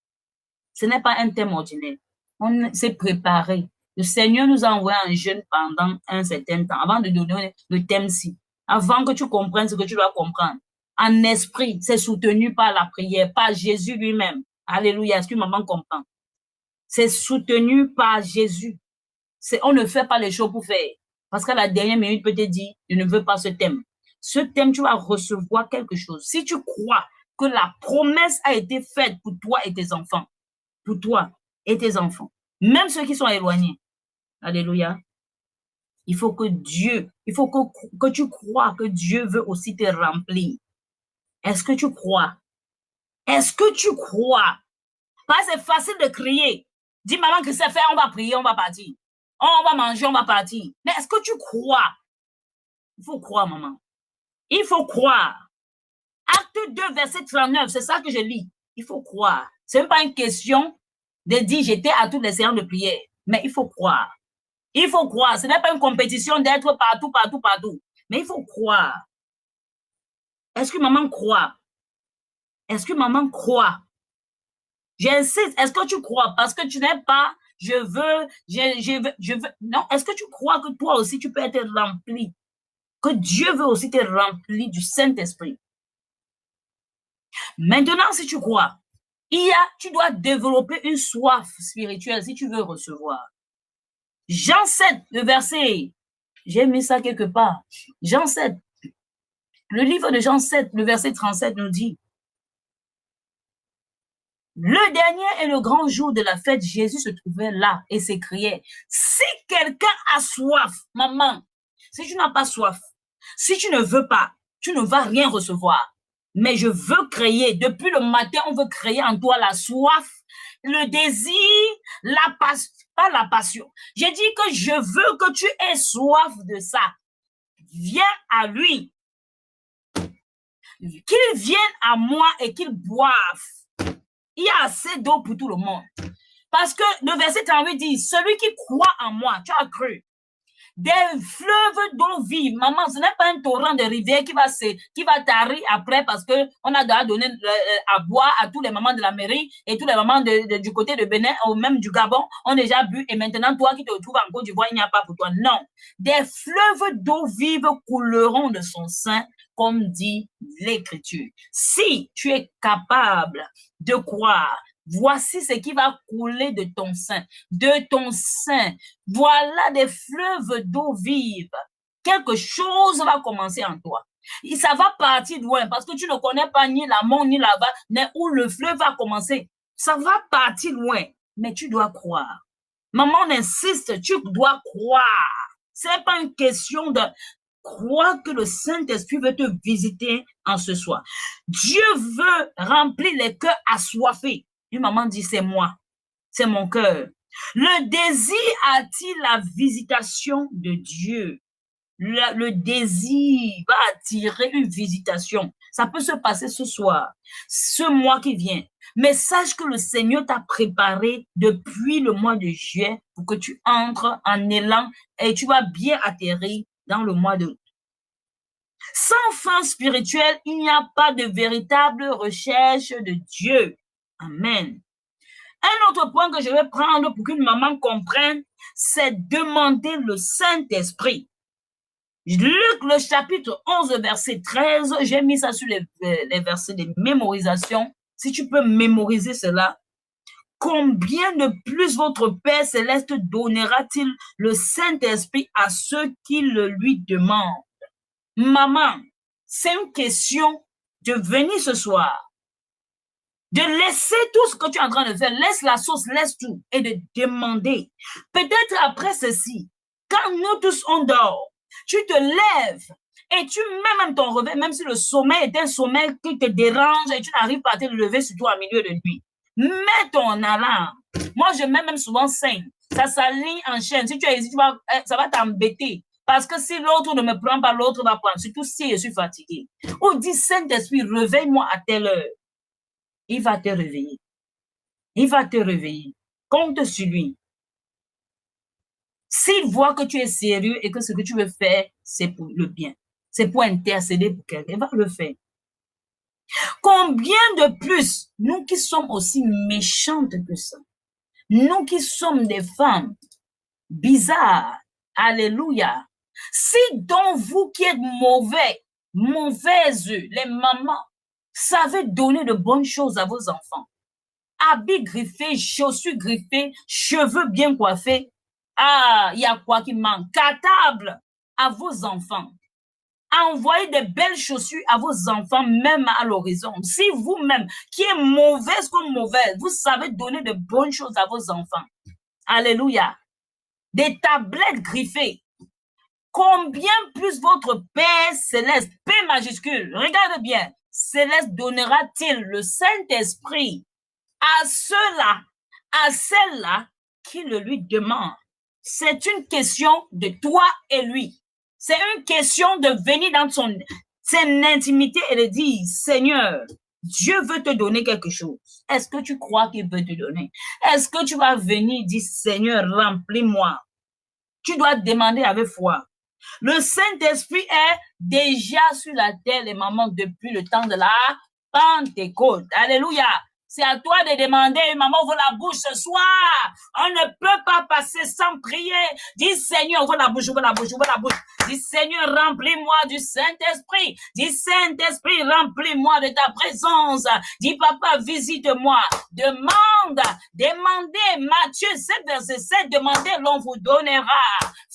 Ce n'est pas un thème ordinaire. On s'est préparé. Le Seigneur nous a envoyé un jeûne pendant un certain temps, avant de donner le thème-ci, avant que tu comprennes ce que tu dois comprendre. En esprit, c'est soutenu par la prière, par Jésus lui-même. Alléluia, est-ce que maman comprend? C'est soutenu par Jésus. On ne fait pas les choses pour faire. Parce qu'à la dernière minute, peut te dire, je ne veux pas ce thème. Ce thème, tu vas recevoir quelque chose. Si tu crois que la promesse a été faite pour toi et tes enfants, pour toi et tes enfants, même ceux qui sont éloignés, alléluia, il faut que tu crois que Dieu veut aussi te remplir. Est-ce que tu crois? Est-ce que tu crois? Parce que c'est facile de crier. Dis maman que c'est fait, on va prier, on va partir. On va manger, on va partir. Mais est-ce que tu crois? Il faut croire, maman. Il faut croire. Acte 2, verset 39, c'est ça que je lis. Il faut croire. Ce n'est pas une question de dire j'étais à toutes les séances de prière. Mais il faut croire. Il faut croire. Ce n'est pas une compétition d'être partout, partout, partout. Mais il faut croire. Est-ce que maman croit? Est-ce que maman croit? J'insiste, est-ce que tu crois? Parce que tu n'es pas, je veux. Non, est-ce que tu crois que toi aussi tu peux être rempli? Que Dieu veut aussi te remplir du Saint-Esprit. Maintenant, si tu crois, tu dois développer une soif spirituelle si tu veux recevoir. Jean 7, le verset, j'ai mis ça quelque part. Jean 7, le livre de Jean 7, le verset 37 nous dit, le dernier et le grand jour de la fête, Jésus se trouvait là et s'écriait, si quelqu'un a soif, maman, si tu n'as pas soif, si tu ne veux pas, tu ne vas rien recevoir. Mais je veux créer, depuis le matin, on veut créer en toi la soif, le désir, la passion, pas la passion. J'ai dit que je veux que tu aies soif de ça. Viens à lui. Qu'il vienne à moi et qu'il boive. Il y a assez d'eau pour tout le monde. Parce que le verset 38 dit, celui qui croit en moi, tu as cru. Des fleuves d'eau vive. Maman, ce n'est pas un torrent de rivière qui va tarir après parce que on a déjà donné à boire à tous les mamans de la mairie et tous les mamans du côté de Bénin ou même du Gabon ont déjà bu et maintenant toi qui te retrouves en Côte d'Ivoire, il n'y a pas pour toi. Non. Des fleuves d'eau vive couleront de son sein, comme dit l'Écriture. Si tu es capable de croire, voici ce qui va couler de ton sein. De ton sein. Voilà des fleuves d'eau vive. Quelque chose va commencer en toi. Et ça va partir loin parce que tu ne connais pas ni l'amont ni là-bas, mais où le fleuve va commencer. Ça va partir loin, mais tu dois croire. Maman, on insiste, tu dois croire. Ce n'est pas une question de croire que le Saint-Esprit veut te visiter en ce soir. Dieu veut remplir les cœurs assoiffés. Une maman dit, c'est moi, c'est mon cœur. Le désir attire la visitation de Dieu. Le désir va attirer une visitation. Ça peut se passer ce soir, ce mois qui vient. Mais sache que le Seigneur t'a préparé depuis le mois de juillet pour que tu entres en élan et tu vas bien atterrir dans le mois d'août. Sans fin spirituelle, il n'y a pas de véritable recherche de Dieu. Amen. Un autre point que je vais prendre pour qu'une maman comprenne, c'est demander le Saint-Esprit. Luc, le chapitre 11, verset 13, j'ai mis ça sur les versets de mémorisation. Si tu peux mémoriser cela. Combien de plus votre Père céleste donnera-t-il le Saint-Esprit à ceux qui le lui demandent? Maman, c'est une question de venir ce soir, de laisser tout ce que tu es en train de faire, laisse la sauce, laisse tout, et de demander. Peut-être après ceci, quand nous tous on dort, tu te lèves et tu mets même ton réveil, même si le sommeil est un sommeil qui te dérange et tu n'arrives pas à te lever sur toi au milieu de nuit. Mets ton alarme. Moi, je mets même souvent 5. Ça s'aligne en chaîne. Si tu es ici, ça va t'embêter. Parce que si l'autre ne me prend pas, l'autre va prendre. Surtout si je suis fatigué. Ou dis, Saint-Esprit, réveille-moi à telle heure. Il va te réveiller. Il va te réveiller. Compte sur lui. S'il voit que tu es sérieux et que ce que tu veux faire, c'est pour le bien. C'est pour intercéder pour quelqu'un. Il va le faire. Combien de plus, nous qui sommes aussi méchantes que ça, nous qui sommes des femmes bizarres, alléluia, si donc vous qui êtes mauvaises, les mamans, savez donner de bonnes choses à vos enfants, habits griffés, chaussures griffées, cheveux bien coiffés, il y a quoi qui manque? Cartable à vos enfants. Envoyez des belles chaussures à vos enfants, même à l'horizon. Si vous-même, qui êtes mauvaise comme mauvaise, vous savez donner de bonnes choses à vos enfants. Alléluia. Des tablettes griffées. Combien plus votre Père céleste, P majuscule, regarde bien, céleste donnera-t-il le Saint-Esprit à ceux-là, à celles-là qui le lui demandent? C'est une question de toi et lui. C'est une question de venir dans son intimité et de dire, Seigneur, Dieu veut te donner quelque chose. Est-ce que tu crois qu'il veut te donner? Est-ce que tu vas venir dire, Seigneur, remplis-moi? Tu dois demander avec foi. Le Saint-Esprit est déjà sur la terre, les mamans, depuis le temps de la Pentecôte. Alléluia. C'est à toi de demander, maman, ouvre la bouche ce soir. On ne peut pas passer sans prier. Dis, Seigneur, ouvre la bouche, ouvre la bouche, ouvre la bouche. Dis, Seigneur, remplis-moi du Saint-Esprit. Dis, Saint-Esprit, remplis-moi de ta présence. Dis, Papa, visite-moi. Demandez, Matthieu 7, verset 7, demandez, l'on vous donnera.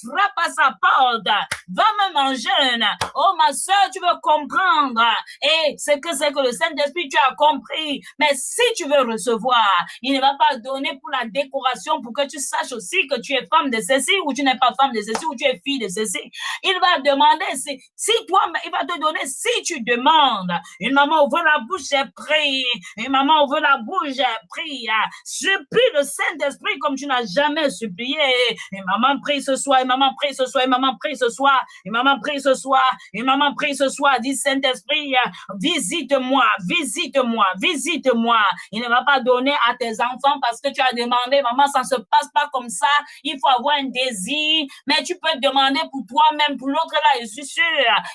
Frappe à sa porte. Va même en jeûne. Oh, ma soeur, tu veux comprendre. Et c'est que le Saint-Esprit, tu as compris. Mais si tu veux recevoir, il ne va pas donner pour la décoration, pour que tu saches aussi que tu es femme de ceci, ou tu n'es pas femme de ceci, ou tu es fille de ceci. Il va demander, si toi, il va te donner, si tu demandes. Une maman ouvre la bouche et prie. Une maman ouvre la bouche et prie. Supplie le Saint-Esprit comme tu n'as jamais supplié. Et maman prie ce soir, et maman prie ce soir, et maman prie ce soir, et maman prie ce soir, et maman prie ce soir. Dis, Saint-Esprit, visite-moi, visite-moi, visite-moi. Il ne va pas donner à tes enfants parce que tu as demandé, maman, ça ne se passe pas comme ça. Il faut avoir un désir, mais tu peux demander pour toi-même, pour l'autre là, je suis sûre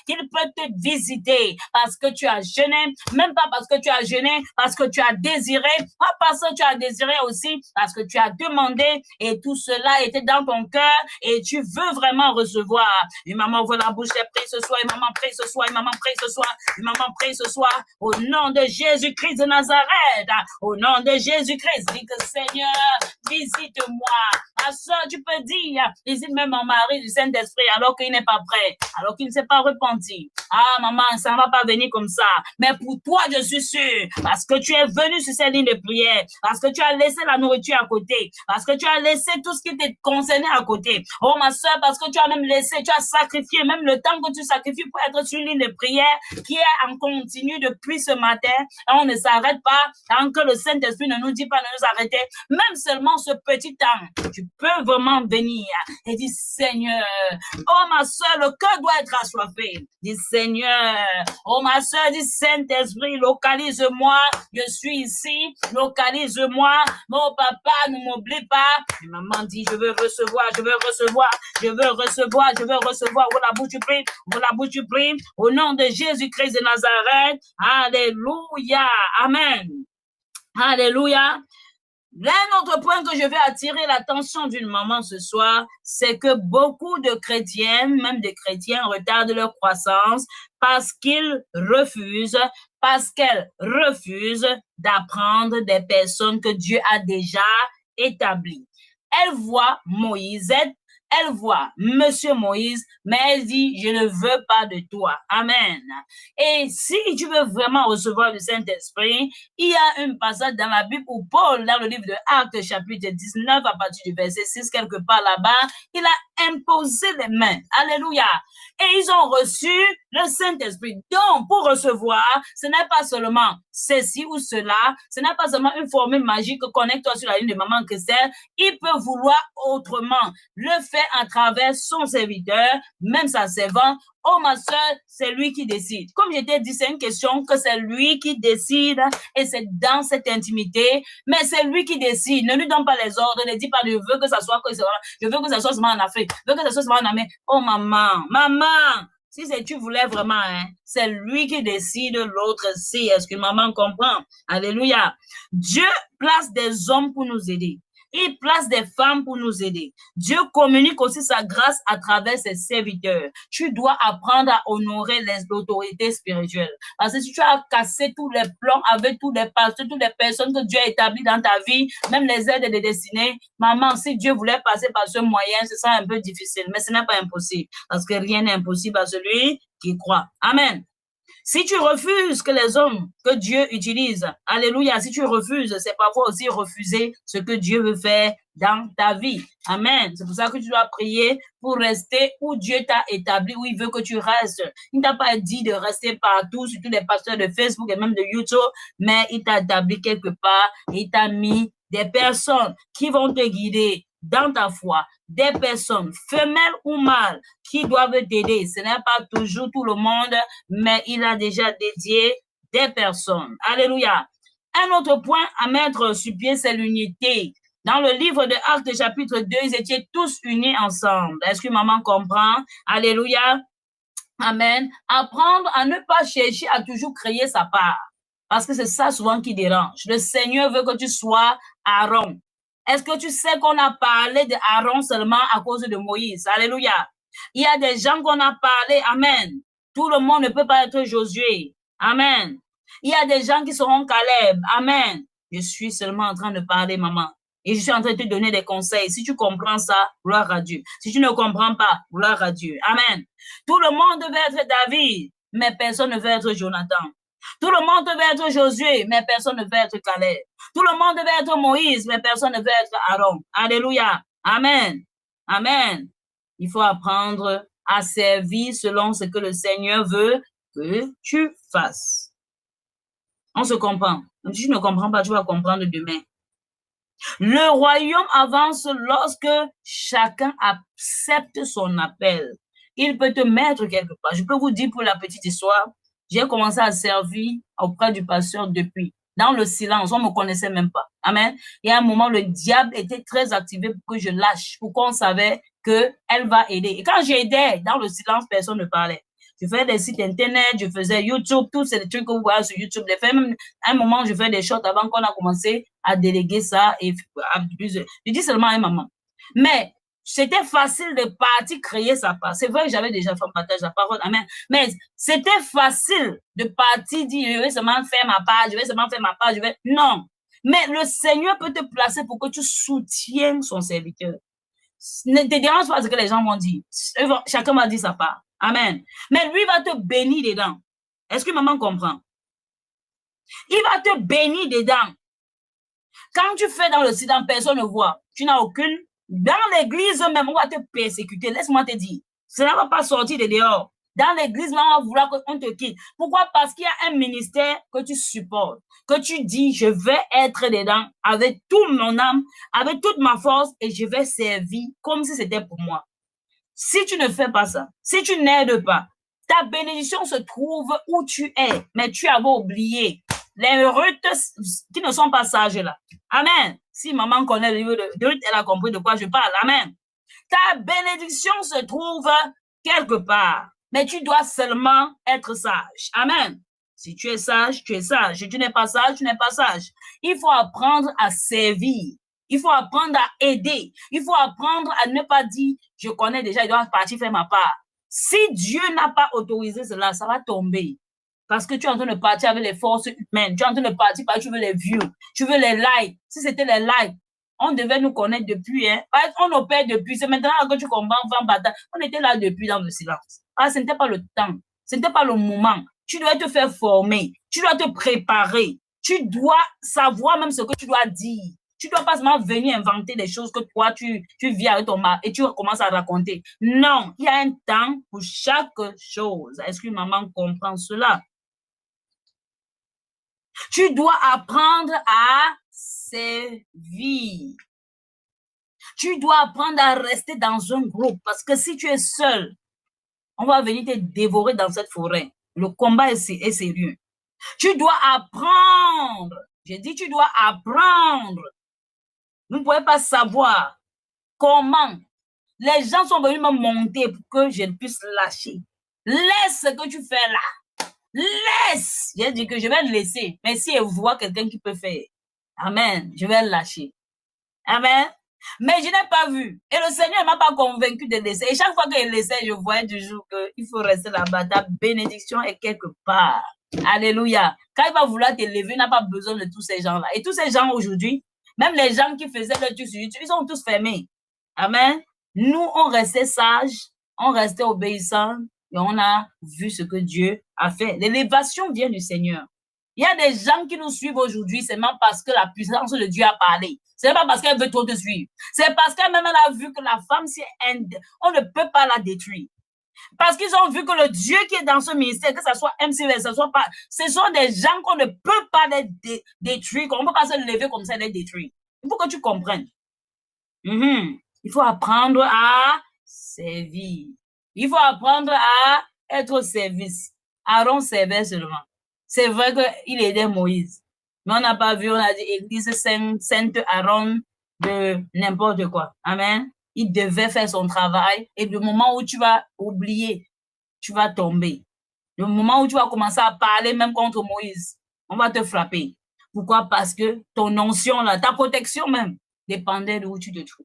qu'il peut te visiter parce que tu as jeûné, même pas parce que tu as jeûné, parce que tu as désiré, pas parce que tu as désiré aussi, parce que tu as demandé et tout cela était dans ton cœur et tu veux vraiment recevoir. Et maman ouvre la bouche et prie ce soir, et maman prie ce soir, et maman prie ce soir, et maman prie ce soir, au nom de Jésus-Christ de Nazareth, au nom de Jésus-Christ, dis que Seigneur, visite-moi. Ma soeur, tu peux dire, visite même mon mari du Saint-Esprit alors qu'il n'est pas prêt, alors qu'il ne s'est pas repenti. Ah, maman, ça ne va pas venir comme ça. Mais pour toi, je suis sûre, parce que tu es venu sur cette ligne de prière, parce que tu as laissé la nourriture à côté, parce que tu as laissé tout ce qui te concernait à côté. Oh, ma soeur, parce que tu as même laissé, tu as sacrifié même le temps que tu sacrifies pour être sur une ligne de prière qui est en continu depuis ce matin. Et on ne s'arrête pas tant que le Saint-Esprit ne nous dit pas de nous arrêter. Même seulement ce petit temps, tu peux vraiment venir et dire, Seigneur, oh ma soeur, le cœur doit être assoiffé. Dis, Seigneur, oh ma soeur, dis, Saint-Esprit, localise-moi, je suis ici, localise-moi, mon papa, ne m'oublie pas. Et maman dit, je veux recevoir, je veux recevoir, je veux recevoir, je veux recevoir. Ouvre la bouche, tu pries, ouvre la bouche, tu pries, au nom de Jésus-Christ de Nazareth. Alléluia, amen. Alléluia. Un autre point que je vais attirer l'attention d'une maman ce soir, c'est que beaucoup de chrétiens, même des chrétiens, retardent leur croissance parce qu'elles refusent d'apprendre des personnes que Dieu a déjà établies. Elle voit Moïse, elle voit Monsieur Moïse, mais elle dit, je ne veux pas de toi. Amen. Et si tu veux vraiment recevoir le Saint-Esprit, il y a un passage dans la Bible où Paul, dans le livre de Actes, chapitre 19, à partir du verset 6, quelque part là-bas, il a imposé les mains. Alléluia. Et ils ont reçu le Saint-Esprit. Donc, pour recevoir, ce n'est pas seulement ceci ou cela, ce n'est pas seulement une formule magique, connecte-toi sur la ligne de Maman Christelle. Il peut vouloir autrement le faire à travers son serviteur, même sa servante. Oh, ma soeur, c'est lui qui décide. Comme je t'ai dit, c'est une question que c'est lui qui décide et c'est dans cette intimité, mais c'est lui qui décide. Ne lui donne pas les ordres, ne dis pas, je veux que ça soit, je veux que ça soit seulement en Afrique, je veux que ça soit seulement en Amérique. Oh, maman, si tu voulais vraiment, c'est lui qui décide, l'autre si. Est-ce que maman comprend? Alléluia. Dieu place des hommes pour nous aider. Il place des femmes pour nous aider. Dieu communique aussi sa grâce à travers ses serviteurs. Tu dois apprendre à honorer l'autorité spirituelle. Parce que si tu as cassé tous les plans avec tous les pasteurs, toutes les personnes que Dieu a établies dans ta vie, même les aides de destinée, maman, si Dieu voulait passer par ce moyen, ce sera un peu difficile, mais ce n'est pas impossible. Parce que rien n'est impossible à celui qui croit. Amen. Si tu refuses que les hommes que Dieu utilise, alléluia, si tu refuses, c'est parfois aussi refuser ce que Dieu veut faire dans ta vie. Amen. C'est pour ça que tu dois prier pour rester où Dieu t'a établi, où il veut que tu restes. Il ne t'a pas dit de rester partout, surtout les pasteurs de Facebook et même de YouTube, mais il t'a établi quelque part, il t'a mis des personnes qui vont te guider dans ta foi, des personnes, femelles ou mâles, qui doivent t'aider. Ce n'est pas toujours tout le monde, mais il a déjà dédié des personnes. Alléluia. Un autre point à mettre sur pied, c'est l'unité. Dans le livre de Actes, chapitre 2, ils étaient tous unis ensemble. Est-ce que maman comprend? Alléluia. Amen. Apprendre à ne pas chercher à toujours créer sa part. Parce que c'est ça souvent qui dérange. Le Seigneur veut que tu sois Aaron. Est-ce que tu sais qu'on a parlé d'Aaron seulement à cause de Moïse? Alléluia. Il y a des gens qu'on a parlé. Amen. Tout le monde ne peut pas être Josué. Amen. Il y a des gens qui seront Caleb. Amen. Je suis seulement en train de parler, maman. Et je suis en train de te donner des conseils. Si tu comprends ça, gloire à Dieu. Si tu ne comprends pas, gloire à Dieu. Amen. Tout le monde veut être David, mais personne ne veut être Jonathan. Tout le monde veut être Josué, mais personne ne veut être Caleb. Tout le monde veut être Moïse, mais personne ne veut être Aaron. Alléluia. Amen. Amen. Il faut apprendre à servir selon ce que le Seigneur veut que tu fasses. On se comprend. Si tu ne comprends pas, tu vas comprendre demain. Le royaume avance lorsque chacun accepte son appel. Il peut te mettre quelque part. Je peux vous dire pour la petite histoire, j'ai commencé à servir auprès du pasteur depuis. Dans le silence, on ne me connaissait même pas. Amen. Il y a un moment, le diable était très activé pour que je lâche, pour qu'on savait qu'elle va aider. Et quand j'aidais, dans le silence, personne ne parlait. Je faisais des sites internet, je faisais YouTube, tous ces trucs que vous voyez sur YouTube. Même à un moment, je faisais des shorts avant qu'on a commencé à déléguer ça. Et je dis seulement à une maman. Mais c'était facile de partir créer sa part. C'est vrai que j'avais déjà fait un partage la parole. Amen. Mais c'était facile de partir dire, je vais seulement faire ma part, je vais seulement faire ma part, je vais... Non. Mais le Seigneur peut te placer pour que tu soutiennes son serviteur. Ne te dérange pas ce que les gens vont dire. Chacun va dire sa part. Amen. Mais lui va te bénir dedans. Est-ce que maman comprend? Il va te bénir dedans. Quand tu fais dans le silence, personne ne voit. Tu n'as aucune... Dans l'église même, on va te persécuter. Laisse-moi te dire. Cela ne va pas sortir de dehors. Dans l'église, on va vouloir qu'on te quitte. Pourquoi? Parce qu'il y a un ministère que tu supportes, que tu dis, je vais être dedans avec toute mon âme, avec toute ma force, et je vais servir comme si c'était pour moi. Si tu ne fais pas ça, si tu n'aides pas, ta bénédiction se trouve où tu es, mais tu avais oublié les Ruth qui ne sont pas sages là. Amen. Si maman connaît le livre de Ruth, elle a compris de quoi je parle. Amen. Ta bénédiction se trouve quelque part, mais tu dois seulement être sage. Amen. Si tu es sage, tu es sage. Si tu n'es pas sage, tu n'es pas sage. Il faut apprendre à servir. Il faut apprendre à aider. Il faut apprendre à ne pas dire, je connais déjà, je dois partir faire ma part. Si Dieu n'a pas autorisé cela, ça va tomber. Parce que tu es en train de partir avec les forces humaines. Tu es en train de partir parce que tu veux les views. Tu veux les likes. Si c'était les likes, on devait nous connaître depuis. Hein. On opère depuis. C'est maintenant que tu comprends, on était là depuis dans le silence. Ah, ce n'était pas le temps. Ce n'était pas le moment. Tu dois te faire former. Tu dois te préparer. Tu dois savoir même ce que tu dois dire. Tu ne dois pas seulement venir inventer des choses que toi, tu viens avec ton mari et tu commences à raconter. Non, il y a un temps pour chaque chose. Est-ce que maman comprend cela? Tu dois apprendre à servir. Tu dois apprendre à rester dans un groupe parce que si tu es seul, on va venir te dévorer dans cette forêt. Le combat est sérieux. Tu dois apprendre. J'ai dit, tu dois apprendre. Vous ne pouvez pas savoir comment. Les gens sont venus me monter pour que je puisse lâcher. Laisse ce que tu fais là. Laisse. J'ai dit que je vais le laisser. Mais si elle voit quelqu'un qui peut faire, amen, je vais le lâcher. Amen. Mais je n'ai pas vu. Et le Seigneur ne m'a pas convaincu de laisser. Et chaque fois qu'il laissait, je voyais toujours qu'il faut rester là-bas. Ta bénédiction est quelque part. Alléluia. Quand il va vouloir t'élever, il n'a pas besoin de tous ces gens-là. Et tous ces gens aujourd'hui, même les gens qui faisaient le truc sur YouTube, ils sont tous fermés. Amen. Nous, on restait sages, on restait obéissants et on a vu ce que Dieu a fait. L'élévation vient du Seigneur. Il y a des gens qui nous suivent aujourd'hui seulement parce que la puissance de Dieu a parlé. Ce n'est pas parce qu'elle veut trop te suivre. C'est parce qu'elle-même elle a vu que la femme, on ne peut pas la détruire. Parce qu'ils ont vu que le Dieu qui est dans ce ministère, que ce soit MCV, que ce soit pas, ce sont des gens qu'on ne peut pas les détruire, qu'on ne peut pas se lever comme ça et les détruire. Il faut que tu comprennes. Il faut apprendre à servir. Il faut apprendre à être au service. Aaron servait seulement. C'est vrai qu'il aidait Moïse. Mais on n'a pas vu, on a dit Église Sainte Aaron de n'importe quoi. Amen. Il devait faire son travail. Et le moment où tu vas oublier, tu vas tomber. Le moment où tu vas commencer à parler même contre Moïse, on va te frapper. Pourquoi? Parce que ton onction, là, ta protection même, dépendait de où tu te trouves.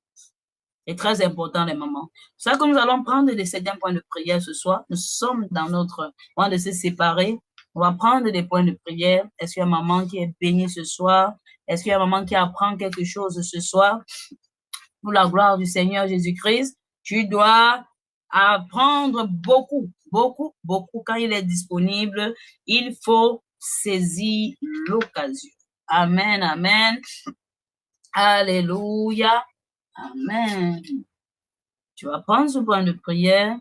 C'est très important, les mamans. C'est ça que nous allons prendre des certains points de prière ce soir. Nous sommes dans notre point de se séparer. On va prendre des points de prière. Est-ce qu'il y a maman qui est bénie ce soir? Est-ce qu'il y a maman qui apprend quelque chose ce soir? Pour la gloire du Seigneur Jésus-Christ, tu dois apprendre beaucoup, beaucoup, beaucoup. Quand il est disponible, il faut saisir l'occasion. Amen, amen. Alléluia. Amen. Tu vas prendre ce point de prière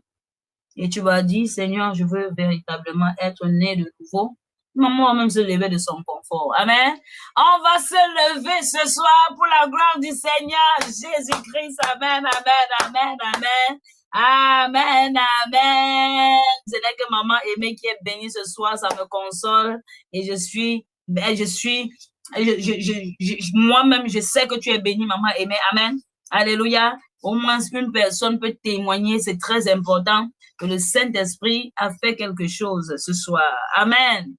et tu vas dire, Seigneur, je veux véritablement être né de nouveau. Maman va même se lever de son confort. Amen. On va se lever ce soir pour la gloire du Seigneur Jésus-Christ. Amen, amen, amen, amen. Amen, amen. Ce n'est que maman aimée qui est bénie ce soir, ça me console. Et moi-même, je sais que tu es bénie, maman aimée. Amen. Alléluia. Au moins une personne peut témoigner, c'est très important que le Saint-Esprit a fait quelque chose ce soir. Amen.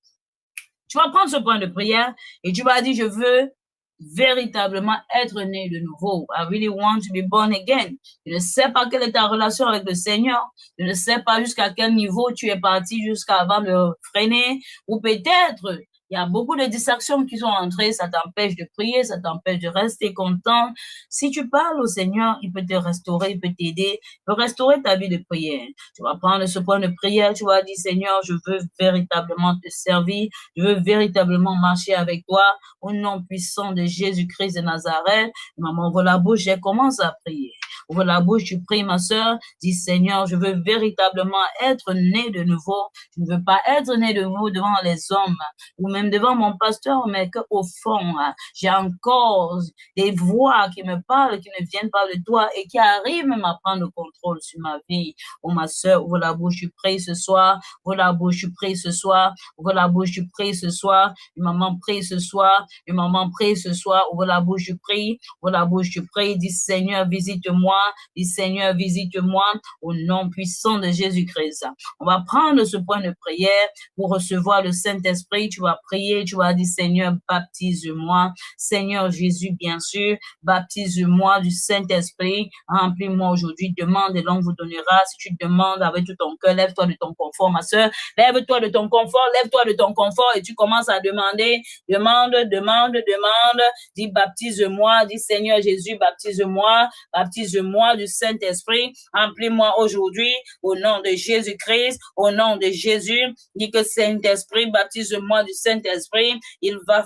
Tu vas prendre ce point de prière et tu vas dire, je veux véritablement être né de nouveau. I really want to be born again. Je ne sais pas quelle est ta relation avec le Seigneur. Je ne sais pas jusqu'à quel niveau tu es parti jusqu'à avant de freiner. Ou peut-être, il y a beaucoup de distractions qui sont entrées. Ça t'empêche de prier, ça t'empêche de rester content. Si tu parles au Seigneur, il peut te restaurer, il peut t'aider, il peut restaurer ta vie de prière. Tu vas prendre ce point de prière, tu vas dire, Seigneur, je veux véritablement te servir. Je veux véritablement marcher avec toi au nom puissant de Jésus-Christ de Nazareth. Maman, ouvre la bouche et commence à prier. Ouvre la bouche, tu pries, ma sœur. Dis, Seigneur, je veux véritablement être né de nouveau. Je ne veux pas être né de nouveau devant les hommes ou même devant mon pasteur, mais qu'au fond, j'ai encore des voix qui me parlent, qui ne viennent pas de toi et qui arrivent même à prendre le contrôle sur ma vie. Oh, ma sœur, ouvre la bouche, tu pries ce soir. Ouvre la bouche, tu pries ce soir. Ouvre la bouche, tu pries ce soir. Une maman prie ce soir. Une maman prie ce soir. Ouvre la bouche, tu pries. Ouvre la bouche, tu pries. Dis, Seigneur, visite-moi. Dis, Seigneur, visite-moi au nom puissant de Jésus-Christ. On va prendre ce point de prière pour recevoir le Saint-Esprit. Tu vas prier, tu vas dire, Seigneur, baptise-moi. Seigneur Jésus, bien sûr, baptise-moi du Saint-Esprit. Remplis-moi aujourd'hui. Demande et l'on vous donnera. Si tu demandes avec tout ton cœur, lève-toi de ton confort, ma sœur. Lève-toi de ton confort, lève-toi de ton confort et tu commences à demander. Demande. Dis, baptise-moi. Dis, Seigneur Jésus, baptise-moi. Baptise-moi du Saint-Esprit. Remplis-moi aujourd'hui au nom de Jésus-Christ, au nom de Jésus. Dis que Saint-Esprit, baptise-moi du Saint-Esprit. Il va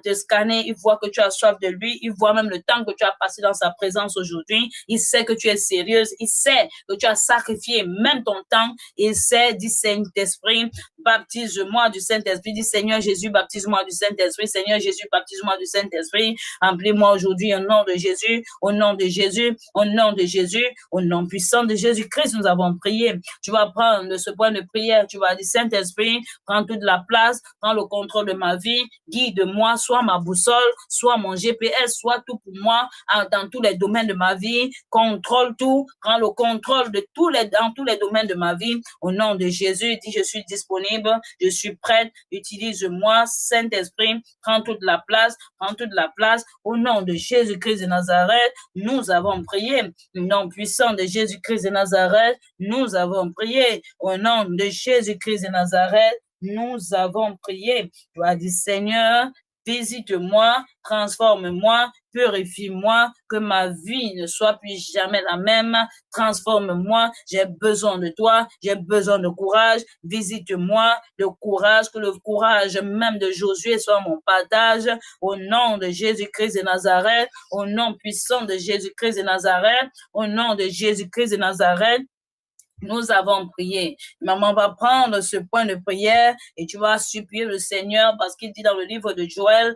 te scanner. Il voit que tu as soif de lui. Il voit même le temps que tu as passé dans sa présence aujourd'hui. Il sait que tu es sérieuse. Il sait que tu as sacrifié même ton temps. Il sait, dit Saint-Esprit, baptise-moi du Saint-Esprit. Dis, Seigneur Jésus, baptise-moi du Saint-Esprit. Seigneur Jésus, baptise-moi du Saint-Esprit. Remplis-moi aujourd'hui au nom de Jésus, au nom de Jésus, au nom de Jésus, au nom puissant de Jésus-Christ, nous avons prié. Tu vas prendre ce point de prière, tu vas dire, Saint-Esprit, prends toute la place, prends le contrôle de ma vie, guide-moi, sois ma boussole, sois mon GPS, sois tout pour moi, dans tous les domaines de ma vie, contrôle tout, prends le contrôle de dans tous les domaines de ma vie, au nom de Jésus, dis, je suis disponible, je suis prête, utilise-moi, Saint-Esprit, prends toute la place, au nom de Jésus-Christ de Nazareth, nous avons prié, au nom puissant de Jésus-Christ de Nazareth, nous avons prié, au nom de Jésus-Christ de Nazareth, nous avons prié. Tu as dit, Seigneur, visite-moi, transforme-moi, purifie-moi, que ma vie ne soit plus jamais la même. Transforme-moi, j'ai besoin de toi, j'ai besoin de courage. Visite-moi, le courage, que le courage même de Josué soit mon partage. Au nom de Jésus-Christ de Nazareth, au nom puissant de Jésus-Christ de Nazareth, au nom de Jésus-Christ de Nazareth, nous avons prié. Maman va prendre ce point de prière et tu vas supplier le Seigneur parce qu'il dit dans le livre de Joël,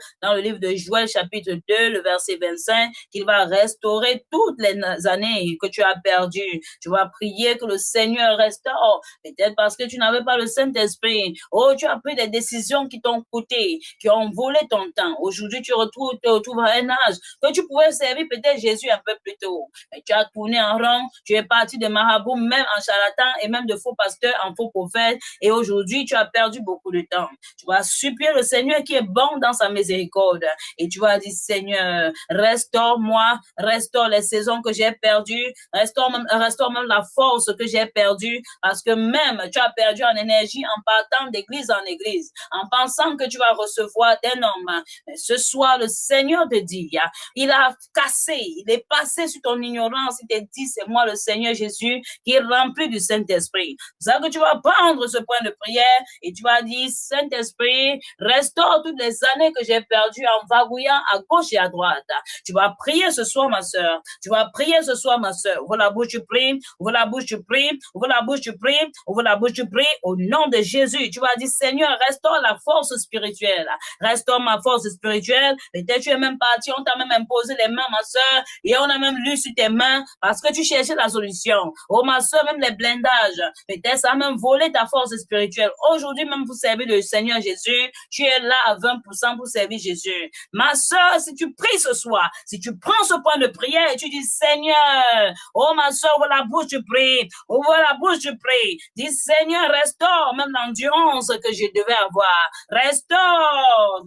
chapitre 2, le verset 25, qu'il va restaurer toutes les années que tu as perdues. Tu vas prier que le Seigneur restaure. Peut-être parce que tu n'avais pas le Saint-Esprit. Oh, tu as pris des décisions qui t'ont coûté, qui ont volé ton temps. Aujourd'hui, tu te retrouves à un âge que tu pouvais servir peut-être Jésus un peu plus tôt. Mais tu as tourné en rond, tu es parti de marabout, même en charlatans et même de faux pasteurs en faux prophètes. Et aujourd'hui, tu as perdu beaucoup de temps. Tu vas supplier le Seigneur qui est bon dans sa miséricorde. Et tu vas dire, Seigneur, restaure-moi, restaure les saisons que j'ai perdues, restaure même la force que j'ai perdue, parce que même tu as perdu en énergie en partant d'église en église, en pensant que tu vas recevoir d'un homme. Mais ce soir, le Seigneur te dit, il a cassé, il est passé sur ton ignorance, il te dit, c'est moi le Seigneur Jésus qui est rempli du Saint-Esprit. C'est ça que tu vas prendre ce point de prière et tu vas dire, Saint-Esprit, restaure toutes les années que j'ai perdues en vagouillant à gauche et à droite. Tu vas prier ce soir, ma soeur. Tu vas prier ce soir, ma soeur. Ouvre la bouche, tu pries. Ouvre la bouche, tu pries. Ouvre la bouche, tu pries. Ouvre la bouche, tu pries. Au nom de Jésus, tu vas dire, Seigneur, restaure la force spirituelle. Restaure ma force spirituelle. Peut-être tu es même parti, on t'a même imposé les mains, ma soeur, et on a même lu sur tes mains parce que tu cherchais la solution. Oh, ma soeur, même les blindages. Peut-être ça a même volé ta force spirituelle. Aujourd'hui, même pour servir le Seigneur Jésus, tu es là à 20% pour servir Jésus. Ma soeur, si tu pries ce soir, si tu prends ce point de prière et tu dis, Seigneur, oh ma soeur, ouvre la bouche, tu pries. Ouvre la bouche, tu pries. Dis, Seigneur, restaure même l'endurance que je devais avoir. Restaure,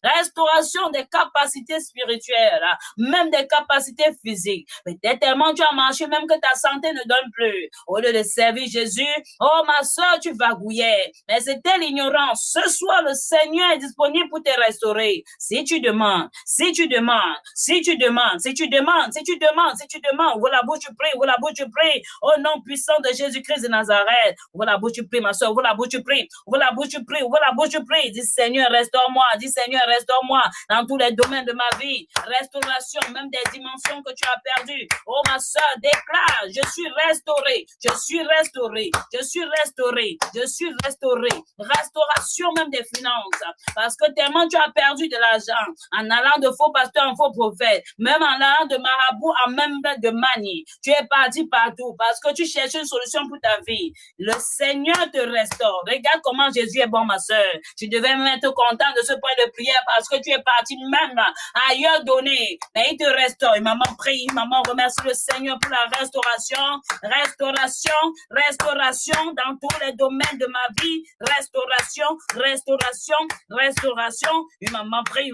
restauration des capacités spirituelles, même des capacités physiques. Peut-être tellement tu as marché, même que ta santé ne donne plus. Au lieu de servir Jésus, oh ma soeur, tu vagouillais. Mais c'était l'ignorance. Ce soir, le Seigneur est disponible pour te restaurer. Si tu demandes, ouvre la bouche, tu pries, ouvre la bouche, tu pries. Au nom puissant de Jésus-Christ de Nazareth. Ouvre la bouche, tu pries, ma soeur, ouvre la bouche, tu pries. Ouvre la bouche, tu pries, ouvre la bouche, tu pries. Dis, Seigneur, restaure-moi. Dis, Seigneur, restaure-moi dans tous les domaines de ma vie. Restauration, même des dimensions que tu as perdues. Oh, ma soeur, déclare, je suis restaurée. Restauration même des finances. Parce que tellement tu as perdu de l'argent en allant de faux pasteurs en faux prophètes, même en allant de marabout en même de manie. Tu es parti partout parce que tu cherches une solution pour ta vie. Le Seigneur te restaure. Regarde comment Jésus est bon, ma soeur. Tu devais même être content de ce point de prière parce que tu es parti même ailleurs donner. Mais il te restaure. Et maman prie, maman remercie le Seigneur pour la restauration dans tous les domaines de ma vie. Restauration. Une maman prie.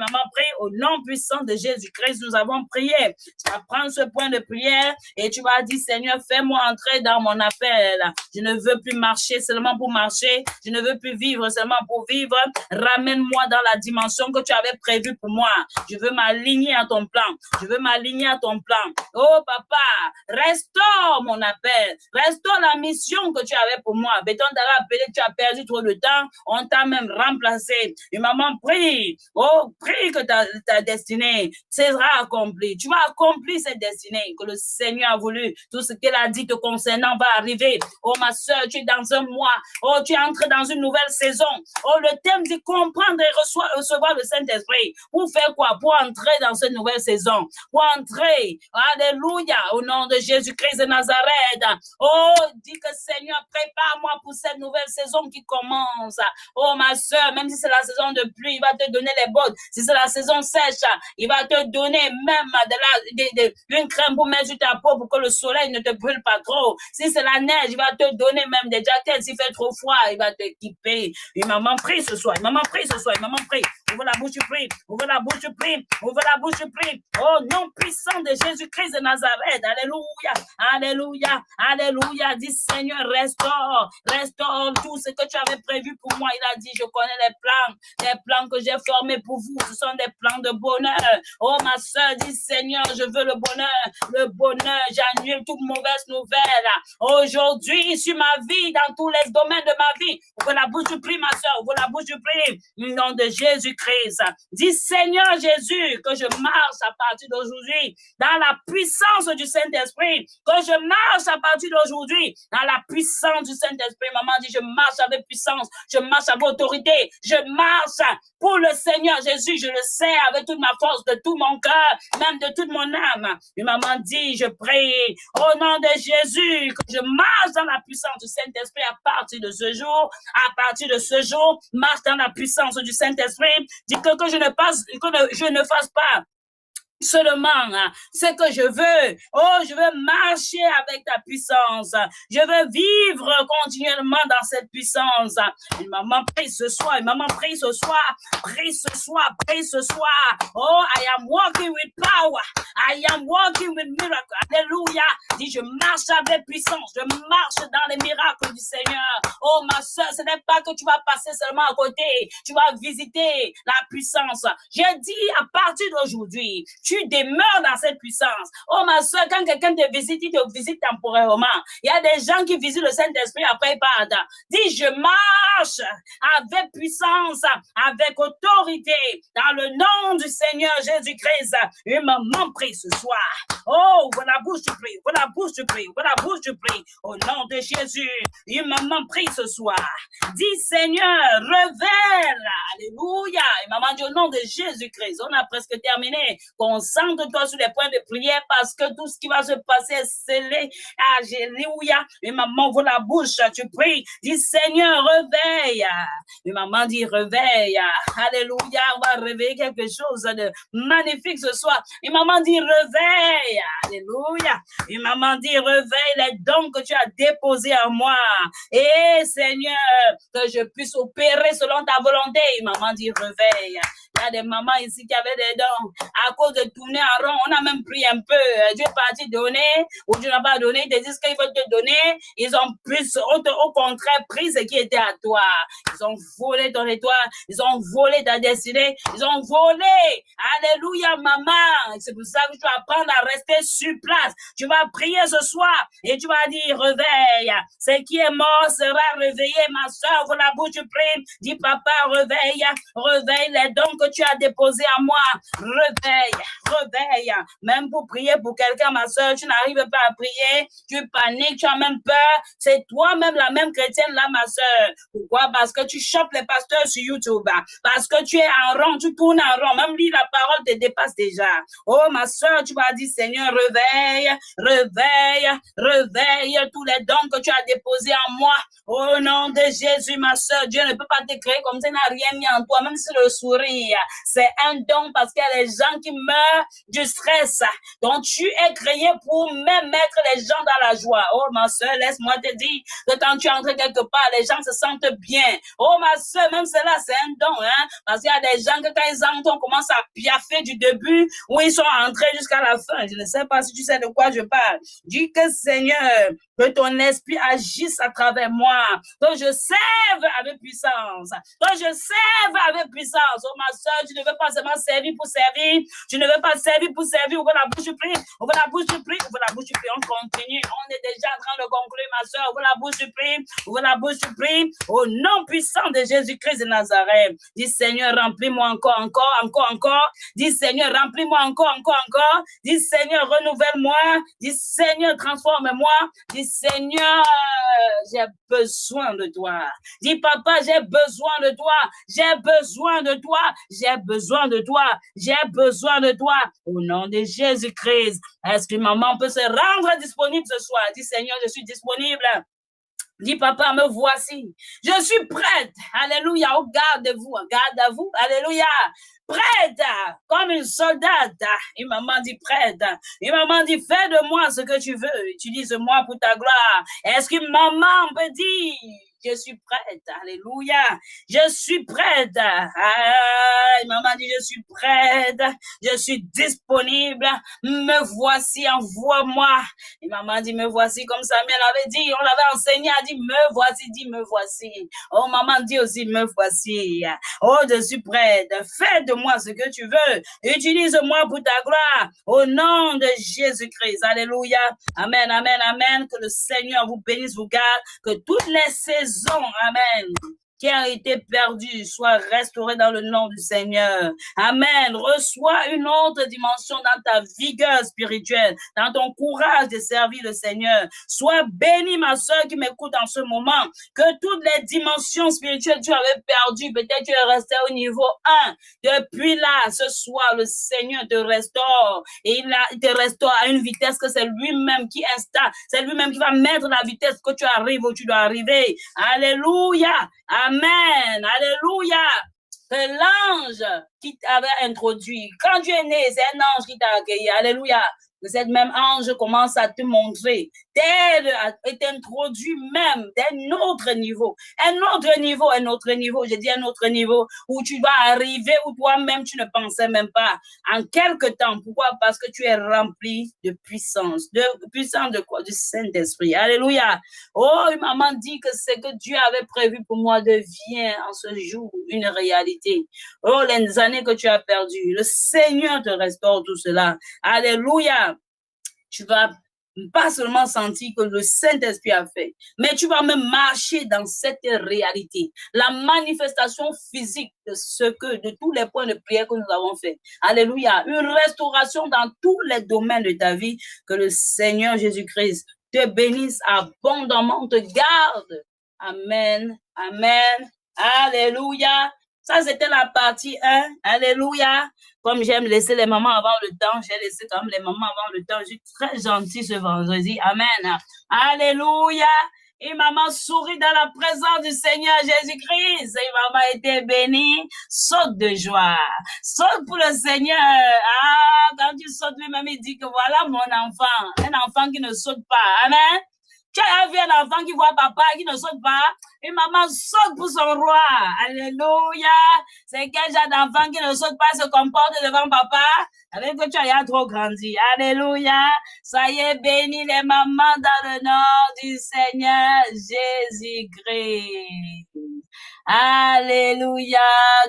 Au nom puissant de Jésus-Christ, nous avons prié. Tu vas prendre ce point de prière et tu vas dire, Seigneur, fais-moi entrer dans mon appel. Je ne veux plus marcher seulement pour marcher. Je ne veux plus vivre seulement pour vivre. Ramène-moi dans la dimension que tu avais prévue pour moi. Je veux m'aligner à ton plan. Oh, papa, restaure mon appel. Restaure la mission que tu avais pour moi. Béton t'a rappelé, tu as perdu trop de temps. On t'a même remplacé. Et maman, prie. Oh, prie que ta destinée sera accomplie. Tu vas accomplir cette destinée que le Seigneur a voulu. Tout ce qu'elle a dit te concernant va arriver. Oh, ma soeur, tu es dans un mois. Oh, tu entres dans une nouvelle saison. Oh, le thème dit comprendre et recevoir le Saint-Esprit. Pour faire quoi? Pour entrer dans cette nouvelle saison. Pour entrer. Alléluia. Au nom de Jésus-Christ de Nazareth. Oh, dis que Seigneur, prépare-moi pour cette nouvelle saison qui commence. Oh, ma soeur, même si c'est la saison de pluie, il va te donner les bottes. Si c'est la saison sèche, il va te donner même une crème pour mettre sur ta peau pour que le soleil ne te brûle pas trop. Si c'est la neige, il va te donner même des jackets. S'il fait trop froid, il va t'équiper. Et maman prie ce soir. Ouvre la bouche, tu pries. Oh, nom puissant de Jésus-Christ de Nazareth. Alléluia. Dis, Seigneur, restaure tout ce que tu avais prévu pour moi. Il a dit, je connais les plans que j'ai formés pour vous. Ce sont des plans de bonheur. Oh, ma soeur, dis, Seigneur, je veux le bonheur. J'annule toute mauvaise nouvelle. Aujourd'hui, sur ma vie, dans tous les domaines de ma vie. Ouvre la bouche, tu pries, ma soeur. Au nom de Jésus-Christ. Dis, Seigneur Jésus, que je marche à partir d'aujourd'hui dans la puissance du Saint-Esprit. Que je marche à partir d'aujourd'hui dans la puissance du Saint-Esprit. Maman dit, je marche avec puissance. Je marche avec autorité. Je marche pour le Seigneur Jésus. Je le sais avec toute ma force, de tout mon cœur, même de toute mon âme. Et maman dit, je prie au nom de Jésus que je marche dans la puissance du Saint-Esprit à partir de ce jour. Marche dans la puissance du Saint-Esprit. Dis que je ne fasse pas seulement ce que je veux. Oh, je veux marcher avec ta puissance. Je veux vivre continuellement dans cette puissance. Et maman, prie ce soir. Et maman, prie ce soir. Prie ce soir. Prie ce soir. Oh, I am walking with power. I am walking with miracle. Alléluia. Dis, je marche avec puissance. Je marche dans les miracles du Seigneur. Oh, ma soeur, ce n'est pas que tu vas passer seulement à côté. Tu vas visiter la puissance. J'ai dit, à partir d'aujourd'hui, tu demeures dans cette puissance. Oh, ma soeur, quand quelqu'un te visite, il te visite temporairement. Il y a des gens qui visitent le Saint-Esprit, après ils partent. Dis, je marche avec puissance, avec autorité, dans le nom du Seigneur Jésus-Christ. Une maman prie ce soir. Oh, ouvre la bouche, tu pries. Ouvre la bouche, tu pries. Ouvre la bouche, tu pries. Au nom de Jésus. Une maman prie ce soir. Dis, Seigneur, révèle. Alléluia. Et maman dit, au nom de Jésus-Christ. On a presque terminé. Concentre-toi sur les points de prière parce que tout ce qui va se passer est scellé. Alléluia. Et maman ouvre la bouche. Tu pries. Dis, Seigneur, réveille. Et maman dit, réveille. Alléluia. On va réveiller quelque chose de magnifique ce soir. Et maman dit, réveille. Alléluia. Et maman dit, réveille les dons que tu as déposés en moi. Et Seigneur, que je puisse opérer selon ta volonté. Et maman dit, réveille. Il y a des mamans ici qui avaient des dons. À cause de tourner en rond, on a même pris un peu. Dieu est parti donner, ou Dieu n'a pas donné. Ils te disent qu'ils veulent te donner. Ils ont plus, au contraire, pris ce qui était à toi. Ils ont volé ton étoile. Ils ont volé ta destinée. Ils ont volé. Alléluia, maman. C'est pour ça que tu vas apprendre à rester sur place. Tu vas prier ce soir et tu vas dire, réveille. Ce qui est mort sera réveillé, ma soeur. Ouvre la bouche, tu pries. Dis, papa, réveille. Réveille les dons que tu as déposés en moi. Réveille, réveille. Même pour prier pour quelqu'un, ma soeur, tu n'arrives pas à prier. Tu paniques, tu as même peur. C'est toi-même la même chrétienne là, ma soeur. Pourquoi? Parce que tu chopes les pasteurs sur YouTube. Parce que tu es en rond, tu tournes en rond. Même lui, la parole te dépasse déjà. Oh, ma soeur, tu vas dire, Seigneur, réveille, réveille, réveille tous les dons que tu as déposés en moi. Au nom de Jésus, ma soeur, Dieu ne peut pas te créer comme ça, il n'a rien mis en toi, même si le sourire, c'est un don parce qu'il y a des gens qui meurent du stress. Donc, tu es créé pour même mettre les gens dans la joie. Oh, ma soeur, laisse-moi te dire que quand tu entres quelque part, les gens se sentent bien. Oh, ma soeur, même cela, c'est un don, hein, parce qu'il y a des gens que quand ils entrent, on commence à piaffer du début où ils sont entrés jusqu'à la fin. Je ne sais pas si tu sais de quoi je parle. Dis que Seigneur, que ton esprit agisse à travers moi, que je serve avec puissance, que je serve avec puissance. Oh, ma soeur, tu ne veux pas seulement servir pour servir, tu ne veux pas servir pour servir. Ouvre la bouche, tu pries, ouvre la bouche, tu pries, ouvre la bouche, tu pries. On continue, on est déjà en train de conclure, ma soeur. Ouvre la bouche, tu pries, ouvre la bouche, tu pries. Au nom puissant de Jésus-Christ de Nazareth, dis Seigneur, remplis-moi encore. Dis Seigneur, remplis-moi encore. Dis Seigneur, renouvelle-moi. Dis Seigneur, transforme-moi. Dis Seigneur, j'ai besoin de toi. Dis papa, j'ai besoin de toi. J'ai besoin de toi. J'ai besoin de toi. J'ai besoin de toi. Au nom de Jésus-Christ, est-ce que maman peut se rendre disponible ce soir? Dis Seigneur, je suis disponible. Dis, papa, me voici. Je suis prête. Alléluia. Oh, garde-vous. Garde-vous. Alléluia. Prête, comme une soldate. Et maman dit prête. Et maman dit, fais de moi ce que tu veux. Utilise-moi pour ta gloire. Est-ce que maman peut dire, je suis prête. Alléluia. Je suis prête. Maman dit, je suis prête. Je suis disponible. Me voici, envoie-moi. Et maman dit, me voici, comme Samuel avait dit. On l'avait enseigné, a dit, me voici, dit, me voici. Oh, maman dit aussi, me voici. Oh, je suis prête. Fais de moi ce que tu veux. Utilise-moi pour ta gloire. Au nom de Jésus-Christ. Alléluia. Amen, amen, amen. Que le Seigneur vous bénisse, vous garde. Que toutes les saisons, amen, qui a été perdu soit restauré dans le nom du Seigneur. Amen. Reçois une autre dimension dans ta vigueur spirituelle, dans ton courage de servir le Seigneur. Sois béni, ma soeur qui m'écoute en ce moment, que toutes les dimensions spirituelles que tu avais perdues, peut-être tu es resté au niveau 1. Depuis là, ce soir, le Seigneur te restaure. Et il te restaure à une vitesse que c'est lui-même qui installe. C'est lui-même qui va mettre la vitesse que tu arrives où tu dois arriver. Alléluia. Amen. Alléluia. que l'ange qui t'avait introduit, quand tu es né, c'est un ange qui t'a accueilli. Alléluia. Que cette même ange commence à te montrer, t'aide et t'introduit même d'un autre niveau. Un autre niveau, un autre niveau. Je dis un autre niveau où tu dois arriver où toi-même tu ne pensais même pas. En quelque temps. Pourquoi? Parce que tu es rempli de puissance. De puissance de quoi? Du Saint-Esprit. Alléluia. Oh, maman dit que ce que Dieu avait prévu pour moi devient en ce jour une réalité. Oh, les années que tu as perdues, le Seigneur te restaure tout cela. Alléluia. Tu vas pas seulement sentir que le Saint-Esprit a fait, mais tu vas même marcher dans cette réalité. La manifestation physique de tous les points de prière que nous avons fait. Alléluia. Une restauration dans tous les domaines de ta vie. Que le Seigneur Jésus-Christ te bénisse abondamment, te garde. Amen. Amen. Alléluia. Ça, c'était la partie 1. Alléluia. Comme j'aime laisser les mamans avant le temps, j'ai laissé quand même les mamans avant le temps. Je suis très gentille ce vendredi. Amen. Alléluia. Et maman sourit dans la présence du Seigneur Jésus-Christ. Et maman était bénie. Saute de joie. Saute pour le Seigneur. Ah, quand tu sautes, lui-même, il dit que voilà mon enfant. Un enfant qui ne saute pas. Amen. Tu as vu un enfant qui voit papa qui ne saute pas, et maman saute pour son roi. Alléluia. C'est quel genre d'enfant qui ne saute pas se comporte devant papa, avec que tu as trop grandi. Alléluia. Soyez bénis les mamans dans le nom du Seigneur Jésus-Christ. Alléluia,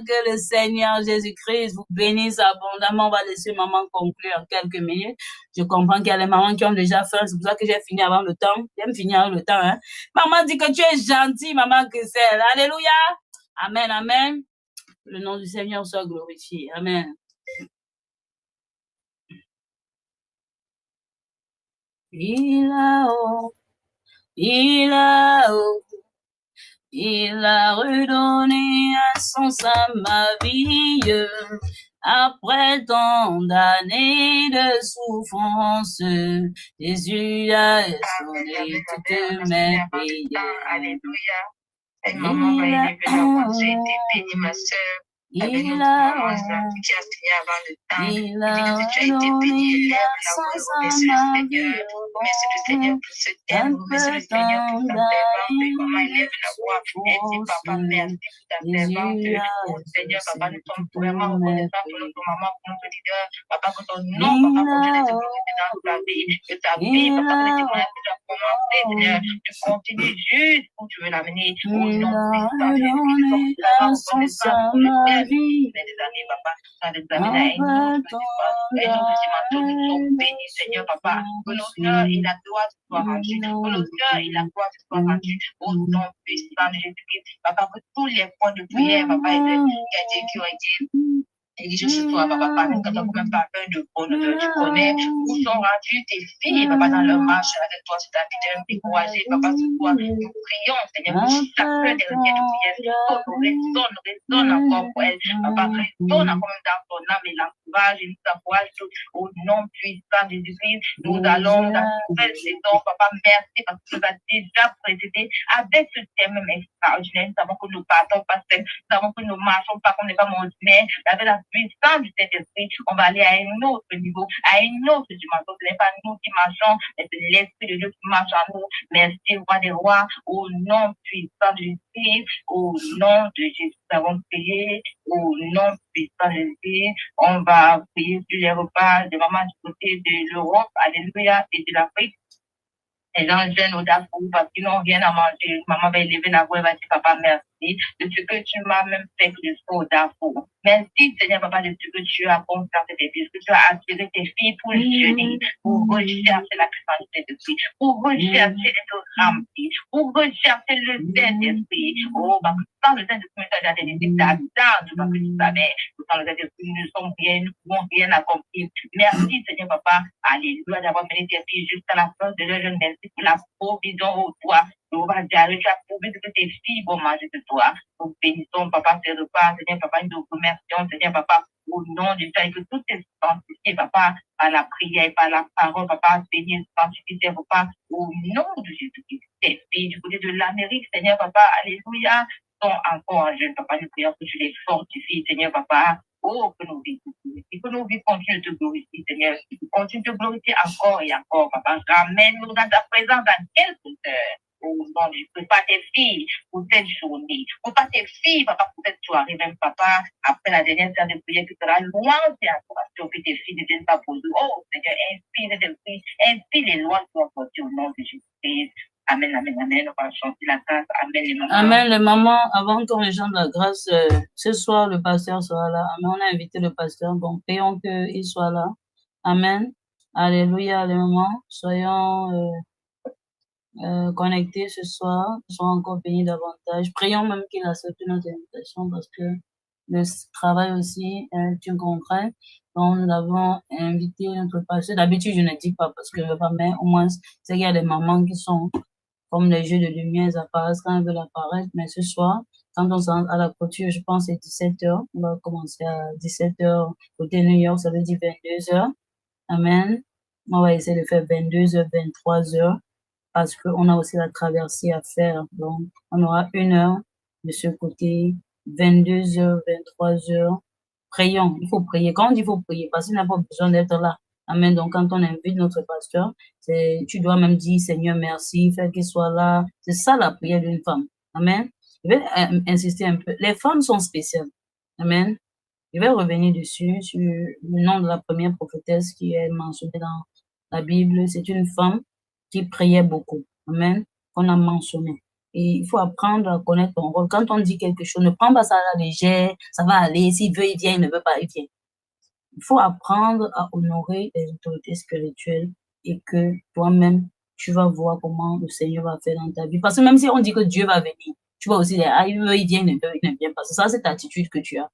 que le Seigneur Jésus-Christ vous bénisse abondamment. On va laisser maman conclure en quelques minutes. Je comprends qu'il y a les mamans qui ont déjà faim, c'est pour ça que j'ai fini avant le temps. J'aime finir avant le temps, hein. Maman dit que tu es gentille, maman Christelle. Alléluia. Amen, amen. Le nom du Seigneur soit glorifié. Amen. Il a redonné un sens à ma vie. Après tant d'années de souffrance, Jésus a sonné toutes mes prières. Alléluia. Et maman va élever la voix, j'ai été bénie, ma soeur. Avec notre maman qui a signé avant le temps. Il dit que tu as été bénie, élève la voix, remercie le Seigneur. Remercie le Seigneur pour ce thème, remercie le Seigneur pour sa servante. Et maman élève la voix, elle dit papa, merci pour ta servante. Oh Seigneur, papa, nous sommes vraiment reconnaissants pour notre maman, pour notre leader. Papa, que ton nom, papa, continue de se glorifier dans ta vie, que ta vie, papa, que les témoignages que tu as commencé, Seigneur, tu continues juste où tu veux l'amener. Au nom de Jésus, nous sommes vraiment reconnaissants pour le thème. Des années, papa, dans des années, un autre dimension, nous sommes bénis, Seigneur, papa. Que l'honneur et la gloire soient rendus. Que l'honneur et la gloire soient rendus au nom puissant de Jésus-Christ. Papa, que tous les points de prière, papa, qui ont été dirigés sur toi, papa, nous n'avons même pas peur de bonheur. Tu connais où sont rendus tes filles, papa, dans leur marche avec toi, sur ta vie, de décourager, papa, sur toi. Nous prions, Seigneur, pour chacun des requêtes de prière. Résonne encore pour elle. Papa, résonne encore même dans ton âme et l'encourage et nous encourage tous au nom puissant de Jésus-Christ. Nous allons dans cette nouvelle saison, papa, merci parce que tu nous as déjà précédé avec ce thème même extraordinaire. Nous savons que nous partons pas seuls, nous savons que nous marchons pas comme des femmes ordinaires, avec la puissance du Saint-Esprit, on va aller à un autre niveau, à une autre dimension. Ce n'est pas nous qui marchons, mais c'est l'Esprit de Dieu qui marche en nous. Merci, roi des rois, au nom puissant de Jésus, au nom de Jésus, nous avons prié, au nom puissant de Jésus. On va prier sur les repas de maman du côté de l'Europe, alléluia, et de l'Afrique. Les gens jeûnent au Darfour parce qu'ils n'ont rien à manger. Maman va élever la voix et va dire, papa, merci de ce que tu m'as même fait que je sois au Darfour. Merci, Seigneur, papa, de ce que tu as conservé tes filles, que tu as attiré tes filles pour jeûner, pour rechercher la puissance de Saint-Esprit, pour rechercher d'être rempli, pour rechercher le Saint-Esprit. Oh, parce que sans le Saint-Esprit, tu as des décisions d'attendre, parce que tu savais, sans le Saint-Esprit, nous ne sommes rien, nous ne pouvons rien accomplir. Merci, Seigneur, papa, alléluia, d'avoir mené tes filles jusqu'à la fin de leur jeûne. Merci pour la provision au toi. Nous va dire, tu as prouvé que tes filles vont manger de toi. Nous bénissons, papa, ces repas, Seigneur, papa, nous remercions, Seigneur, papa, au nom du Père, que tout est sanctifié, papa, par la prière et par la parole, papa, bénis et sanctifie ces repas, au nom de Jésus-Christ. Tes filles du côté de l'Amérique, Seigneur, papa, alléluia. sont encore en jeûne, papa, nous prions que tu les fortifies, Seigneur, papa. Oh, que nos vies continuent de te glorifier, Seigneur. Continue de te glorifier encore et encore, papa. Ramène-nous dans ta présence dans quelques heures. Oh non, je prépare tes filles pour cette journée. Prépare tes filles, papa, pour cette soirée, même papa, après la dernière séance de prière qui sera loin de adoration, que tes filles ne viennent pas pour nous. Oh Seigneur, inspire les lois qui ont porté au nom de Jésus-Christ. Amen, amen, amen. On va chanter la grâce. Amen, les mamans. Amen, les mamans. Avant qu'on les chante la grâce, ce soir, le pasteur sera là. Amen. On a invité le pasteur. Donc, prions qu'il soit là. Amen. Alléluia, les mamans. Soyons connectés ce soir. Soyons encore bénis davantage. Prions même qu'il accepte notre invitation parce que le travail aussi, tu comprends. Donc, nous avons invité notre pasteur. D'habitude, je ne dis pas parce que mais au moins, c'est qu'il y a des mamans qui sont comme les jeux de lumière apparaissent quand elles veulent apparaître. Mais ce soir, quand on s'en à la clôture, je pense c'est 17h. On va commencer à 17h côté New York, ça veut dire 22h. Amen. On va essayer de faire 22h, 23h parce qu'on a aussi la traversée à faire. Donc, on aura 1 heure de ce côté, 22h, 23h. Prions, il faut prier. Quand on dit il faut prier, parce qu'il n'a pas besoin d'être là. Amen. Donc, quand on invite notre pasteur, tu dois même dire, Seigneur, merci, fais qu'il soit là. C'est ça la prière d'une femme. Amen. Je vais insister un peu. Les femmes sont spéciales. Amen. Je vais revenir dessus, sur le nom de la première prophétesse qui est mentionnée dans la Bible. C'est une femme qui priait beaucoup. Amen. Qu'on a mentionné. Et il faut apprendre à connaître ton rôle. Quand on dit quelque chose, ne prends pas ça à la légère, ça va aller. S'il veut, il vient, il ne veut pas, il vient. Il faut apprendre à honorer les autorités spirituelles et que toi-même, tu vas voir comment le Seigneur va faire dans ta vie. Parce que même si on dit que Dieu va venir, tu vas aussi dire, ah, il veut, il vient, il ne vient pas. C'est ça, cette attitude que tu as.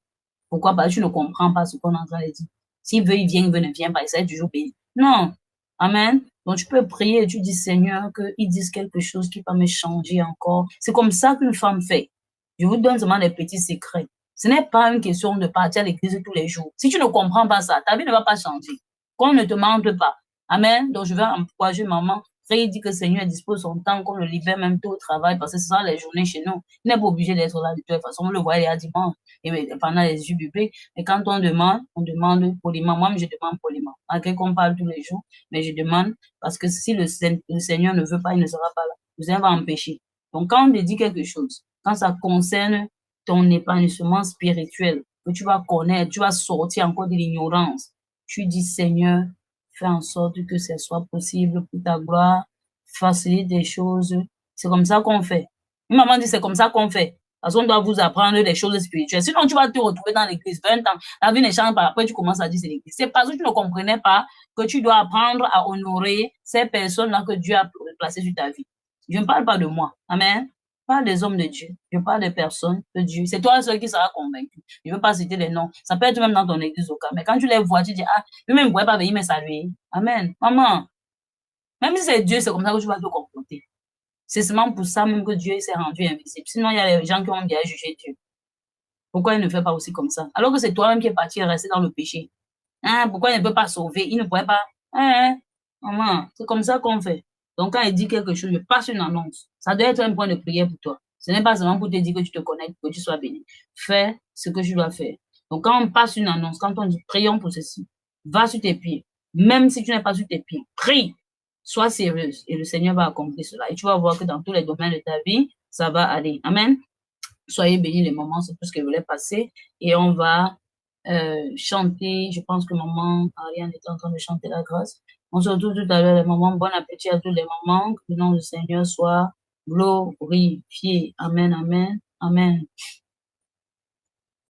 Pourquoi? Parce que tu ne comprends pas ce qu'on est en train de dire. S'il veut, il vient, il veut, il ne vient pas. Il s'est toujours béni. Non. Amen. Donc, tu peux prier et tu dis, Seigneur, qu'ils disent quelque chose qui va me changer encore. C'est comme ça qu'une femme fait. Je vous donne seulement des petits secrets. Ce n'est pas une question de partir à l'église tous les jours. Si tu ne comprends pas ça, ta vie ne va pas changer. Qu'on ne te mente pas. Amen. Donc, je vais encourager maman. Frère, dit que le Seigneur dispose son temps, qu'on le libère même tôt au travail, parce que ce sont les journées chez nous. Il n'est pas obligé d'être là de toute façon. On le voit, il y a dimanche, et pendant les yeux bibliques. Et quand on demande poliment. Moi, je demande poliment. Malgré qu'on parle tous les jours, mais je demande, parce que si le Seigneur ne veut pas, il ne sera pas là. Le Seigneur va empêcher. Donc, quand on te dit quelque chose, quand ça concerne ton épanouissement spirituel, que tu vas connaître, tu vas sortir encore de l'ignorance, tu dis, Seigneur, fais en sorte que ce soit possible pour ta gloire, facilite des choses. C'est comme ça qu'on fait. Une maman dit, c'est comme ça qu'on fait. Parce qu'on doit vous apprendre des choses spirituelles. Sinon, tu vas te retrouver dans l'église 20 ans. La vie ne change pas. Après, tu commences à dire c'est l'église. C'est parce que tu ne comprenais pas que tu dois apprendre à honorer ces personnes-là que Dieu a placées sur ta vie. Je ne parle pas de moi. Amen. Je parle des hommes de Dieu. Je parle des personnes de Dieu. C'est toi seul qui sera convaincu. Je ne veux pas citer les noms. Ça peut être même dans ton église au cas. Mais quand tu les vois, tu dis, ah, lui-même ne pourrait pas venir me saluer. Amen. Maman. Même si c'est Dieu, c'est comme ça que tu vas te comporter. C'est seulement pour ça même que Dieu s'est rendu invisible. Sinon, il y a des gens qui ont déjà jugé Dieu. Pourquoi il ne fait pas aussi comme ça? Alors que c'est toi-même qui es parti rester dans le péché. Hein? Pourquoi il ne peut pas sauver? Il ne pourrait pas. Hein? Maman, c'est comme ça qu'on fait. Donc, quand il dit quelque chose, je passe une annonce. Ça doit être un point de prière pour toi. Ce n'est pas seulement pour te dire que tu te connectes, que tu sois béni. Fais ce que tu dois faire. Donc, quand on passe une annonce, quand on dit prions pour ceci, va sur tes pieds. Même si tu n'es pas sur tes pieds, prie. Sois sérieuse et le Seigneur va accomplir cela. Et tu vas voir que dans tous les domaines de ta vie, ça va aller. Amen. Soyez bénis les moments, c'est tout ce que je voulais passer. Et on va chanter. Je pense que maman Ariane est en train de chanter la grâce. On se retrouve tout à l'heure, les mamans. Bon appétit à tous les mamans. Que le nom du Seigneur soit glorifié. Amen, amen, amen.